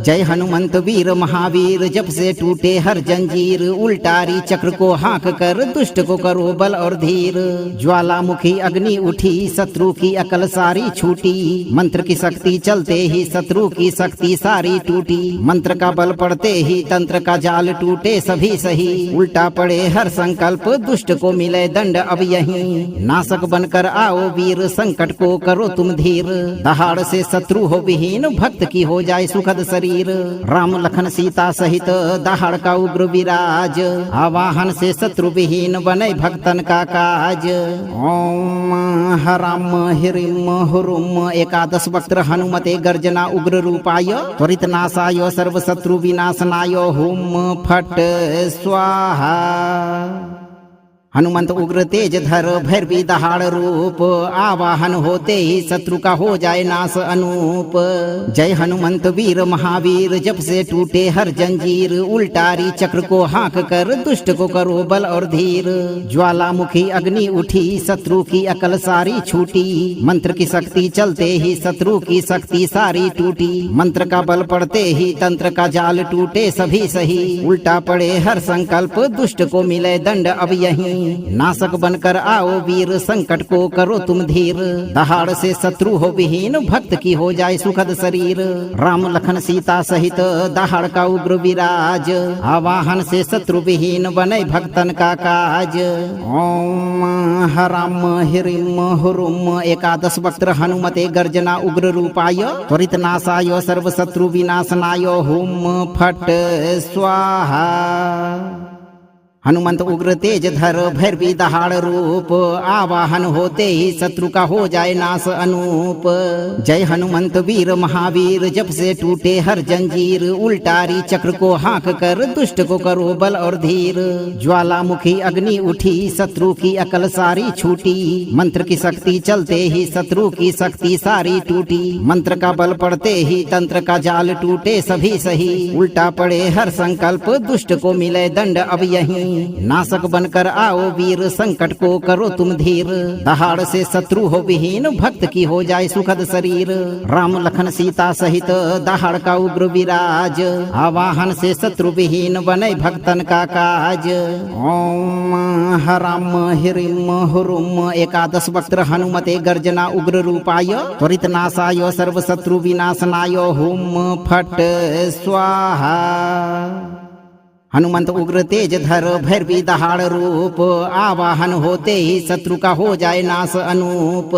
जय हनुमंत वीर महावीर जब से टूटे हर जंजीर उल्टारी चक्र को हाँक कर दुष्ट को करो बल और धीर। ज्वालामुखी अग्नि उठी शत्रु की अकल सारी छूटी मंत्र की शक्ति चलते ही शत्रु की शक्ति सारी टूटी। मंत्र का बल पड़ते ही तंत्र का जाल टूटे सभी सही उल्टा पड़े हर संकल्प दुष्ट को मिले दंड अब यहीं। नाशक बनकर आओ वीर संकट को करो तुम धीर। दहाड़ से शत्रु हो विहीन भक्त की हो जाए सुखद शरीर। राम लखन सीता सहित दहाड़ का उग्र विराज आवाहन से शत्रु विहीन बने भक्तन का काज। ओम हराम हिरिम हुरुम एकादश वक्त्र हनुमते गर्जना उग्र रूपाय त्वरित नाशाय सर्व शत्रु विनाशनाय हुम फट स्वाहा। हनुमंत उग्र तेज धर भैरवी दहाड़ रूप आवाहन होते ही शत्रु का हो जाए नाश अनूप। जय हनुमंत वीर महावीर जब से टूटे हर जंजीर उल्टारी चक्र को हाँक कर दुष्ट को करो बल और धीर। ज्वालामुखी अग्नि उठी शत्रु की अकल सारी छूटी मंत्र की शक्ति चलते ही शत्रु की शक्ति सारी टूटी। मंत्र का बल पड़ते ही तंत्र का जाल टूटे सभी सही उल्टा पड़े हर संकल्प दुष्ट को मिले दंड अब यहीं। नाशक बनकर आओ वीर संकट को करो तुम धीर। दहाड़ से शत्रु हो विहीन भक्त की हो जाए सुखद शरीर। राम लखन सीता सहित दहाड़ का उग्र विराज आवाहन से शत्रु विहीन बने भक्तन का काज। ओम हराम हिरिम हुरुम एकादश वक्त्र हनुमते गर्जना उग्र रूपाय त्वरित नाशाय सर्व शत्रु विनाशनाय हुम फट स्वाहा। हनुमंत उग्र तेज धर भैरवी दहाड़ रूप आवाहन होते ही शत्रु का हो जाए नाश अनूप। जय हनुमंत वीर महावीर जब से टूटे हर जंजीर उल्टारी चक्र को हाँक कर दुष्ट को करो बल और धीर। ज्वालामुखी अग्नि उठी शत्रु की अकल सारी छूटी मंत्र की शक्ति चलते ही शत्रु की शक्ति सारी टूटी। मंत्र का बल पड़ते ही तंत्र का जाल टूटे सभी सही उल्टा पड़े हर संकल्प दुष्ट को मिले दंड अब यहीं। नाशक बनकर आओ वीर संकट को करो तुम धीर। दहाड़ से शत्रु हो विहीन भक्त की हो जाए सुखद शरीर। राम लखन सीता सहित दहाड़ का उग्र विराज आवाहन से शत्रु विहीन बने भक्तन का काज। ओम हराम हिरिम हुरुम एकादश वक्त्र हनुमते गर्जना उग्र रूपाय त्वरित नाशाय सर्व शत्रु विनाशनाय हुम फट स्वाहा। हनुमंत उग्र तेज धर भैरवी दहाड़ रूप आवाहन होते ही शत्रु का हो जाए नाश अनूप।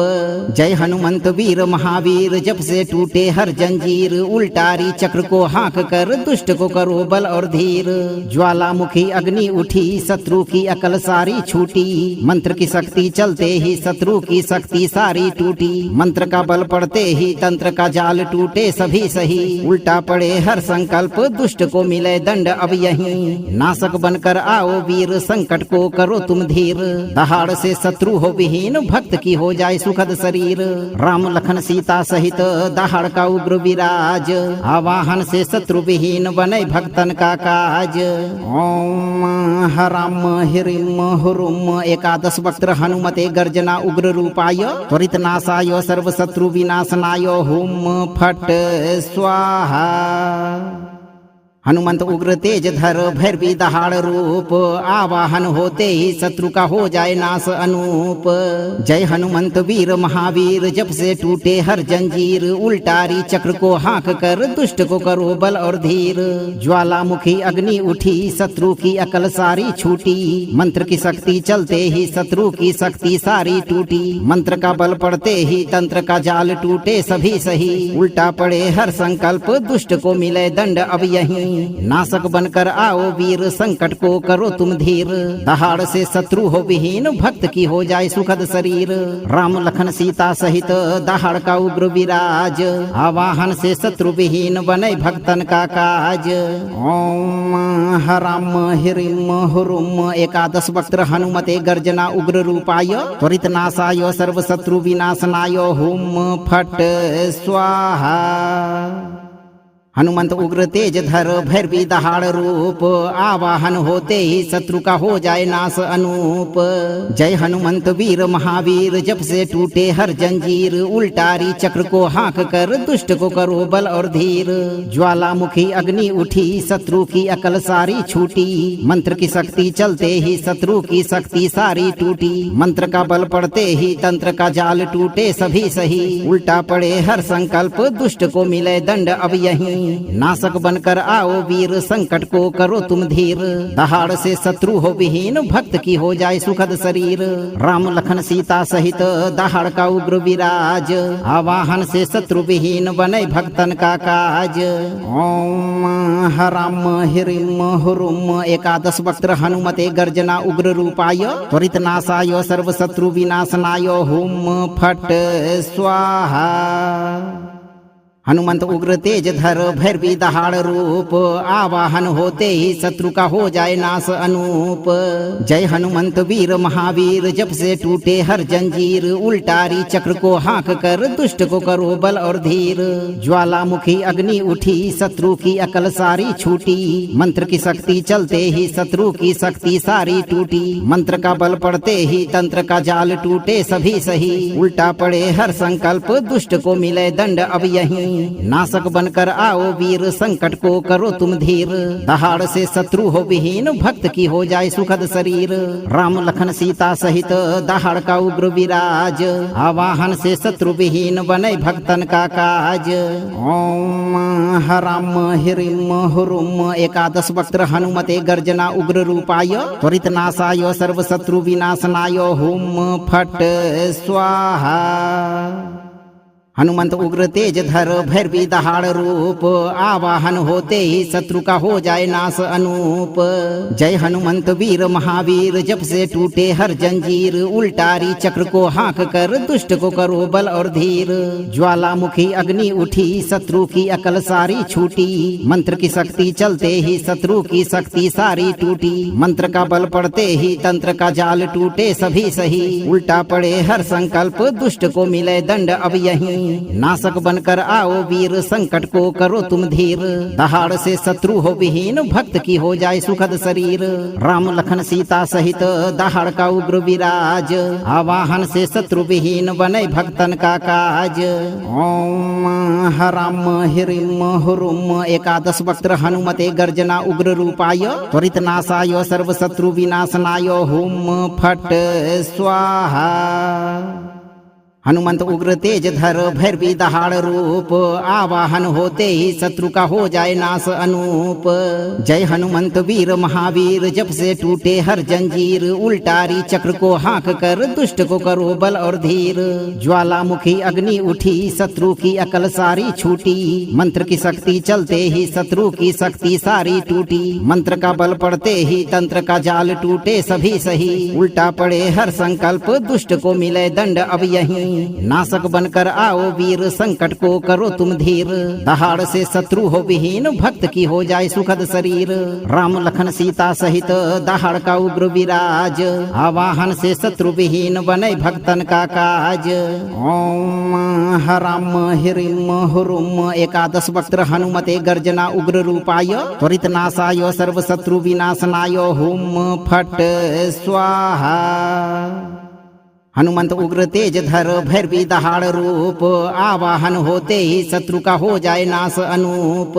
जय हनुमंत वीर महावीर जब से टूटे हर जंजीर उल्टारी चक्र को हाँक कर दुष्ट को करो बल और धीर। ज्वालामुखी अग्नि उठी शत्रु की अकल सारी छूटी मंत्र की शक्ति चलते ही शत्रु की शक्ति सारी टूटी। मंत्र का बल पड़ते ही तंत्र का जाल टूटे सभी सही उल्टा पड़े हर संकल्प दुष्ट को मिले दंड अब यहीं। नाशक बनकर आओ वीर संकट को करो तुम धीर। दहाड़ से शत्रु हो विहीन भक्त की हो जाए सुखद शरीर। राम लखन सीता सहित दहाड़ का उग्र विराज आवाहन से शत्रु विहीन बने भक्तन का काज। ओम हराम हिरिम हुरुम एकादश वक्त्र हनुमते गर्जना उग्र रूपाय त्वरित नाशाय सर्व शत्रु विनाशनाय हुम फट स्वाहा। हनुमंत उग्र तेज धर भैरवी दहाड़ रूप आवाहन होते ही शत्रु का हो जाए नाश अनूप। जय हनुमंत वीर महावीर जब से टूटे हर जंजीर उल्टारी चक्र को हाँक कर दुष्ट को करो बल और धीर। ज्वालामुखी अग्नि उठी शत्रु की अकल सारी छूटी मंत्र की शक्ति चलते ही शत्रु की शक्ति सारी टूटी। मंत्र का बल पड़ते ही तंत्र का जाल टूटे सभी सही उल्टा पड़े हर संकल्प दुष्ट को मिले दंड अब यहीं। नाशक बनकर आओ वीर संकट को करो तुम धीर। दहाड़ से शत्रु हो विहीन भक्त की हो जाए सुखद शरीर। राम लखन सीता सहित दहाड़ का उग्र विराज आवाहन से शत्रु विहीन बने भक्तन का काज। ओम हराम हिरिम हुरुम एकादश वक्त्र हनुमते गर्जना उग्र रूपाय त्वरित नाशाय सर्व शत्रु विनाशनाय हुम फट स्वाहा। हनुमंत उग्र तेज धर भैरवी दहाड़ रूप आवाहन होते ही शत्रु का हो जाए नाश अनूप। जय हनुमंत वीर महावीर जब से टूटे हर जंजीर उल्टारी चक्र को हाँक कर दुष्ट को करो बल और धीर। ज्वालामुखी अग्नि उठी शत्रु की अकल सारी छूटी मंत्र की शक्ति चलते ही शत्रु की शक्ति सारी टूटी। मंत्र का बल पड़ते ही तंत्र का जाल टूटे सभी सही उल्टा पड़े हर संकल्प दुष्ट को मिले दंड अब यहीं। नाशक बनकर आओ वीर संकट को करो तुम धीर। दहाड़ से शत्रु हो विहीन भक्त की हो जाए सुखद शरीर। राम लखन सीता सहित दहाड़ का उग्र विराज आवाहन से शत्रु विहीन बने भक्तन का काज। ओम हराम हिरिम हुरुम एकादश वक्त्र हनुमते गर्जना उग्र रूपाय त्वरित नाशाय सर्व शत्रु विनाशनाय हुम फट स्वाहा। हनुमंत उग्र तेज धर भैरवी दहाड़ रूप आवाहन होते ही शत्रु का हो जाए नाश अनूप। जय हनुमंत वीर महावीर जब से टूटे हर जंजीर उल्टारी चक्र को हाँक कर दुष्ट को करो बल और धीर। ज्वालामुखी अग्नि उठी शत्रु की अकल सारी छूटी मंत्र की शक्ति चलते ही शत्रु की शक्ति सारी टूटी। मंत्र का बल पड़ते ही तंत्र का जाल टूटे सभी सही उल्टा पड़े हर संकल्प दुष्ट को मिले दंड अब यहीं। नाशक बनकर आओ वीर संकट को करो तुम धीर। दहाड़ से शत्रु हो विहीन भक्त की हो जाए सुखद शरीर। राम लखन सीता सहित दहाड़ का उग्र विराज आवाहन से शत्रु विहीन बने भक्तन का काज। ओम हराम हिरिम हुरुम एकादश वक्त्र हनुमते गर्जना उग्र रूपाय त्वरित नाशाय सर्व शत्रु विनाशनाय हुम फट स्वाहा। हनुमंत उग्र तेज धर भैरवी दहाड़ रूप आवाहन होते ही शत्रु का हो जाए नाश अनूप। जय हनुमंत वीर महावीर जब से टूटे हर जंजीर उल्टारी चक्र को हाँक कर दुष्ट को करो बल और धीर। ज्वालामुखी अग्नि उठी शत्रु की अकल सारी छूटी मंत्र की शक्ति चलते ही शत्रु की शक्ति सारी टूटी। मंत्र का बल पड़ते ही तंत्र का जाल टूटे सभी सही उल्टा पड़े हर संकल्प दुष्ट को मिले दंड अब यहीं। नाशक बनकर आओ वीर संकट को करो तुम धीर। दहाड़ से शत्रु हो विहीन भक्त की हो जाए सुखद शरीर। राम लखन सीता सहित दहाड़ का उग्र विराज आवाहन से शत्रु विहीन बने भक्तन का काज। ओम हराम हिरिम हुरुम एकादश वक्त्र हनुमते गर्जना उग्र रूपाय त्वरित नाशाय सर्व शत्रु विनाशनाय हुम फट स्वाहा। हनुमंत उग्र तेज धर भैरवी दहाड़ रूप आवाहन होते ही शत्रु का हो जाए नाश अनूप। जय हनुमंत वीर महावीर जब से टूटे हर जंजीर उल्टारी चक्र को हाँक कर दुष्ट को करो बल और धीर। ज्वालामुखी अग्नि उठी शत्रु की अकल सारी छूटी मंत्र की शक्ति चलते ही शत्रु की शक्ति सारी टूटी। मंत्र का बल पड़ते ही तंत्र का जाल टूटे सभी सही उल्टा पड़े हर संकल्प दुष्ट को मिले दंड अब यहीं। नाशक बनकर आओ वीर संकट को करो तुम धीर। दहाड़ से शत्रु हो विहीन भक्त की हो जाए सुखद शरीर। राम लखन सीता सहित दहाड़ का उग्र विराज आवाहन से शत्रु विहीन बने भक्तन का काज। ओम हराम हिरिम हुरुम एकादश वक्त्र हनुमते गर्जना उग्र रूपाय त्वरित नाशाय सर्व शत्रु विनाशनाय हुम फट स्वाहा। हनुमंत उग्र तेज धर भैरवी दहाड़ रूप आवाहन होते ही शत्रु का हो जाए नाश अनूप।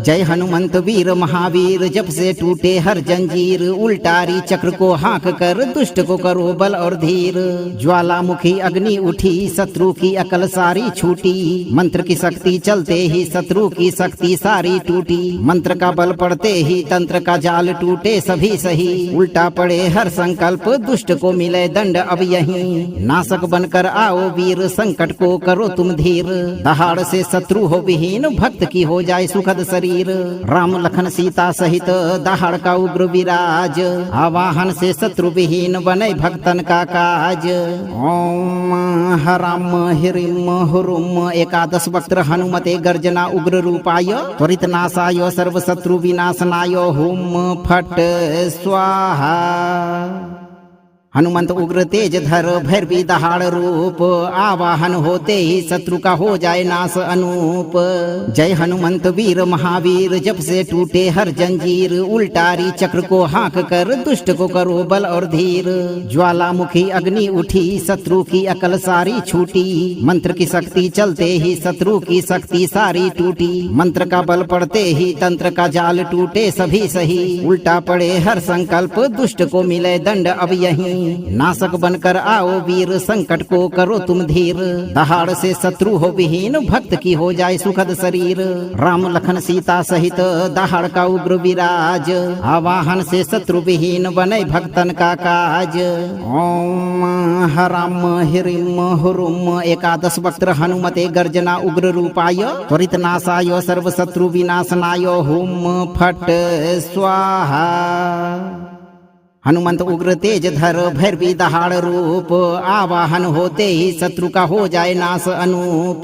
जय हनुमंत वीर महावीर जब से टूटे हर जंजीर उल्टारी चक्र को हाँक कर दुष्ट को करो बल और धीर। ज्वालामुखी अग्नि उठी शत्रु की अकल सारी छूटी मंत्र की शक्ति चलते ही शत्रु की शक्ति सारी टूटी। मंत्र का बल पड़ते ही तंत्र का जाल टूटे सभी सही उल्टा पड़े हर संकल्प दुष्ट को मिले दंड अब यहीं। नाशक बनकर आओ वीर संकट को करो तुम धीर। दहाड़ से शत्रु हो विहीन भक्त की हो जाए सुखद शरीर। राम लखन सीता सहित दहाड़ का उग्र विराज आवाहन से शत्रु विहीन बने भक्तन का काज। ओम हराम हिरिम हुरुम एकादश वक्त्र हनुमते गर्जना उग्र रूपाय त्वरित नाशाय सर्व शत्रु विनाशनाय हुम फट स्वाहा। हनुमंत उग्र तेज धर भैरवी दहाड़ रूप आवाहन होते ही शत्रु का हो जाए नाश अनूप। जय हनुमंत वीर महावीर जब से टूटे हर जंजीर उल्टारी चक्र को हाँक कर दुष्ट को करो बल और धीर। ज्वालामुखी अग्नि उठी शत्रु की अकल सारी छूटी मंत्र की शक्ति चलते ही शत्रु की शक्ति सारी टूटी। मंत्र का बल पड़ते ही तंत्र का जाल टूटे सभी सही उल्टा पड़े हर संकल्प दुष्ट को मिले दंड अब यहीं। नाशक बनकर आओ वीर संकट को करो तुम धीर। दहाड़ से शत्रु हो विहीन भक्त की हो जाए सुखद शरीर। राम लखन सीता सहित दहाड़ का उग्र विराज आवाहन से शत्रु विहीन बने भक्तन का काज। ओम हराम हिरिम हुरुम एकादश वक्त्र हनुमते गर्जना उग्र रूपाय त्वरित नाशाय सर्व शत्रु विनाशनाय हुम फट स्वाहा। हनुमंत उग्र तेज धर भैरवी दहाड़ रूप आवाहन होते ही शत्रु का हो जाए नाश अनूप।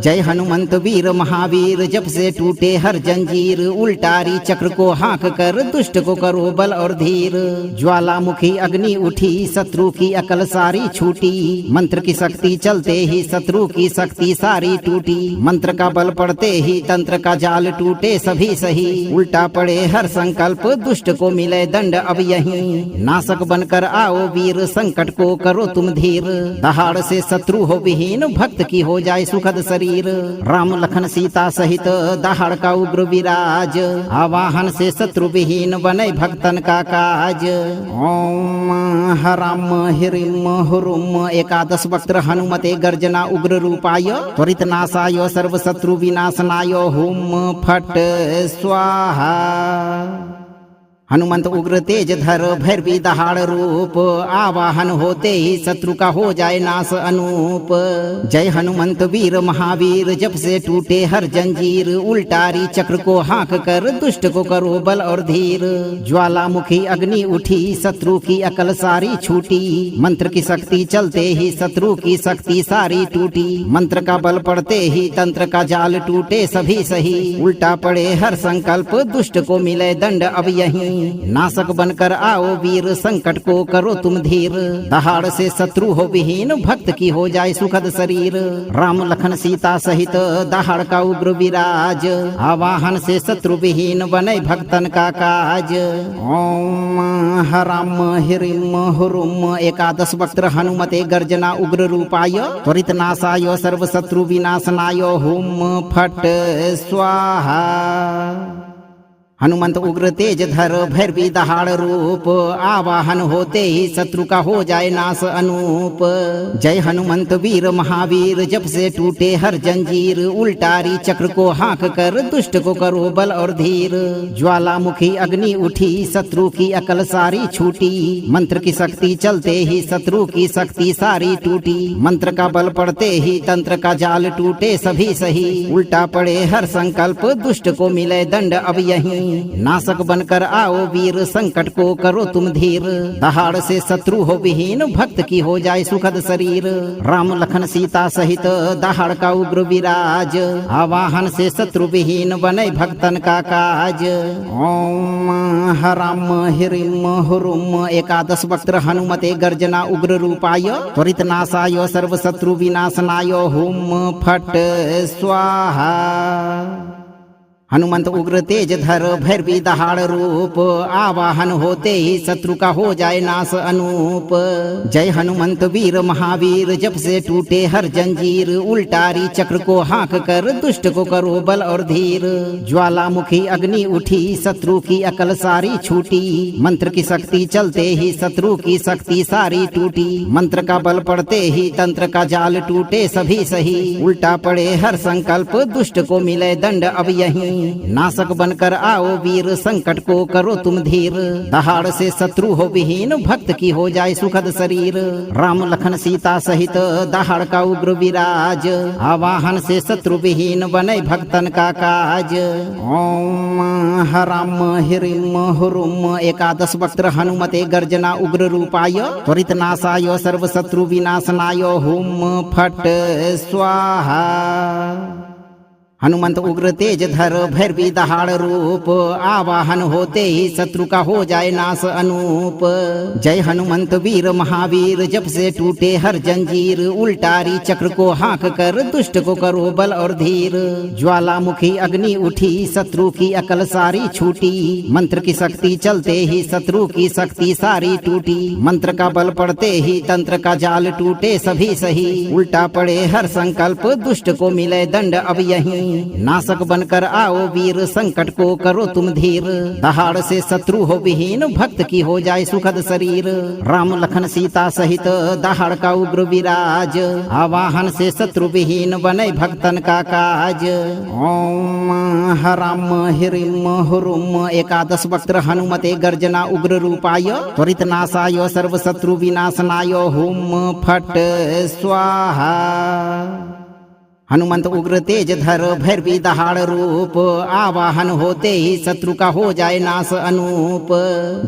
जय हनुमंत वीर महावीर जब से टूटे हर जंजीर उल्टारी चक्र को हाँक कर दुष्ट को करो बल और धीर। ज्वालामुखी अग्नि उठी शत्रु की अकल सारी छूटी मंत्र की शक्ति चलते ही शत्रु की शक्ति सारी टूटी। मंत्र का बल पड़ते ही तंत्र का जाल टूटे सभी सही उल्टा पड़े हर संकल्प दुष्ट को मिले दंड अब यहीं। नाशक बनकर आओ वीर संकट को करो तुम धीर। दहाड़ से शत्रु हो विहीन भक्त की हो जाए सुखद शरीर। राम लखन सीता सहित दहाड़ का उग्र विराज आवाहन से शत्रु विहीन बने भक्तन का काज। ओम हराम हिरिम हुरुम एकादश वक्त्र हनुमते गर्जना उग्र रूपाय त्वरित नाशाय सर्व शत्रु विनाशनाय हुम फट स्वाहा। हनुमंत उग्र तेज धर भैरवी दहाड़ रूप आवाहन होते ही शत्रु का हो जाए नाश अनूप। जय हनुमंत वीर महावीर जब से टूटे हर जंजीर उल्टारी चक्र को हाँक कर दुष्ट को करो बल और धीर। ज्वालामुखी अग्नि उठी शत्रु की अकल सारी छूटी मंत्र की शक्ति चलते ही शत्रु की शक्ति सारी टूटी। मंत्र का बल पड़ते ही तंत्र का जाल टूटे सभी सही उल्टा पड़े हर संकल्प दुष्ट को मिले दंड अब यहीं। नाशक बनकर आओ वीर संकट को करो तुम धीर। दहाड़ से शत्रु हो विहीन भक्त की हो जाए सुखद शरीर। राम लखन सीता सहित दहाड़ का उग्र विराज आवाहन से शत्रु विहीन बने भक्तन का काज। ओम हराम हिरिम हुरुम एकादश वक्त्र हनुमते गर्जना उग्र रूपाय त्वरित नाशाय सर्व शत्रु विनाशनाय हुम फट स्वाहा। हनुमंत उग्र तेज धर भैरवी दहाड़ रूप आवाहन होते ही शत्रु का हो जाए नाश अनूप। जय हनुमंत वीर महावीर जब से टूटे हर जंजीर उल्टारी चक्र को हाँक कर दुष्ट को करो बल और धीर। ज्वालामुखी अग्नि उठी शत्रु की अकल सारी छूटी मंत्र की शक्ति चलते ही शत्रु की शक्ति सारी टूटी। मंत्र का बल पड़ते ही तंत्र का जाल टूटे सभी सही उल्टा पड़े हर संकल्प दुष्ट को मिले दंड अब यहीं। नाशक बनकर आओ वीर संकट को करो तुम धीर। दहाड़ से शत्रु हो विहीन भक्त की हो जाए सुखद शरीर। राम लखन सीता सहित दहाड़ का उग्र विराज आवाहन से शत्रु विहीन बने भक्तन का काज। ओम हराम हिरिम हुरुम एकादश वक्त्र हनुमते गर्जना उग्र रूपाय त्वरित नाशाय सर्व शत्रु विनाशनाय हुम फट स्वाहा। हनुमंत उग्र तेज धर भैरवी दहाड़ रूप आवाहन होते ही शत्रु का हो जाए नाश अनूप। जय हनुमंत वीर महावीर जब से टूटे हर जंजीर उल्टारी चक्र को हाँक कर दुष्ट को करो बल और धीर। ज्वालामुखी अग्नि उठी शत्रु की अकल सारी छूटी मंत्र की शक्ति चलते ही शत्रु की शक्ति सारी टूटी। मंत्र का बल पड़ते ही तंत्र का जाल टूटे सभी सही उल्टा पड़े हर संकल्प दुष्ट को मिले दंड अब यहीं। नाशक बनकर आओ वीर संकट को करो तुम धीर। दहाड़ से शत्रु हो विहीन भक्त की हो जाए सुखद शरीर। राम लखन सीता सहित दहाड़ का उग्र विराज आवाहन से शत्रु विहीन बने भक्तन का काज। ओम हराम हिरिम हुरुम एकादश वक्त्र हनुमते गर्जना उग्र रूपाय त्वरित नाशाय सर्व शत्रु विनाशनाय हुम फट स्वाहा। हनुमंत उग्र तेज धर भैरवी दहाड़ रूप आवाहन होते ही शत्रु का हो जाए नाश अनूप। जय हनुमंत वीर महावीर जब से टूटे हर जंजीर उल्टारी चक्र को हाँक कर दुष्ट को करो बल और धीर। ज्वालामुखी अग्नि उठी शत्रु की अकल सारी छूटी मंत्र की शक्ति चलते ही शत्रु की शक्ति सारी टूटी। मंत्र का बल पड़ते ही तंत्र का जाल टूटे सभी सही उल्टा पड़े हर संकल्प दुष्ट को मिले दंड अब यहीं। नाशक बनकर आओ वीर संकट को करो तुम धीर। दहाड़ से शत्रु हो विहीन भक्त की हो जाए सुखद शरीर। राम लखन सीता सहित दहाड़ का उग्र विराज आवाहन से शत्रु विहीन बने भक्तन का काज। ओम हराम हिरिम हुरुम एकादश वक्त्र हनुमते गर्जना उग्र रूपाय त्वरित नाशाय सर्व शत्रु विनाशनाय हुम फट स्वाहा। हनुमंत उग्र तेज धर भैरवी दहाड़ रूप आवाहन होते ही शत्रु का हो जाए नाश अनूप।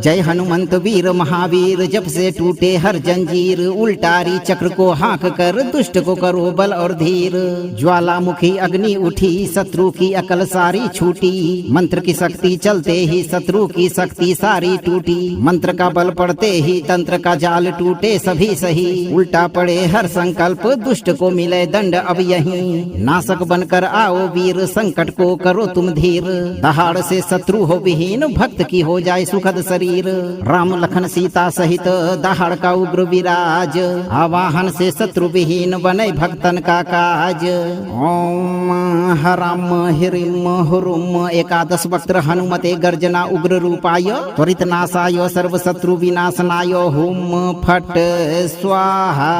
जय हनुमंत वीर महावीर जब से टूटे हर जंजीर उल्टारी चक्र को हाँक कर दुष्ट को करो बल और धीर। ज्वालामुखी अग्नि उठी शत्रु की अकल सारी छूटी मंत्र की शक्ति चलते ही शत्रु की शक्ति सारी टूटी। मंत्र का बल पड़ते ही तंत्र का जाल टूटे सभी सही उल्टा पड़े हर संकल्प दुष्ट को मिले दंड अब यहीं। नाशक बनकर आओ वीर संकट को करो तुम धीर। दहाड़ से शत्रु हो विहीन भक्त की हो जाए सुखद शरीर। राम लखन सीता सहित दहाड़ का उग्र विराज आवाहन से शत्रु विहीन बने भक्तन का काज। ओम हराम हिरिम हुरुम एकादश वक्त्र हनुमते गर्जना उग्र रूपाय त्वरित नाशाय सर्व शत्रु विनाशनाय हुम फट स्वाहा।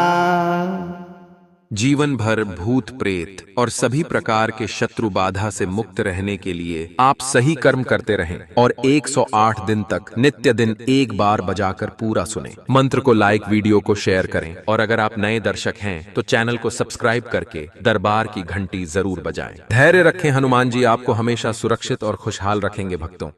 जीवन भर भूत प्रेत और सभी प्रकार के शत्रु बाधा से मुक्त रहने के लिए आप सही कर्म करते रहें और 108 दिन तक नित्य दिन एक बार बजाकर पूरा सुने। मंत्र को लाइक, वीडियो को शेयर करें और अगर आप नए दर्शक हैं तो चैनल को सब्सक्राइब करके दरबार की घंटी जरूर बजाएं। धैर्य रखें, हनुमान जी आपको हमेशा सुरक्षित और खुशहाल रखेंगे भक्तों।